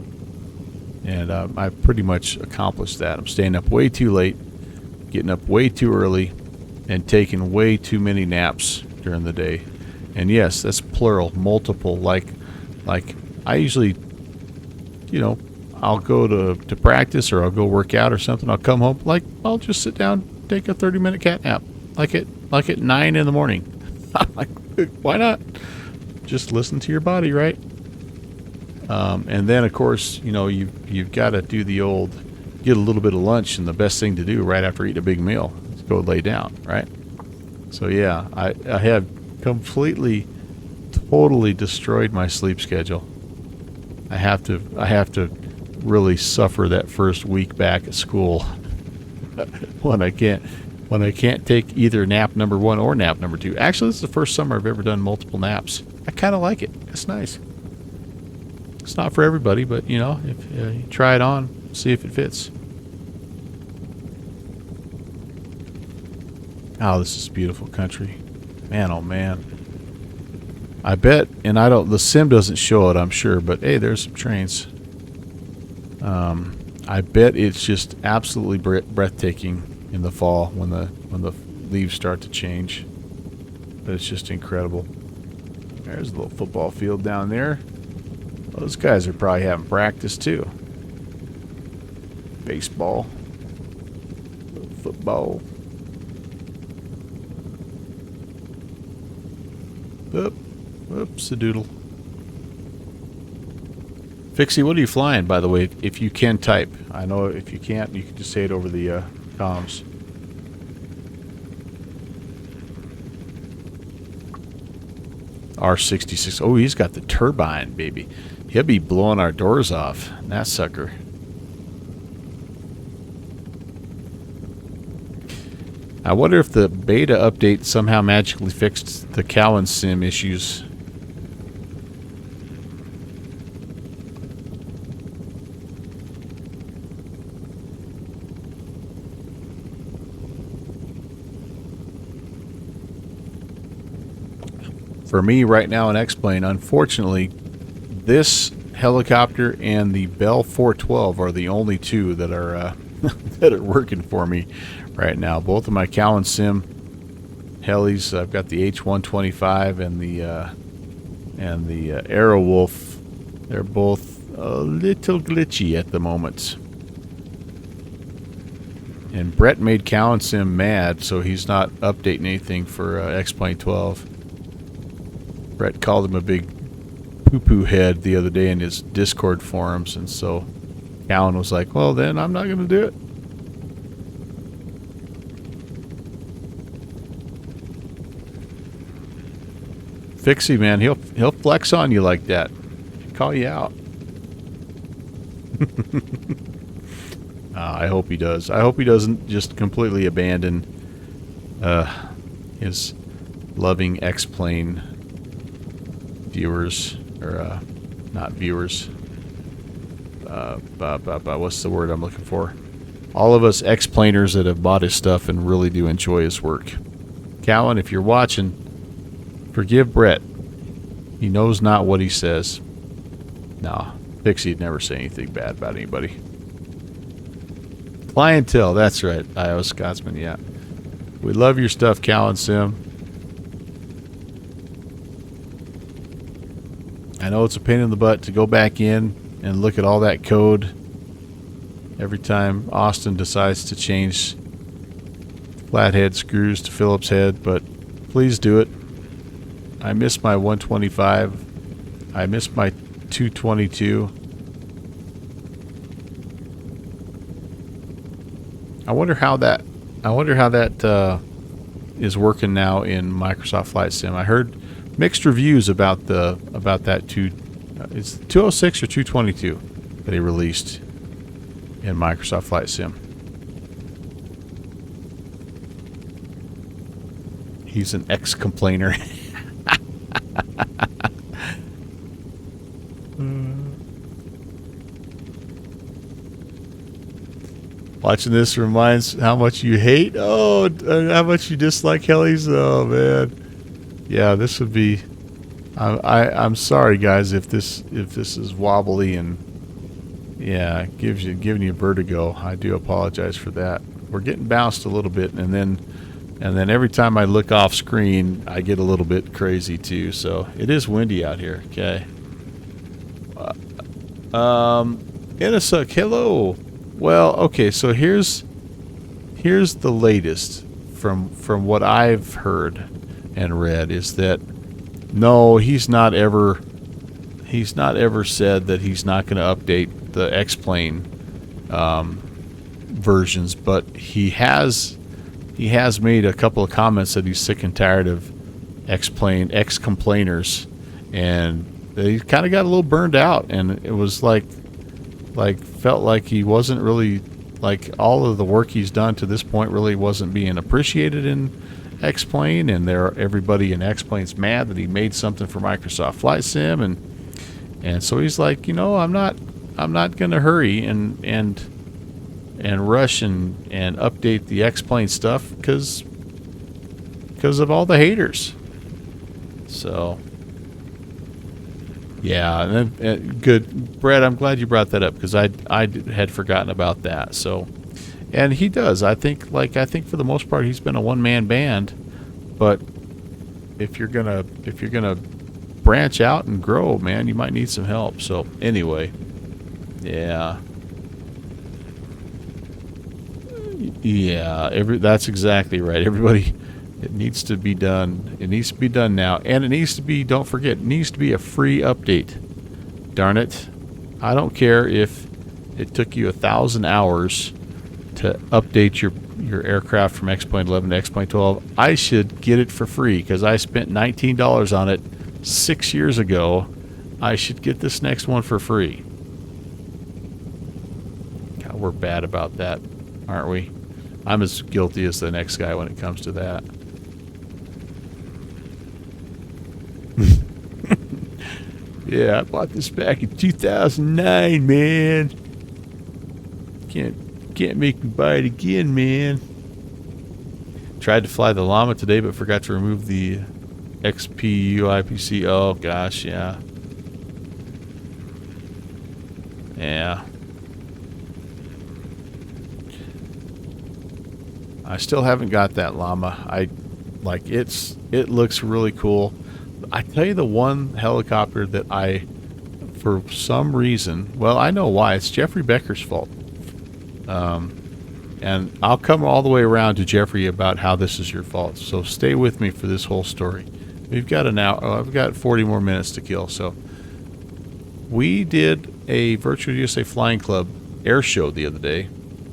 And I've pretty much accomplished that. I'm staying up way too late, getting up way too early, and taking way too many naps during the day. And yes, that's plural, multiple. Like I usually, you know, I'll go to practice or I'll go work out or something. I'll come home, like I'll just sit down, take a 30-minute cat nap, like at 9 in the morning. I'm like, why not? Just listen to your body, right? And then of course, you know, you've got to do the old, get a little bit of lunch, and the best thing to do right after eating a big meal is go lay down, right? So yeah, I have completely, totally destroyed my sleep schedule. I have to really suffer that first week back at school when I can't take either nap number 1 or nap number 2. Actually, this is the first summer I've ever done multiple naps. I kind of like it. It's nice. It's not for everybody, but you know, if you try it on, see if it fits. Oh, this is beautiful country. Man, oh man. I bet, and the sim doesn't show it, I'm sure, but hey, there's some trains. I bet it's just absolutely breathtaking in the fall when the leaves start to change. But it's just incredible. There's a little football field down there. Those guys are probably having practice too. Baseball. Football. Oops, a doodle. Fixie, what are you flying, by the way, if you can type? I know if you can't, you can just say it over the comms. R66. Oh, he's got the turbine, baby. He'll be blowing our doors off. That sucker. I wonder if the beta update somehow magically fixed the Cowan sim issues. For me right now in X-Plane, unfortunately, this helicopter and the Bell 412 are the only two that are that are working for me right now. Both of my Cowan Sim helis, I've got the H125 and the Aerowolf. They're both a little glitchy at the moment. And Brett made Cowan Sim mad, so he's not updating anything for X-Plane 12. Brett called him a big poo-poo head the other day in his Discord forums, and so Cowan was like, well, then I'm not going to do it. Fixie, man, he'll flex on you like that. He'll call you out. I hope he does. I hope he doesn't just completely abandon his loving X-Plane viewers, or not viewers. What's the word I'm looking for? All of us X-Planers that have bought his stuff and really do enjoy his work. Cowan, if you're watching, forgive Brett. He knows not what he says. No, Fixie'd never say anything bad about anybody. Clientele, that's right. Iowa Scotsman, yeah. We love your stuff, Cowan Sim. I know it's a pain in the butt to go back in and look at all that code every time Austin decides to change flathead screws to Phillips head, but please do it. I miss my 125. I miss my 222. I wonder how that is working now in Microsoft Flight Sim. I heard mixed reviews about that it's 206 or 222 that he released in Microsoft Flight Sim. He's an ex-complainer. Watching this reminds how much you hate. Oh, how much you dislike helis. Oh man, yeah. This would be. I'm sorry, guys, if this is wobbly and yeah, giving you vertigo. I do apologize for that. We're getting bounced a little bit, and then every time I look off screen, I get a little bit crazy too. So it is windy out here. Okay. Inasuk, hello. Well, okay, so here's the latest from what I've heard and read is that no, he's not ever said that he's not going to update the X-Plane versions, but he has made a couple of comments that he's sick and tired of X-Plane ex-complainers, and he kind of got a little burned out, and it was felt like he wasn't really, like, all of the work he's done to this point really wasn't being appreciated in X-Plane, and everybody in X-Plane's mad that he made something for Microsoft Flight Sim, and so he's like, you know, I'm not gonna hurry and rush and update the X-Plane stuff because of all the haters. So yeah, and then, good, Brad. I'm glad you brought that up because I had forgotten about that. So, and he does. I think for the most part he's been a one-man band, but if you're gonna branch out and grow, man, you might need some help. So anyway, yeah, that's exactly right. Everybody. It needs to be done. It needs to be done now. And it needs to be, don't forget, it needs to be a free update. Darn it. I don't care if it took you 1,000 hours to update your aircraft from X-Plane 11 to X-Plane 12. I should get it for free because I spent $19 on it 6 years ago. I should get this next one for free. God, we're bad about that, aren't we? I'm as guilty as the next guy when it comes to that. Yeah, I bought this back in 2009, man. Can't make me buy it again, man. Tried to fly the Llama today, but forgot to remove the XPU IPC. Oh gosh, yeah. Yeah. I still haven't got that Llama. It looks really cool. I tell you, the one helicopter that for some reason, well, I know why. It's Jeffrey Becker's fault. And I'll come all the way around to Jeffrey about how this is your fault. So stay with me for this whole story. We've got I've got 40 more minutes to kill. So we did a Virtual USA Flying Club air show the other day,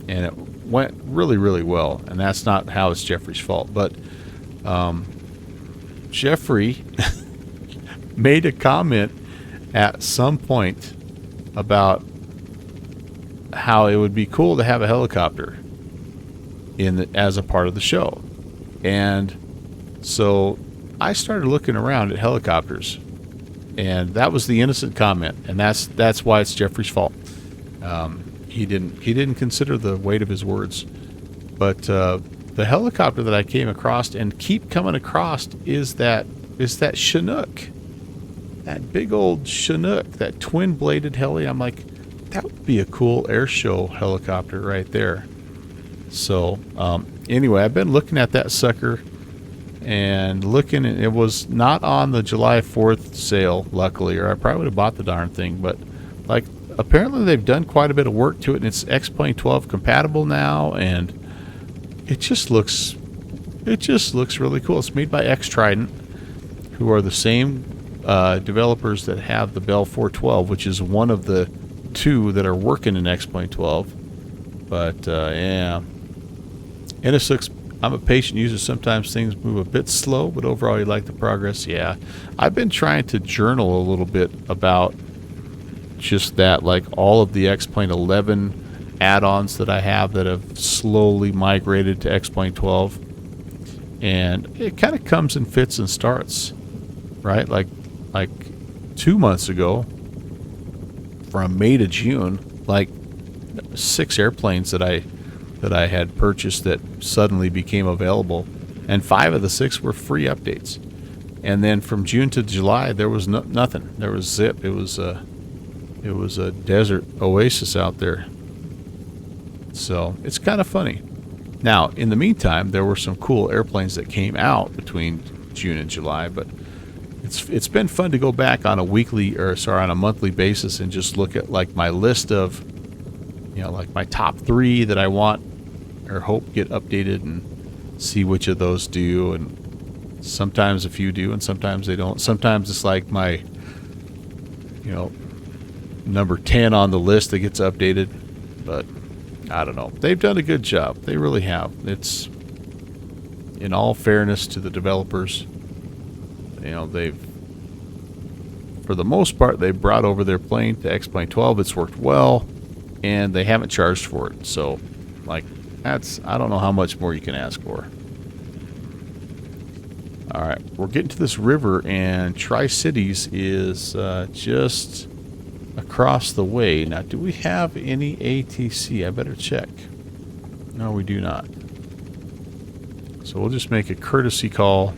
and it went really, really well. And that's not how it's Jeffrey's fault, but Jeffrey made a comment at some point about how it would be cool to have a helicopter as a part of the show. And so I started looking around at helicopters, and that was the innocent comment, and that's why it's Jeffrey's fault. He didn't consider the weight of his words. But the helicopter that I came across and keep coming across is that Chinook. That big old Chinook, that twin-bladed heli. I'm like, that would be a cool air show helicopter right there. So anyway, I've been looking at that sucker and looking, and it was not on the July 4th sale, luckily, or I probably would have bought the darn thing. But like apparently they've done quite a bit of work to it, and it's X-Plane 12 compatible now, and it just looks really cool. It's made by X Trident, who are the same developers that have the Bell 412, which is one of the two that are working in X-Plane 12. But yeah, and it looks. I'm a patient user. Sometimes things move a bit slow, but overall you like the progress. Yeah, I've been trying to journal a little bit about just that, like all of the X-Plane 11 add-ons that I have that have slowly migrated to X-Plane 12. And it kind of comes in fits and starts, right? Like 2 months ago, from May to June, like 6 airplanes that I had purchased that suddenly became available, and 5 of the 6 were free updates. And then from June to July, there was nothing. There was zip. It was a desert oasis out there. So it's kind of funny. Now, in the meantime, there were some cool airplanes that came out between June and July, but it's been fun to go back on a on a monthly basis and just look at like my list of, like my top 3 that I want or hope get updated, and see which of those do. And sometimes a few do, and sometimes they don't. Sometimes it's like my, number 10 on the list that gets updated, but I don't know. They've done a good job. They really have. It's, in all fairness to the developers, they've, for the most part, they've brought over their plane to X-Plane 12. It's worked well, and they haven't charged for it. So, like, I don't know how much more you can ask for. All right, we're getting to this river, and Tri-Cities is just across the way. Now, do we have any ATC? I better check. No, we do not. So we'll just make a courtesy call.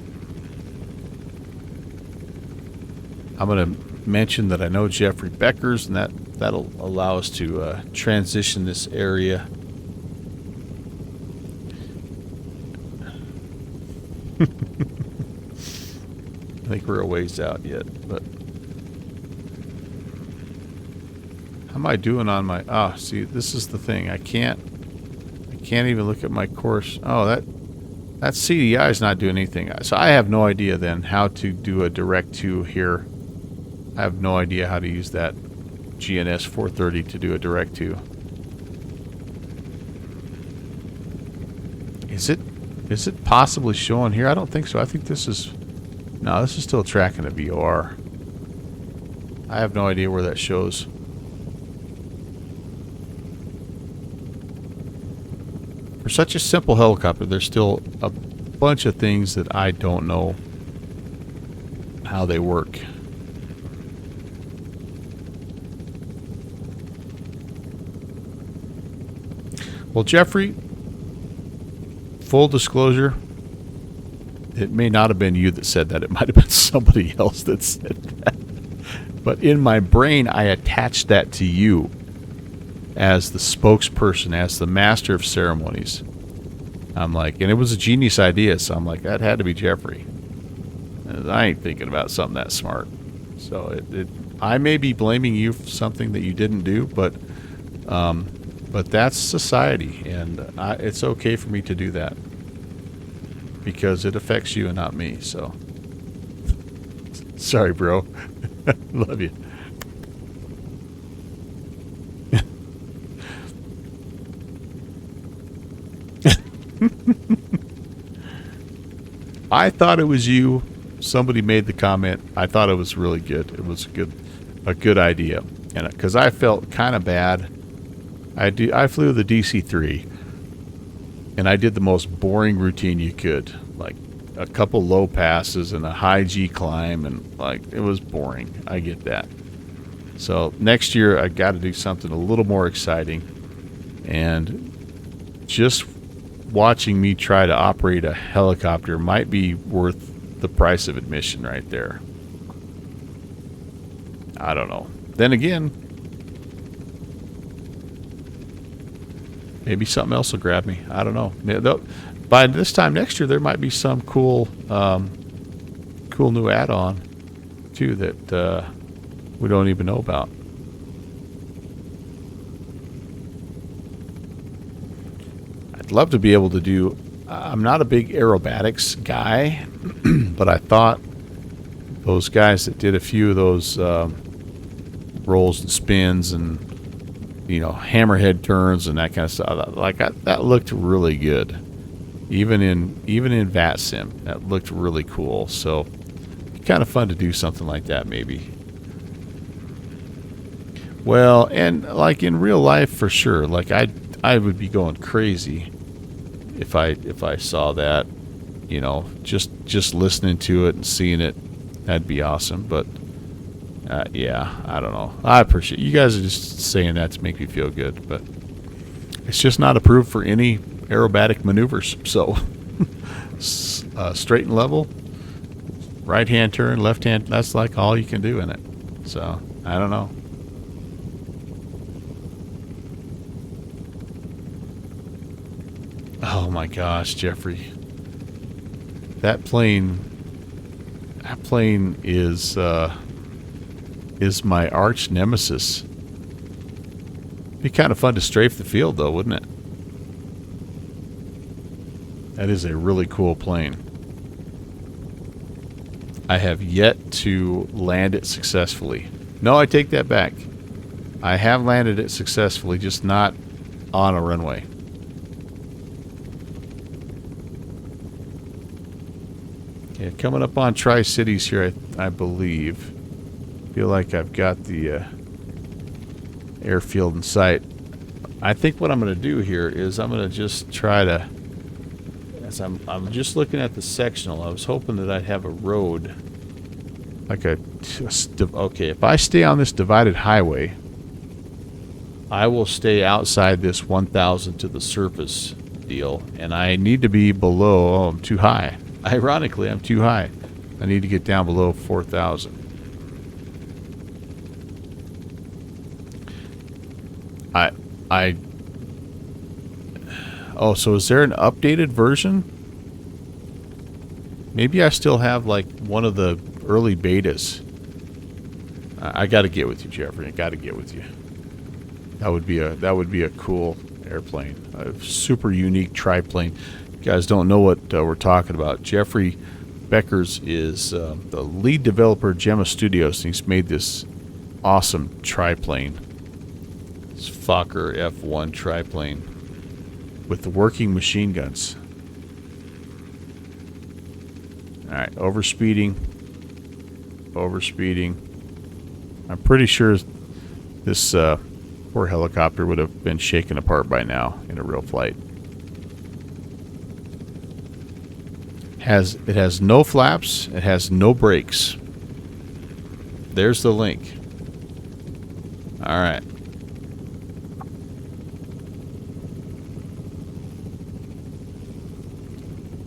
I'm going to mention that I know Jeffrey Beckers, and that'll allow us to transition this area. I think we're a ways out yet, but how am I doing on my... see, this is the thing. I can't even look at my course. Oh, that CDI is not doing anything. So I have no idea then how to do a direct to here. I have no idea how to use that GNS 430 to do a direct to. Is it possibly showing here? I don't think so. I think this is... No, this is still tracking a VOR. I have no idea where that shows. For such a simple helicopter, there's still a bunch of things that I don't know how they work. Well, Jeffrey, full disclosure, it may not have been you that said that. It might have been somebody else that said that. But in my brain, I attached that to you as the spokesperson, as the master of ceremonies. I'm like, and it was a genius idea, so I'm like, that had to be Jeffrey. And I ain't thinking about something that smart. So I may be blaming you for something that you didn't do, but that's society, and it's okay for me to do that because it affects you and not me. So sorry, bro. Love you. I thought it was you. Somebody made the comment. I thought it was really good. It was a good idea, and because I felt kind of bad. I flew the DC-3, and I did the most boring routine you could, like a couple low passes and a high G climb, and like it was boring. I get that. So next year I got to do something a little more exciting, and just watching me try to operate a helicopter might be worth the price of admission right there. I don't know. Then again, maybe something else will grab me. I don't know. By this time next year, there might be some cool new add-on too that we don't even know about. I'd love to be able to do. I'm not a big aerobatics guy, but I thought those guys that did a few of those rolls and spins and hammerhead turns and that kind of stuff, that looked really good. Even in VAT Sim, that looked really cool. So kind of fun to do something like that maybe. Well, and like in real life for sure, like I would be going crazy if I saw that, just listening to it and seeing it, that'd be awesome. But yeah, I don't know. I appreciate you guys are just saying that to make me feel good, but it's just not approved for any aerobatic maneuvers. So straight and level, right hand turn, left hand, that's like all you can do in it. So I don't know. Oh my gosh, Jeffrey. That plane is my arch nemesis. Be kind of fun to strafe the field though, wouldn't it? That is a really cool plane. I have yet to land it successfully. No, I take that back. I have landed it successfully, just not on a runway. Okay, coming up on Tri-Cities here, I believe. Feel like I've got the airfield in sight. I think what I'm going to do here is I'm going to just try to, as I'm just looking at the sectional, I was hoping that I'd have a road, like okay, if I stay on this divided highway, I will stay outside this 1,000 to the surface deal, and I need to be below, oh, I'm too high. Ironically, I'm too high. I need to get down below 4,000. Oh, so is there an updated version? Maybe I still have like one of the early betas. I got to get with you, Jeffrey. I got to get with you. That would be a cool airplane. A super unique triplane. You guys don't know what we're talking about. Jeffrey Beckers is the lead developer at Gemma Studios, and he's made this awesome triplane. This Fokker F1 triplane with the working machine guns. Alright, overspeeding. I'm pretty sure this poor helicopter would have been shaken apart by now in a real flight. It has no flaps, it has no brakes. There's the link. Alright.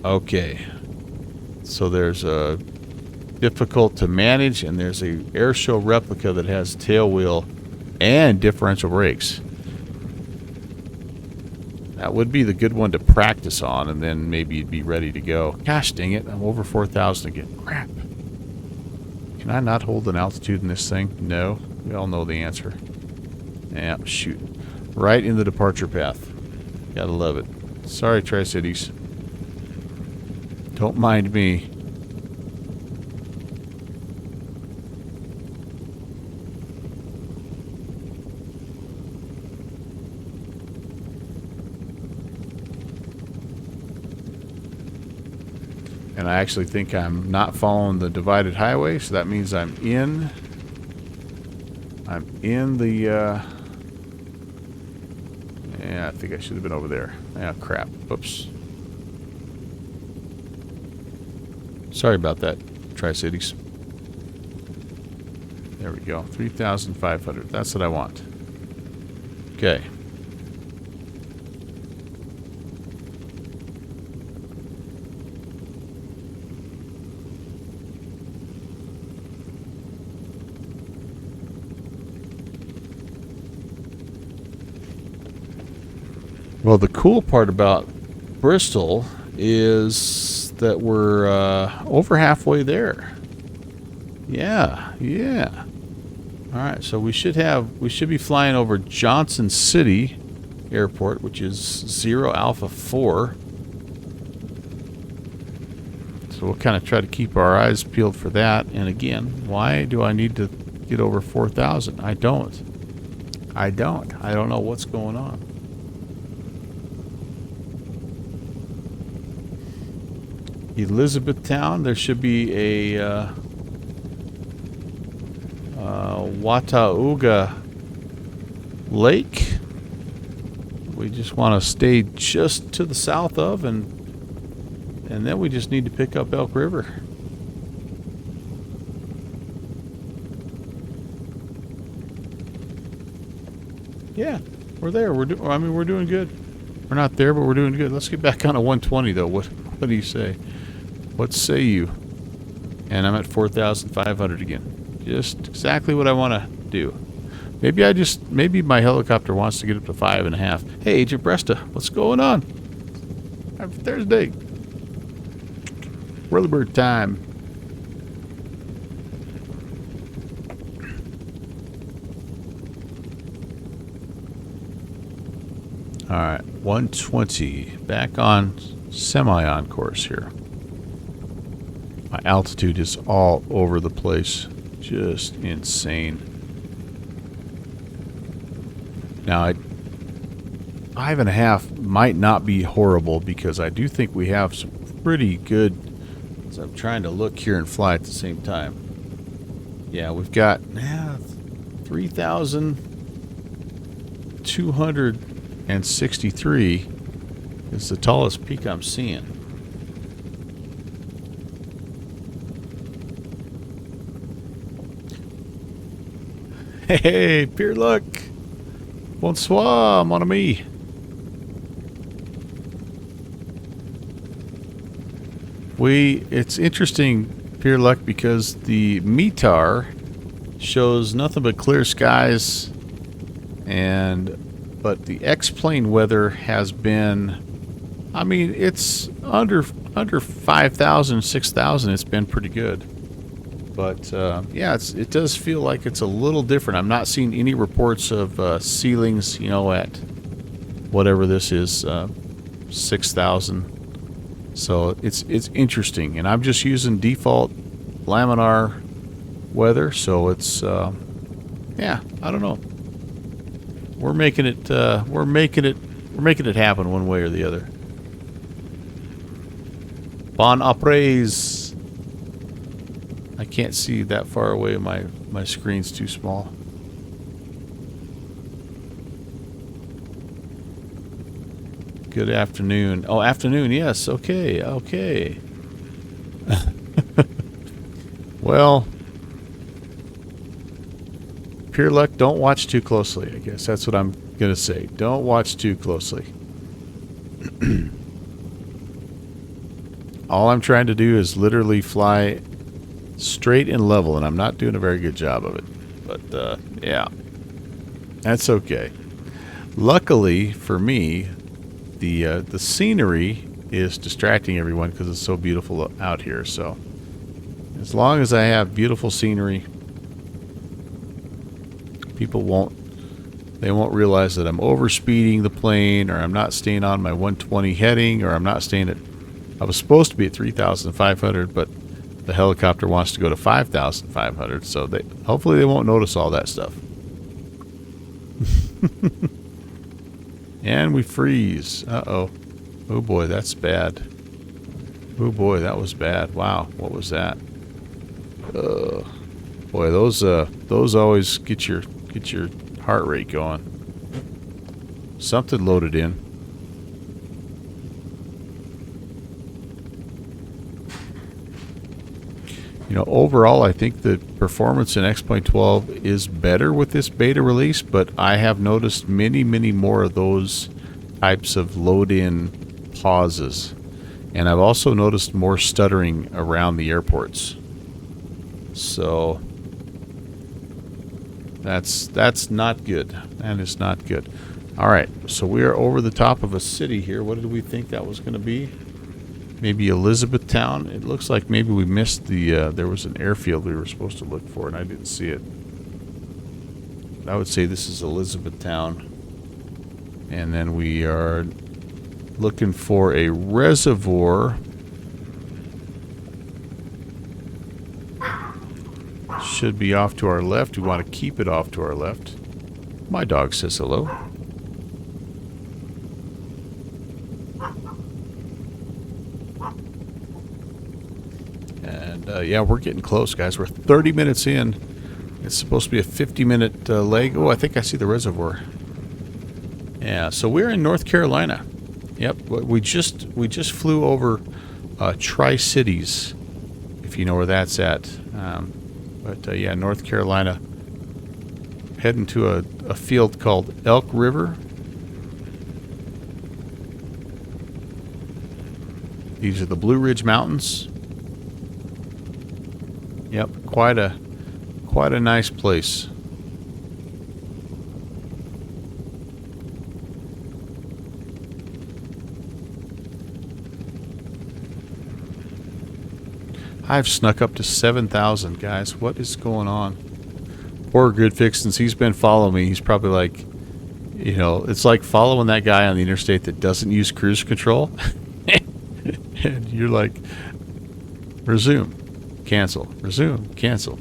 Okay. So there's a difficult to manage, and there's a airshow replica that has tail wheel and differential brakes. That would be the good one to practice on, and then maybe you'd be ready to go. Gosh dang it, I'm over 4,000 again. Crap. Can I not hold an altitude in this thing? No. We all know the answer. Yeah, shoot. Right in the departure path. Gotta love it. Sorry, Tri-Cities. Don't mind me. And I actually think I'm not following the divided highway, so that means I'm in the, yeah, I think I should have been over there. Ah, crap. Whoops. Sorry about that, Tri-Cities. There we go. 3,500. That's what I want. Okay. Well, the cool part about Bristol is that we're over halfway there. Yeah. All right, so we should be flying over Johnson City airport, which is 0 Alpha 4. So we'll kind of try to keep our eyes peeled for that. And again, why do I need to get over 4,000? I don't. I don't know what's going on. Elizabethtown, there should be a Watauga Lake. We just want to stay just to the south of, and then we just need to pick up Elk River. Yeah, we're there. We're doing good. We're not there, but we're doing good. Let's get back on a 120 though. What do you say? What say you? And I'm at 4,500 again. Just exactly what I want to do. Maybe my helicopter wants to get up to 5.5. Hey, Agent Bresta, what's going on? Happy Thursday. Whirlybird time. Alright, 120. Back on semi-on course here. My altitude is all over the place. Just insane. Now, 5.5 might not be horrible because I do think we have some pretty good... So I'm trying to look here and fly at the same time. Yeah, we've got 3,263 is the tallest peak I'm seeing. Hey, pure luck. Bonsoir, mon ami. It's interesting, pure luck, because the METAR shows nothing but clear skies, but the X-plane weather has been, I mean, it's under 5,000, 6,000. It's been pretty good. But, yeah, it does feel like it's a little different. I'm not seeing any reports of ceilings, you know, at whatever this is, 6,000. So it's interesting. And I'm just using default laminar weather. So it's, yeah, I don't know. We're making it happen one way or the other. Bon apres. I can't see that far away. My screen's too small. Good afternoon. Oh, afternoon. Yes. Okay. Okay. Well, pure luck. Don't watch too closely. I guess that's what I'm gonna say. Don't watch too closely. All I'm trying to do is literally fly straight and level, and I'm not doing a very good job of it. But, yeah. That's okay. Luckily for me, the scenery is distracting everyone because it's so beautiful out here. So, as long as I have beautiful scenery, people won't realize that I'm overspeeding the plane, or I'm not staying on my 120 heading, or I'm not staying at... I was supposed to be at 3,500, but the helicopter wants to go to 5,500, so hopefully they won't notice all that stuff. And we freeze. Uh-oh. Oh boy, that's bad. Oh boy, that was bad. Wow, what was that? Boy, those always get your heart rate going. Something loaded in. You know, overall, I think the performance in X-Plane 12 is better with this beta release, but I have noticed many, many more of those types of load-in pauses. And I've also noticed more stuttering around the airports. So, that's not good. That is not good. All right, so we are over the top of a city here. What did we think that was going to be? Maybe Elizabethtown. It looks like maybe we missed the, there was an airfield we were supposed to look for, and I didn't see it. I would say this is Elizabethtown. And then we are looking for a reservoir. Should be off to our left. We want to keep it off to our left. My dog says hello. And yeah, we're getting close, guys. We're 30 minutes in. It's supposed to be a 50-minute leg. Oh, I think I see the reservoir. Yeah, so we're in North Carolina. Yep, we just flew over Tri-Cities, if you know where that's at. But yeah, North Carolina. Heading to a field called Elk River. These are the Blue Ridge Mountains. Yep, quite a nice place. I've snuck up to 7,000, guys. What is going on? Poor Good Fixins, he's been following me. He's probably like, you know, it's like following that guy on the interstate that doesn't use cruise control. And you're like, resume, cancel, resume, cancel.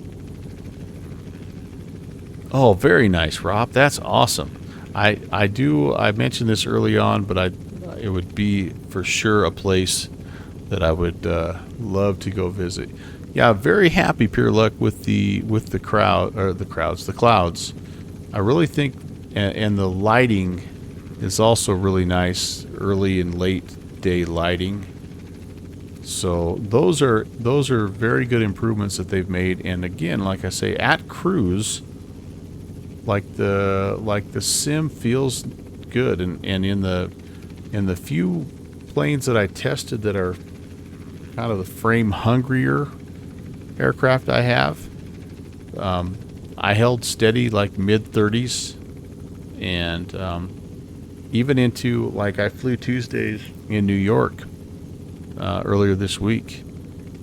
Oh, very nice, Rob. That's awesome. I mentioned this early on, but it would be for sure a place that I would love to go visit. Yeah, very happy, Pure Luck, with the clouds. I really think, and the lighting is also really nice, early and late day lighting. So those are very good improvements that they've made. And again, like I say, at cruise, like the sim feels good, and in the few planes that I tested that are kind of the frame hungrier aircraft I have, I held steady like mid-30s, and even into, like, I flew Tuesdays in New York earlier this week,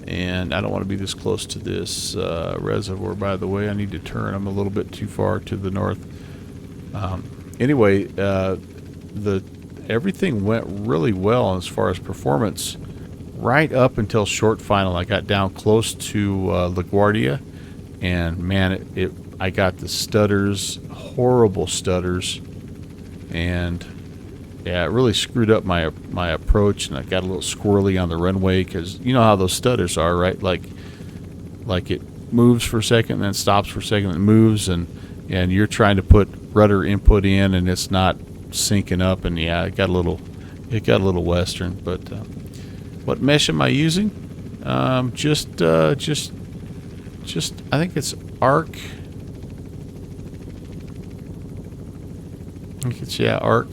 and I don't want to be this close to this reservoir, by the way. I need to turn. I'm a little bit too far to the north. Anyway, everything went really well as far as performance. Right up until short final, I got down close to LaGuardia, and man, I got the stutters, horrible stutters, and yeah, it really screwed up my approach, and I got a little squirrely on the runway, because you know how those stutters are, right? Like it moves for a second, and then stops for a second, and moves, and you're trying to put rudder input in, and it's not syncing up, and yeah, it got a little western, but. What mesh am I using? Just I think it's arc. I think it's, yeah, arc.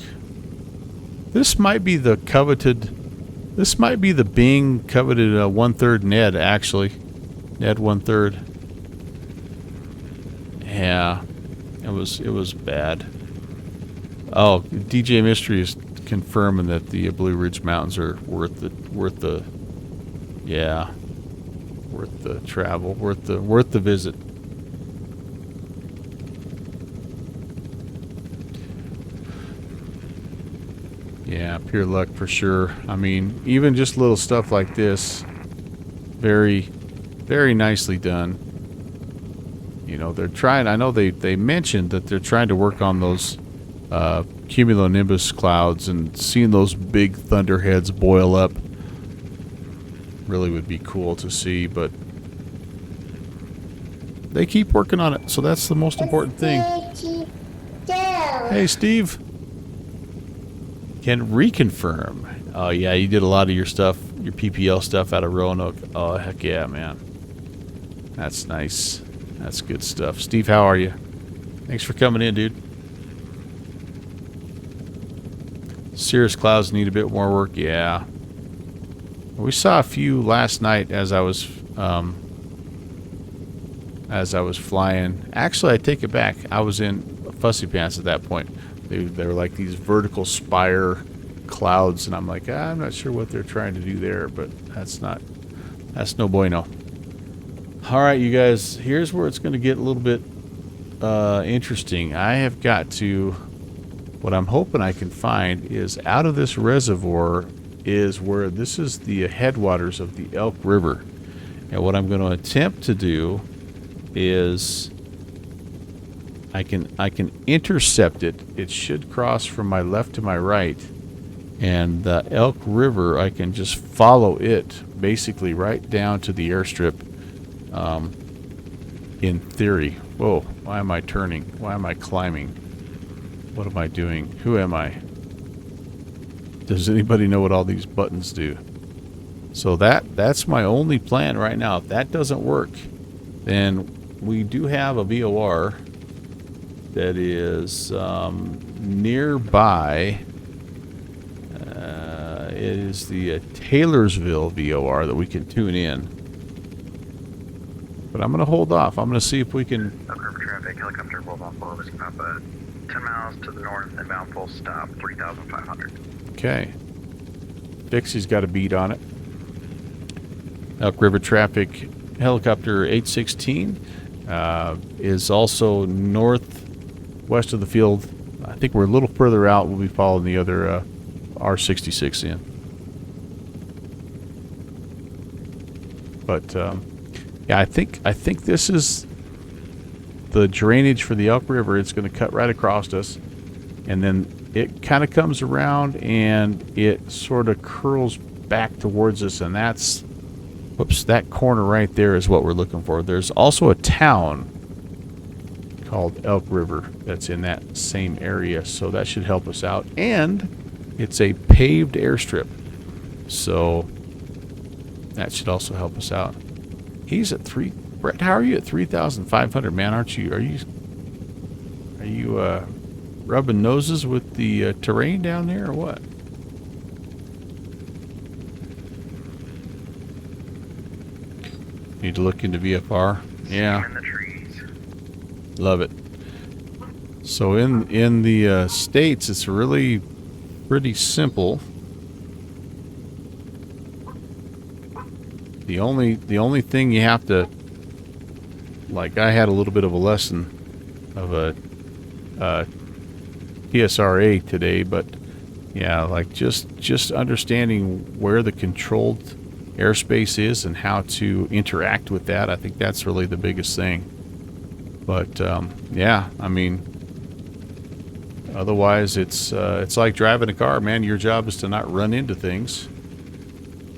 This might be the Bing coveted 1/3 Ned, actually. Ned 1/3. Yeah, it was bad. Oh, DJ Mystery is confirming that the Blue Ridge Mountains are worth the travel, worth the visit. Yeah, Pure Luck for sure. I mean, even just little stuff like this, very, very nicely done. You know, they're trying. I know they mentioned that they're trying to work on those cumulonimbus clouds, and seeing those big thunderheads boil up really would be cool to see, but they keep working on it, so that's the most important thing. Hey, Steve. Can reconfirm. Oh yeah, you did a lot of your stuff, your PPL stuff out of Roanoke. Oh heck yeah, man. That's nice. That's good stuff. Steve, how are you? Thanks for coming in, dude. Cirrus clouds need a bit more work. Yeah. We saw a few last night as I was flying. Actually, I take it back. I was in Fussy Pants at that point. They were like these vertical spire clouds, and I'm like, I'm not sure what they're trying to do there, but that's no bueno. All right, you guys, here's where it's going to get a little bit interesting. I have got to What I'm hoping I can find is out of this reservoir is where this is the headwaters of the Elk River. And what I'm going to attempt to do is I can intercept it. It should cross from my left to my right. And the Elk River, I can just follow it basically right down to the airstrip, in theory. Whoa, why am I turning? Why am I climbing? What am I doing? Who am I? Does anybody know what all these buttons do? So that's my only plan right now. If that doesn't work, then we do have a VOR that is nearby. It is the Taylorsville VOR that we can tune in. But I'm going to hold off. I'm going to see if we can... Elk River traffic, helicopter 114, Whiskey Papa, 10 miles to the north, inbound full stop, 3,500. Okay. Dixie's got a beat on it. Elk River traffic, helicopter 816 is also northwest of the field. I think we're a little further out. We'll be following the other R66 in. But yeah, I think this is the drainage for the Elk River. It's going to cut right across us, and then it kind of comes around and it sort of curls back towards us, and that's, whoops, that corner right there is what we're looking for. There's also a town called Elk River that's in that same area, so that should help us out. And it's a paved airstrip, so that should also help us out. He's at Brett, how are you at 3,500, man? Aren't you? Are you rubbing noses with the terrain down there, or what? Need to look into VFR. Yeah. In the trees. Love it. So in the States, it's really pretty simple. The only thing you have to, like, I had a little bit of a lesson of a PSRA today, but yeah, like just understanding where the controlled airspace is and how to interact with that. I think that's really the biggest thing. But yeah, I mean, otherwise it's like driving a car, man. Your job is to not run into things.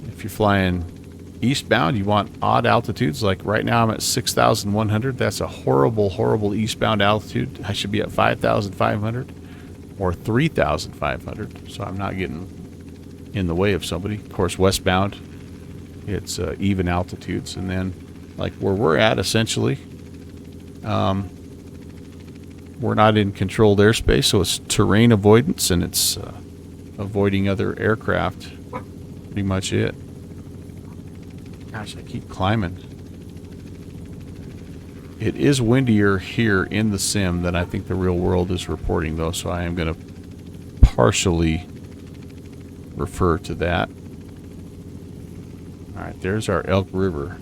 If you're flying eastbound, you want odd altitudes. Like right now I'm at 6,100. That's a horrible eastbound altitude. I should be at 5,500 or 3,500, so I'm not getting in the way of somebody. Of course, westbound, it's even altitudes. And then like where we're at, essentially, we're not in controlled airspace, so it's terrain avoidance, and it's avoiding other aircraft. Pretty much it. Gosh, I keep climbing. It is windier here in the sim than I think the real world is reporting, though, so I am going to partially refer to that. All right, there's our Elk River.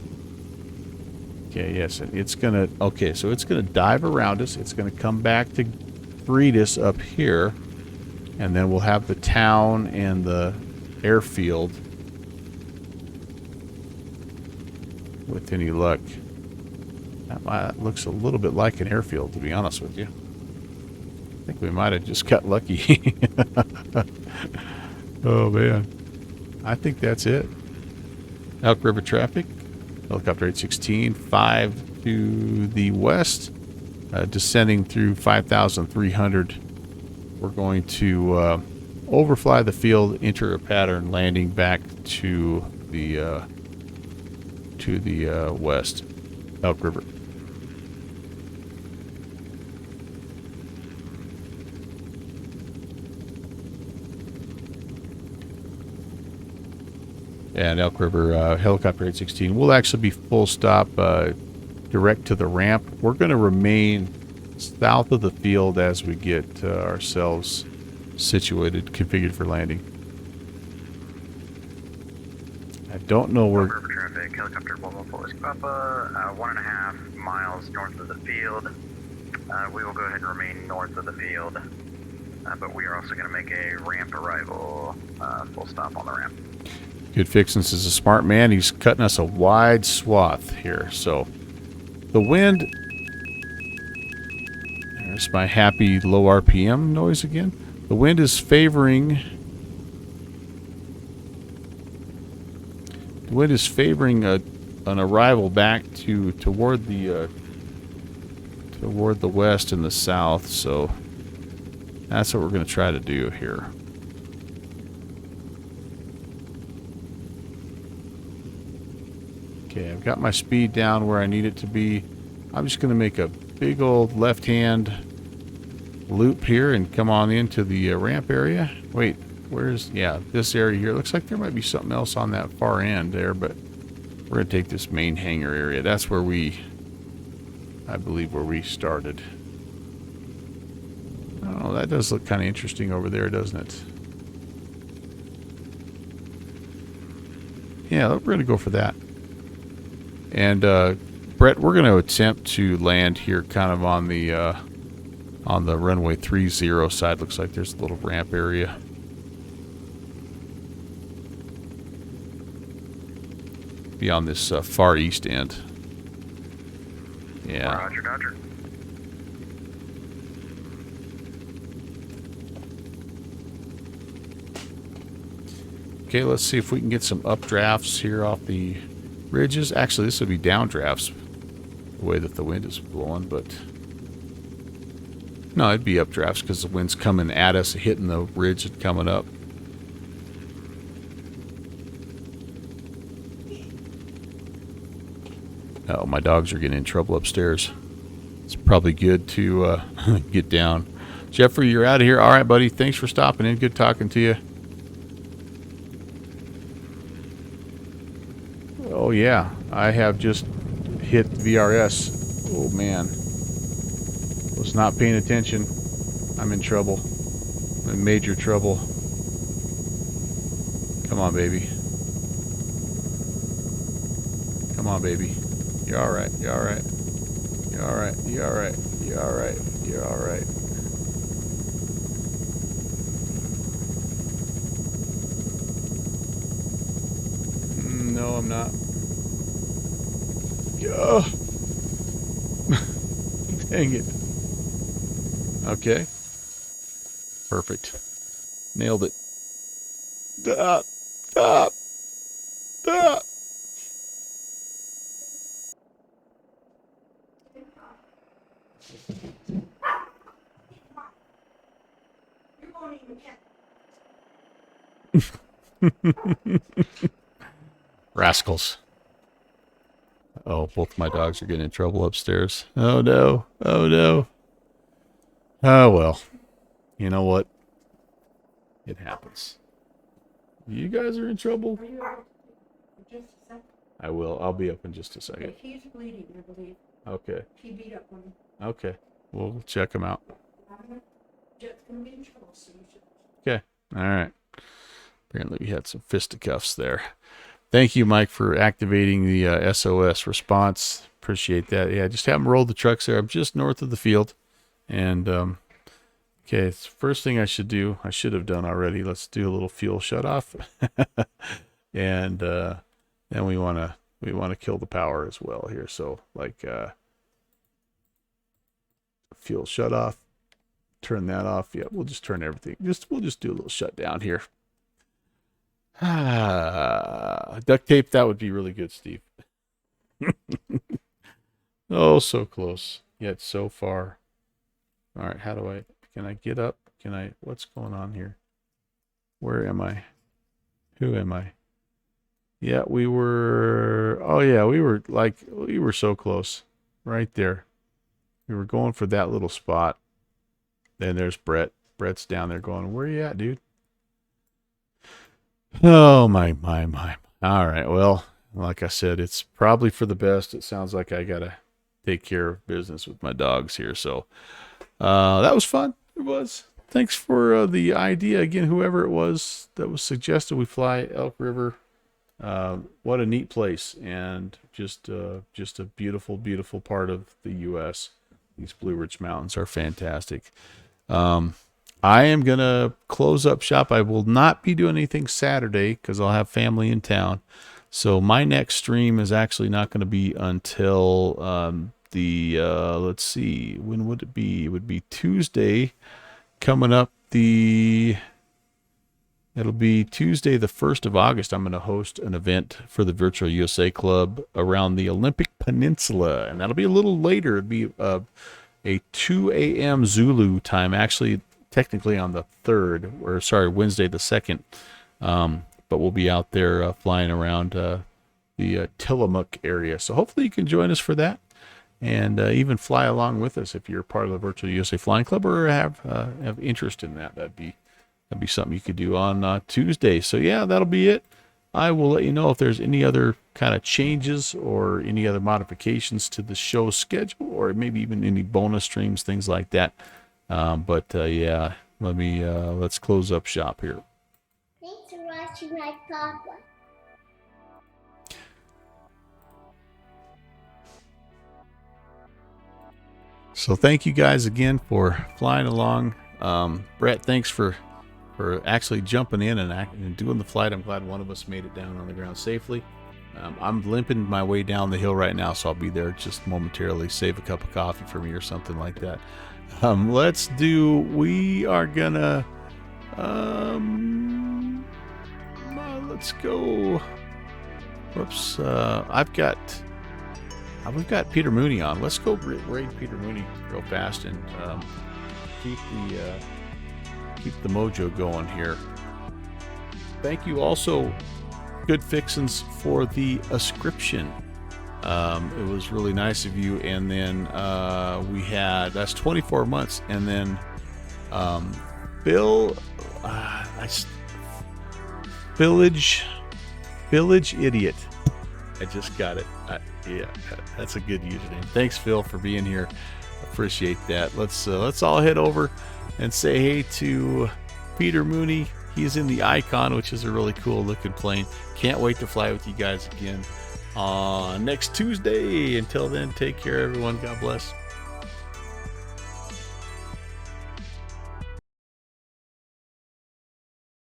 Okay, yes, and it's going to... Okay, so it's going to dive around us. It's going to come back to greet us up here, and then we'll have the town and the airfield with any luck. That looks a little bit like an airfield, to be honest with you. I think we might have just got lucky. Oh man, I think that's it. Elk River traffic, helicopter 816, 5 to the west, descending through 5,300. We're going to overfly the field, enter a pattern, landing back to the west, Elk River. And Elk River helicopter 816 will actually be full stop direct to the ramp. We're going to remain south of the field as we get ourselves situated, configured for landing. I don't know where... Elk River traffic, helicopter 114 Whiskey Papa, 1.5 miles north of the field. We will go ahead and remain north of the field. but we are also going to make a ramp arrival, full stop on the ramp. Good Fixins is a smart man. He's cutting us a wide swath here. So the wind. There's my happy low RPM noise again. The wind is favoring. The wind is favoring an arrival back toward the west and the south. So that's what we're going to try to do here. Okay, I've got my speed down where I need it to be. I'm just going to make a big old left-hand loop here and come on into the ramp area. Wait, yeah, this area here. Looks like there might be something else on that far end there, but we're going to take this main hangar area. That's where I believe where we started. Oh, that does look kind of interesting over there, doesn't it? Yeah, we're going to go for that. And Brett, we're going to attempt to land here kind of on the runway 30 side. Looks like there's a little ramp area. Be on this far east end. Yeah. Roger, Dodger. Okay, let's see if we can get some updrafts here off the ridges. Actually, this would be downdrafts, the way that the wind is blowing, but no, it'd be updrafts because the wind's coming at us, hitting the ridge and coming up. Oh, my dogs are getting in trouble upstairs. It's probably good to get down. Jeffrey, you're out of here. All right, buddy. Thanks for stopping in. Good talking to you. Oh, yeah. I have just hit VRS. Oh, man. Was not paying attention. I'm in trouble. I'm in major trouble. Come on, baby. Come on, baby. You're all right. You're all right. You're all right. You're all right. You're all right. You're all right. No, I'm not. Yeah. Dang it. Okay. Perfect. Nailed it. Stop. Stop. Stop. You won't even get. Rascals. Oh, both my dogs are getting in trouble upstairs. Oh, no. Oh, no. Oh, well. You know what? It happens. You guys are in trouble? Are you out for just a second? I will. I'll be up in just a second. Okay, he's bleeding, I believe. Okay. He beat up one. Okay. We'll check him out. Jet's gonna be in trouble, so you should. Okay. All right. Apparently we had some fisticuffs there. Thank you, Mike, for activating the SOS response. Appreciate that. Yeah, just have them roll the trucks there. I'm just north of the field. And, okay, it's the first thing I should have done already. Let's do a little fuel shut off. And then we want to kill the power as well here. So, like, fuel shut off. Turn that off. Yeah, we'll just turn everything. We'll just do a little shutdown here. Duct tape, that would be really good, Steve. Oh, so close, yet so far. All right, can I get up? What's going on here? Where am I? Who am I? Yeah, we were so close. Right there. We were going for that little spot. Then there's Brett. Brett's down there going, where you at, dude? Oh, my. All right, well, like I said, it's probably for the best. It sounds like I got to take care of business with my dogs here. So that was fun. It was. Thanks for the idea. Again, whoever it was that was suggested we fly Elk River. What a neat place, and just a beautiful, beautiful part of the U.S. These Blue Ridge Mountains are fantastic. I am going to close up shop. I will not be doing anything Saturday because I'll have family in town. So my next stream is actually not going to be until let's see, when would it be? It would be Tuesday coming up. It'll be Tuesday, the 1st of August. I'm going to host an event for the Virtual USA Club around the Olympic Peninsula, and that'll be a little later. It'll be a 2 a.m. Zulu time, actually, technically on the 3rd, or sorry, Wednesday the 2nd. But we'll be out there flying around the Tillamook area. So hopefully you can join us for that, and even fly along with us if you're part of the Virtual USA Flying Club or have interest in that. That'd be something you could do on Tuesday. So yeah, that'll be it. I will let you know if there's any other kind of changes or any other modifications to the show schedule, or maybe even any bonus streams, things like that. Yeah, let's close up shop here. Thanks for watching my papa. So thank you guys again for flying along. Brett, thanks for actually jumping in and doing the flight. I'm glad one of us made it down on the ground safely. I'm limping my way down the hill right now, so I'll be there just momentarily. Save a cup of coffee for me or something like that. We are gonna let's go. Whoops, we've got Peter Mooney on. Let's go raid Peter Mooney real fast and keep the mojo going here. Thank you also, Good Fixins, for the ascription. It was really nice of you. And then we had, that's 24 months. And then Bill, Village Idiot. I just got it. Yeah, that's a good username. Thanks, Phil, for being here. Appreciate that. Let's all head over and say hey to Peter Mooney. He's in the Icon, which is a really cool looking plane. Can't wait to fly with you guys again next Tuesday. Until then, take care, everyone. God bless.